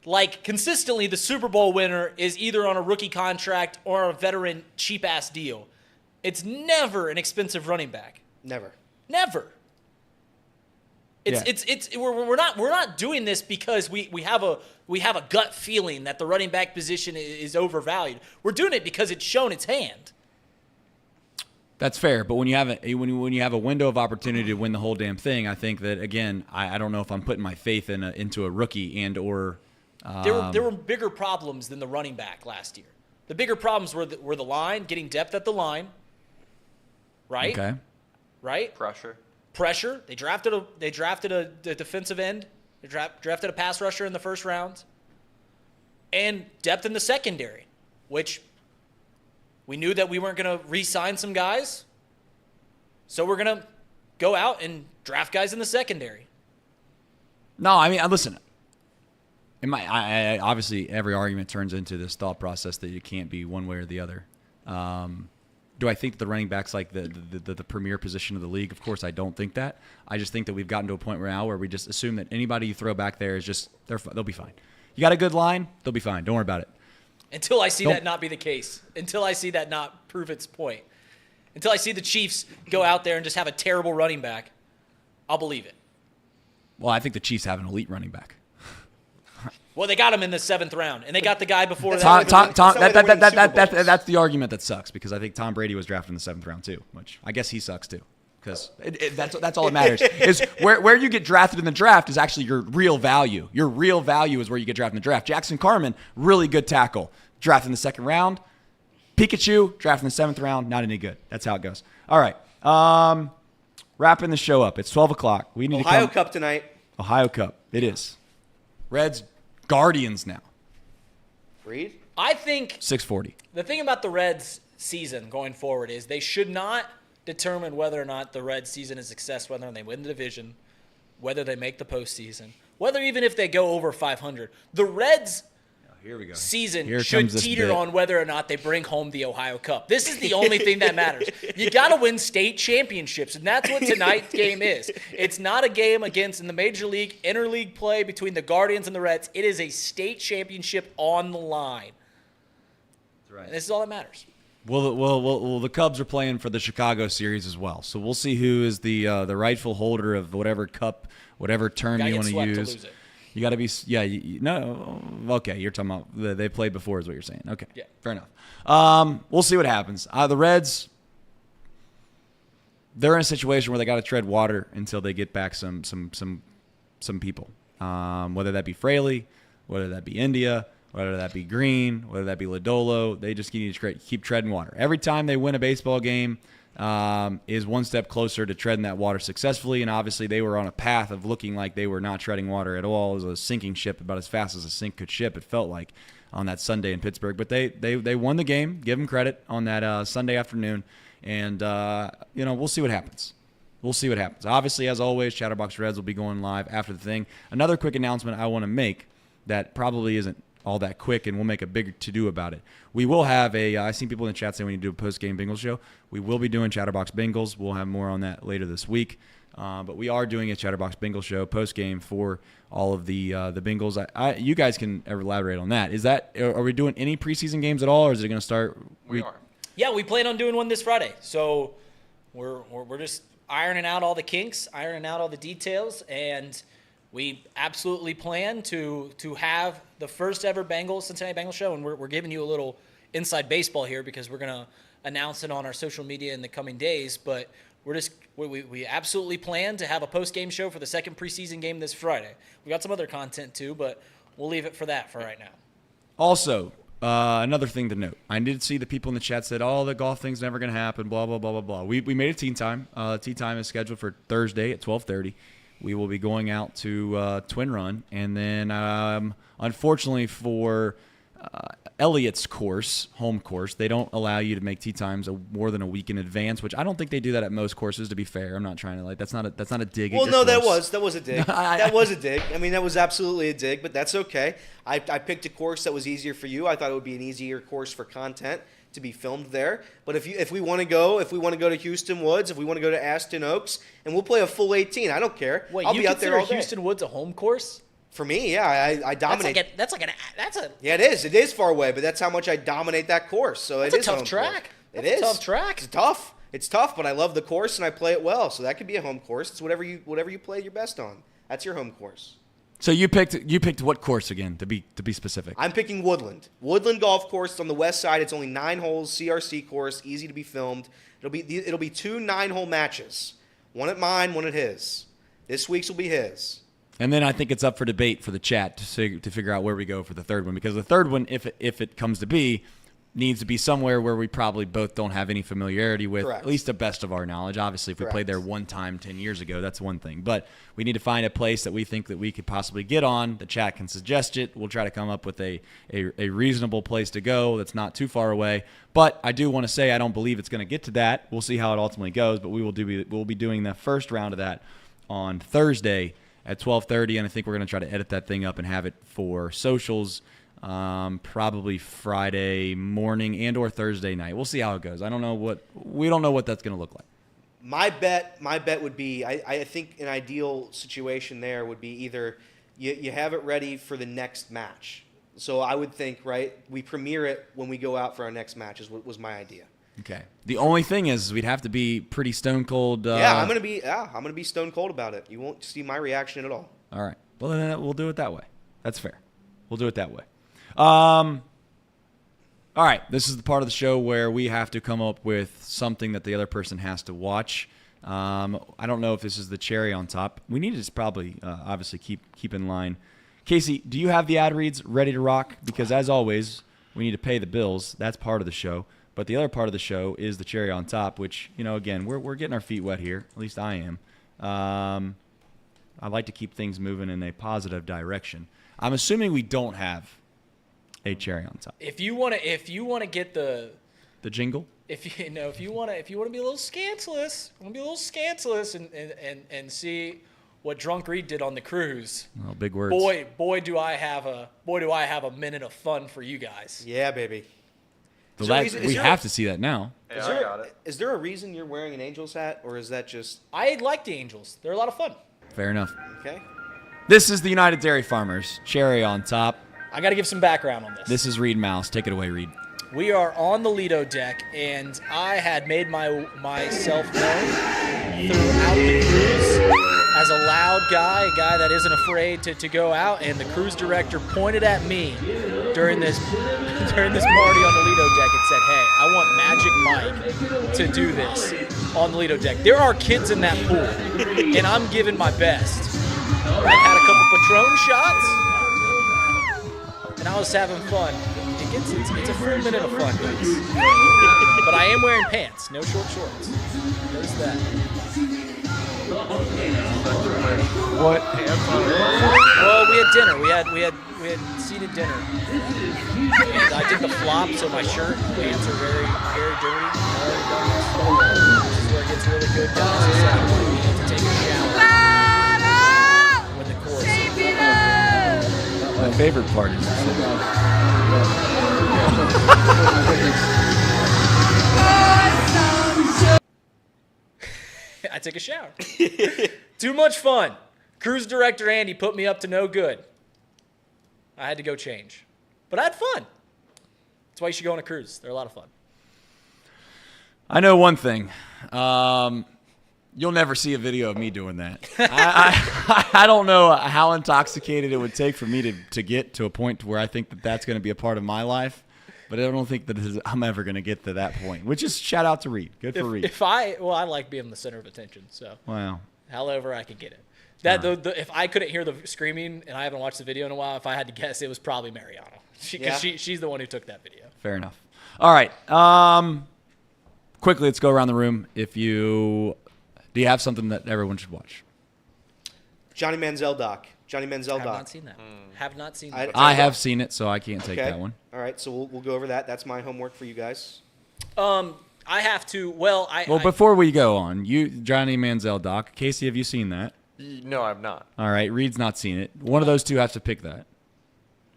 Like consistently, the Super Bowl winner is either on a rookie contract or a veteran cheap ass deal. It's never an expensive running back. Never. Never. We're not doing this because we have a gut feeling that the running back position is overvalued. We're doing it because it's shown its hand. That's fair, but when you have a window of opportunity to win the whole damn thing, I think that again, I don't know if I'm putting my faith into a rookie and or. There were bigger problems than the running back last year. The bigger problems were the line, getting depth at the line. Right. Okay. Right. Pressure. They drafted a defensive end. They drafted a pass rusher in the first round. And depth in the secondary, which we knew that we weren't going to re-sign some guys. So we're going to go out and draft guys in the secondary. No, I mean, listen. Obviously, every argument turns into this thought process that you can't be one way or the other. Do I think that the running back's like the premier position of the league? Of course, I don't think that. I just think that we've gotten to a point now where we just assume that anybody you throw back there is just they'll be fine. You got a good line, they'll be fine. Don't worry about it. Until I see that not be the case. Until I see that not prove its point. Until I see the Chiefs go out there and just have a terrible running back, I'll believe it. Well, I think the Chiefs have an elite running back. Well, they got him in the 7th round, and they got the guy before that. That's the argument that sucks, because I think Tom Brady was drafted in the 7th round too, which I guess he sucks too, because that's all that matters. Is where you get drafted in the draft is actually your real value. Your real value is where you get drafted in the draft. Jackson Carman, really good tackle, drafted in the 2nd round. Pikachu, drafted in the 7th round, not any good. That's how it goes. All right, wrapping the show up. It's 12 o'clock. We need Ohio Cup tonight. Ohio Cup. It is. Reds, Guardians now. Reed? I think 640. the thing about the Reds season going forward is they should not determine whether or not the Reds season is a success, whether they win the division, whether they make the postseason, whether even if they go over 500. The Reds Here we go. season Here should comes this teeter bit. on whether or not they bring home the Ohio Cup. This is the only thing that matters. You got to win state championships, and that's what tonight's game is. It's not a game against in the major league, interleague play between the Guardians and the Reds. It is a state championship on the line. That's right. And this is all that matters. Well, the Cubs are playing for the Chicago series as well, so we'll see who is the rightful holder of whatever cup, whatever term Gotta you get want to swept to use. lose it. You got to be, no, okay, you're talking about they played before is what you're saying. Okay, Yeah. fair enough. We'll see what happens. The Reds, they're in a situation where they got to tread water until they get back some people, whether that be Fraley, whether that be India, whether that be Green, whether that be Lodolo. They just need to keep treading water. Every time they win a baseball game, is one step closer to treading that water successfully, and obviously they were on a path of looking like they were not treading water at all. It was a sinking ship, about as fast as a sink could ship, it felt like, on that Sunday in Pittsburgh. But they won the game. Give them credit on that Sunday afternoon, and we'll see what happens. We'll see what happens. Obviously, as always, Chatterbox Reds will be going live after the thing. Another quick announcement I want to make that probably isn't all that quick, and we'll make a big to-do about it. We will have I've seen people in the chat say we need to do a post-game Bengals show. We will be doing Chatterbox Bengals. We'll have more on that later this week. But we are doing a Chatterbox Bengals show post-game for all of the Bengals. You guys can elaborate on that. Are we doing any preseason games at all, or is it going to start? We are. Yeah, we plan on doing one this Friday. So we're just ironing out all the kinks, ironing out all the details, and we absolutely plan to have the first ever Cincinnati Bengals show, and we're giving you a little inside baseball here because we're going to announce it on our social media in the coming days. But we absolutely plan to have a post-game show for the second preseason game this Friday. We got some other content too, but we'll leave it for right now. Also, another thing to note. I did see the people in the chat said, the golf thing's never going to happen, blah, blah, blah, blah, blah. We made a tea time. Tea time is scheduled for Thursday at 12:30. We will be going out to Twin Run, and then unfortunately for Elliott's home course, they don't allow you to make tee times more than a week in advance, which I don't think they do that at most courses. To be fair, I'm not trying to that's not a dig. Well, at no, your course. that was a dig. That was a dig. I mean, that was absolutely a dig, but that's okay. I picked a course that was easier for you. I thought it would be an easier course for content to be filmed there. But if we want to go to Houston Woods, if we want to go to Aston Oaks, and we'll play a full 18, I don't care. Wait, I'll you be out there all consider day. Houston Woods a home course? For me, yeah, I dominate. Yeah, it is. It is far away, but that's how much I dominate that course. So That's it a is tough home track. course. That's It a is tough track. It's tough. It's tough, but I love the course and I play it well. So that could be a home course. It's whatever you play your best on. That's your home course. So you picked what course again? To be specific. I'm picking Woodland. Woodland Golf Course. It's on the west side. It's only 9 holes, CRC course, easy to be filmed. It'll be 2 9-hole matches. One at mine, one at his. This week's will be his. And then I think it's up for debate for the chat to figure out where we go for the third one, because the third one, if it comes to be, needs to be somewhere where we probably both don't have any familiarity with, Correct. at least the best of our knowledge. Obviously, if we played there one time 10 years ago, that's one thing. But we need to find a place that we think that we could possibly get on. The chat can suggest it. We'll try to come up with a reasonable place to go that's not too far away. But I do want to say I don't believe it's going to get to that. We'll see how it ultimately goes. But we'll be doing the first round of that on Thursday at 12:30, and I think we're going to try to edit that thing up and have it for socials probably Friday morning and or Thursday night. We'll see how it goes. We don't know what that's going to look like. My bet would be, I think an ideal situation there would be either you have it ready for the next match. So I would think, right, we premiere it when we go out for our next match was my idea. Okay. The only thing is we'd have to be pretty stone cold. I'm gonna be stone cold about it. You won't see my reaction at all. All right. Well, then we'll do it that way. That's fair. We'll do it that way. All right, this is the part of the show where we have to come up with something that the other person has to watch. I don't know if this is the cherry on top. We need to just probably, obviously, keep in line. Casey, do you have the ad reads ready to rock? Because as always, we need to pay the bills. That's part of the show. But the other part of the show is the cherry on top, which, again, we're getting our feet wet here. At least I am. I like to keep things moving in a positive direction. I'm assuming we don't have a cherry on top. If you want to get the jingle. If you want to be a little scandalous, and see what Drunk Reed did on the cruise. Oh, big words. Boy, do I have a minute of fun for you guys. Yeah, baby. We have to see that now. Yeah, I got it. Is there a reason you're wearing an Angels hat, or is that just... I like the Angels. They're a lot of fun. Fair enough. Okay. This is the United Dairy Farmers. Cherry on top. I got to give some background on this. This is Reed Mouse. Take it away, Reed. We are on the Lido deck, and I had made myself known throughout the cruise as a loud guy, a guy that isn't afraid to go out, and the cruise director pointed at me during this party on the Lido deck and said, hey, I want Magic Mike to do this on the Lido deck. There are kids in that pool, and I'm giving my best. I had a couple Patron shots, and I was having fun. It's a full minute of fun, guys. But I am wearing pants, no short shorts. There's that. What? Well, we had dinner. We had seated dinner. And I did the flop, so my shirt and pants are very, very dirty. This is where it gets really good, guys. I said we need to take a shower when the chorus. My favorite part is I took a shower. Too much fun. Cruise director Andy put me up to no good. I had to go change. But I had fun. That's why you should go on a cruise. They're a lot of fun. I know one thing. You'll never see a video of me doing that. I don't know how intoxicated it would take for me to get to a point where I think that that's going to be a part of my life. But I don't think that I'm ever going to get to that point, which is shout out to Reed. Good for Reed. I like being the center of attention. So, wow. However I can get it. If I couldn't hear the screaming, and I haven't watched the video in a while, if I had to guess, it was probably Mariana. She's the one who took that video. Fair enough. All right. Quickly, let's go around the room. Do you have something that everyone should watch? Johnny Manziel doc. Have not seen that. Have not seen that. I have seen it, so I can't take that one. All right, so we'll go over that. That's my homework for you guys. I have to. Well, before we go on, Johnny Manziel doc. Casey, have you seen that? No, I've not. All right, Reed's not seen it. One of those two has to pick that.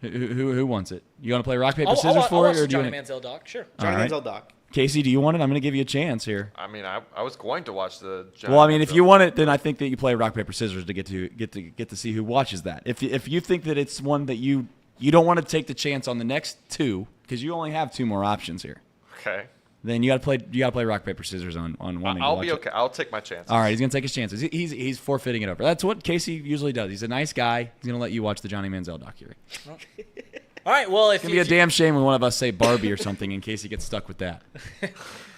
Who wants it? You want to play rock paper scissors for it, or do you Johnny want Manziel doc? Sure. Johnny Manziel doc. Casey, do you want it? I'm going to give you a chance here. I mean, I was going to watch the. Well, I mean, if you want it, then I think that you play rock paper scissors to get to see who watches that. If you think that it's one that you don't want to take the chance on the next two because you only have two more options here. Okay. Then you got to play rock paper scissors on wanting. I'll to watch be okay. It. I'll take my chances. All right, he's going to take his chances. He's forfeiting it over. That's what Casey usually does. He's a nice guy. He's going to let you watch the Johnny Manziel documentary. All right. Well, it's going to be a damn shame when one of us say Barbie or something in case he gets stuck with that.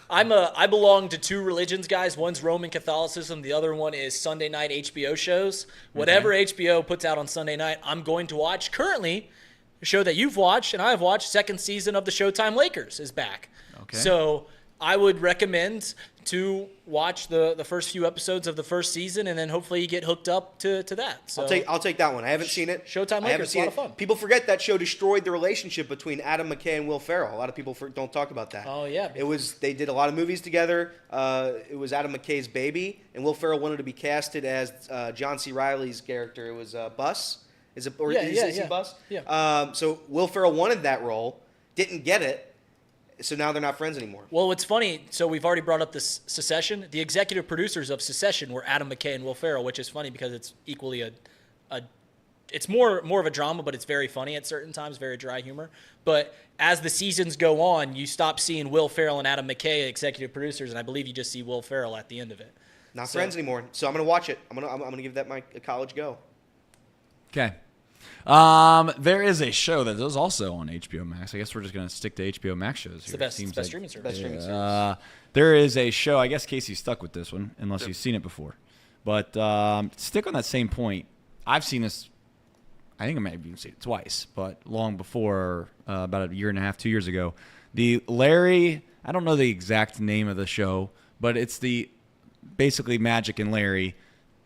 I belong to two religions, guys. One's Roman Catholicism. The other one is Sunday night HBO shows. Whatever HBO puts out on Sunday night, I'm going to watch. Currently, a show that you've watched and I've watched, second season of the Showtime Lakers is back. Okay. So I would recommend to watch the first few episodes of the first season, and then hopefully you get hooked up to that. So I'll take that one. I haven't seen it. Showtime Lakers, a lot of fun. People forget that show destroyed the relationship between Adam McKay and Will Ferrell. A lot of people don't talk about that. Oh yeah. They did a lot of movies together. It was Adam McKay's baby, and Will Ferrell wanted to be casted as John C. Reilly's character. It was Bus. Is he Bus? Yeah. So Will Ferrell wanted that role, didn't get it. So now they're not friends anymore. Well, it's funny. So we've already brought up this Secession. The executive producers of Secession were Adam McKay and Will Ferrell, which is funny because it's equally it's more of a drama, but it's very funny at certain times, very dry humor. But as the seasons go on, you stop seeing Will Ferrell and Adam McKay executive producers, and I believe you just see Will Ferrell at the end of it. Not friends anymore. So I'm gonna watch it. I'm gonna give that my college go. Okay. There is a show that is also on HBO Max. I guess we're just going to stick to HBO Max shows here. It's the best streaming service. Best streaming service. There is a show. I guess Casey's stuck with this one, unless you've seen it before. But stick on that same point. I've seen this. I think I might have even seen it twice, but long before, about a year and a half, 2 years ago. The Larry. I don't know the exact name of the show, but it's basically Magic and Larry.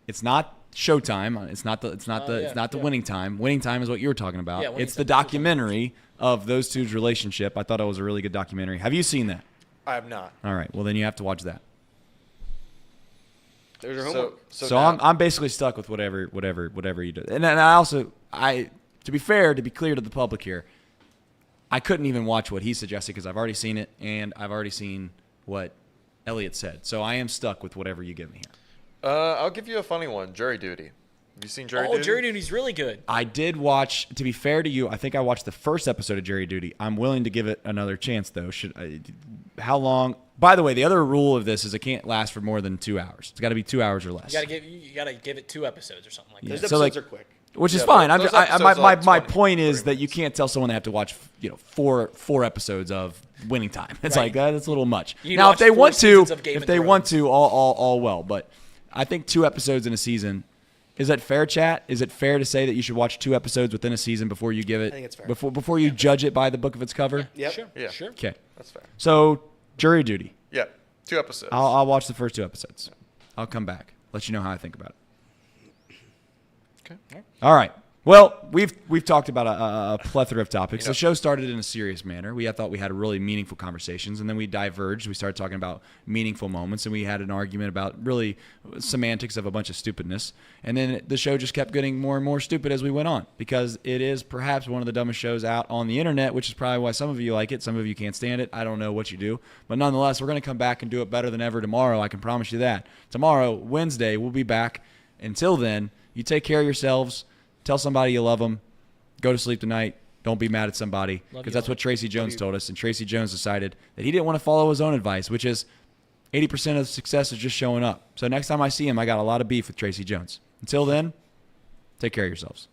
It's not Showtime. It's not the Winning Time. Winning Time is what you were talking about. Yeah, it's the documentary of those two's relationship. I thought it was a really good documentary. Have you seen that? I have not. All right. Well, then you have to watch that. There's your homework. So I'm basically stuck with whatever you do. And then to be fair, to be clear to the public here, I couldn't even watch what he suggested because I've already seen it and I've already seen what Elliot said. So I am stuck with whatever you give me here. I'll give you a funny one. Jury Duty. Have you seen Jury Duty? Jury Duty's really good. I did watch. To be fair to you, I think I watched the first episode of Jury Duty. I'm willing to give it another chance, though. How long? By the way, the other rule of this is it can't last for more than 2 hours. It's got to be 2 hours or less. You gotta give it 2 episodes or something like that. Those So, episodes are quick. Which is Yeah, fine. those episodes are like My 20, point is 30 that you can't tell someone they have to watch, four episodes of Winning Time. It's Right. like that's a little much. You Now, watch if they 4 want to, seasons of Game of Thrones. all well. But I think 2 episodes in a season. Is that fair, chat? Is it fair to say that you should watch 2 episodes within a season before you give it? I think it's fair. Before you judge it by the book of its cover. Yep. Sure. Yeah. Sure. Okay. That's fair. So Jury Duty. Yeah, 2 episodes. I'll watch the first 2 episodes. I'll come back. Let you know how I think about it. Okay. All right. Well, we've talked about a plethora of topics. The show started in a serious manner. I thought we had really meaningful conversations, and then we diverged. We started talking about meaningful moments, and we had an argument about really semantics of a bunch of stupidness. And then the show just kept getting more and more stupid as we went on, because it is perhaps one of the dumbest shows out on the internet, which is probably why some of you like it, some of you can't stand it. I don't know what you do. But nonetheless, we're going to come back and do it better than ever tomorrow. I can promise you that. Tomorrow, Wednesday, we'll be back. Until then, you take care of yourselves. Tell somebody you love them. Go to sleep tonight. Don't be mad at somebody, because that's what Tracy Jones told us. And Tracy Jones decided that he didn't want to follow his own advice, which is 80% of success is just showing up. So next time I see him, I got a lot of beef with Tracy Jones. Until then, take care of yourselves.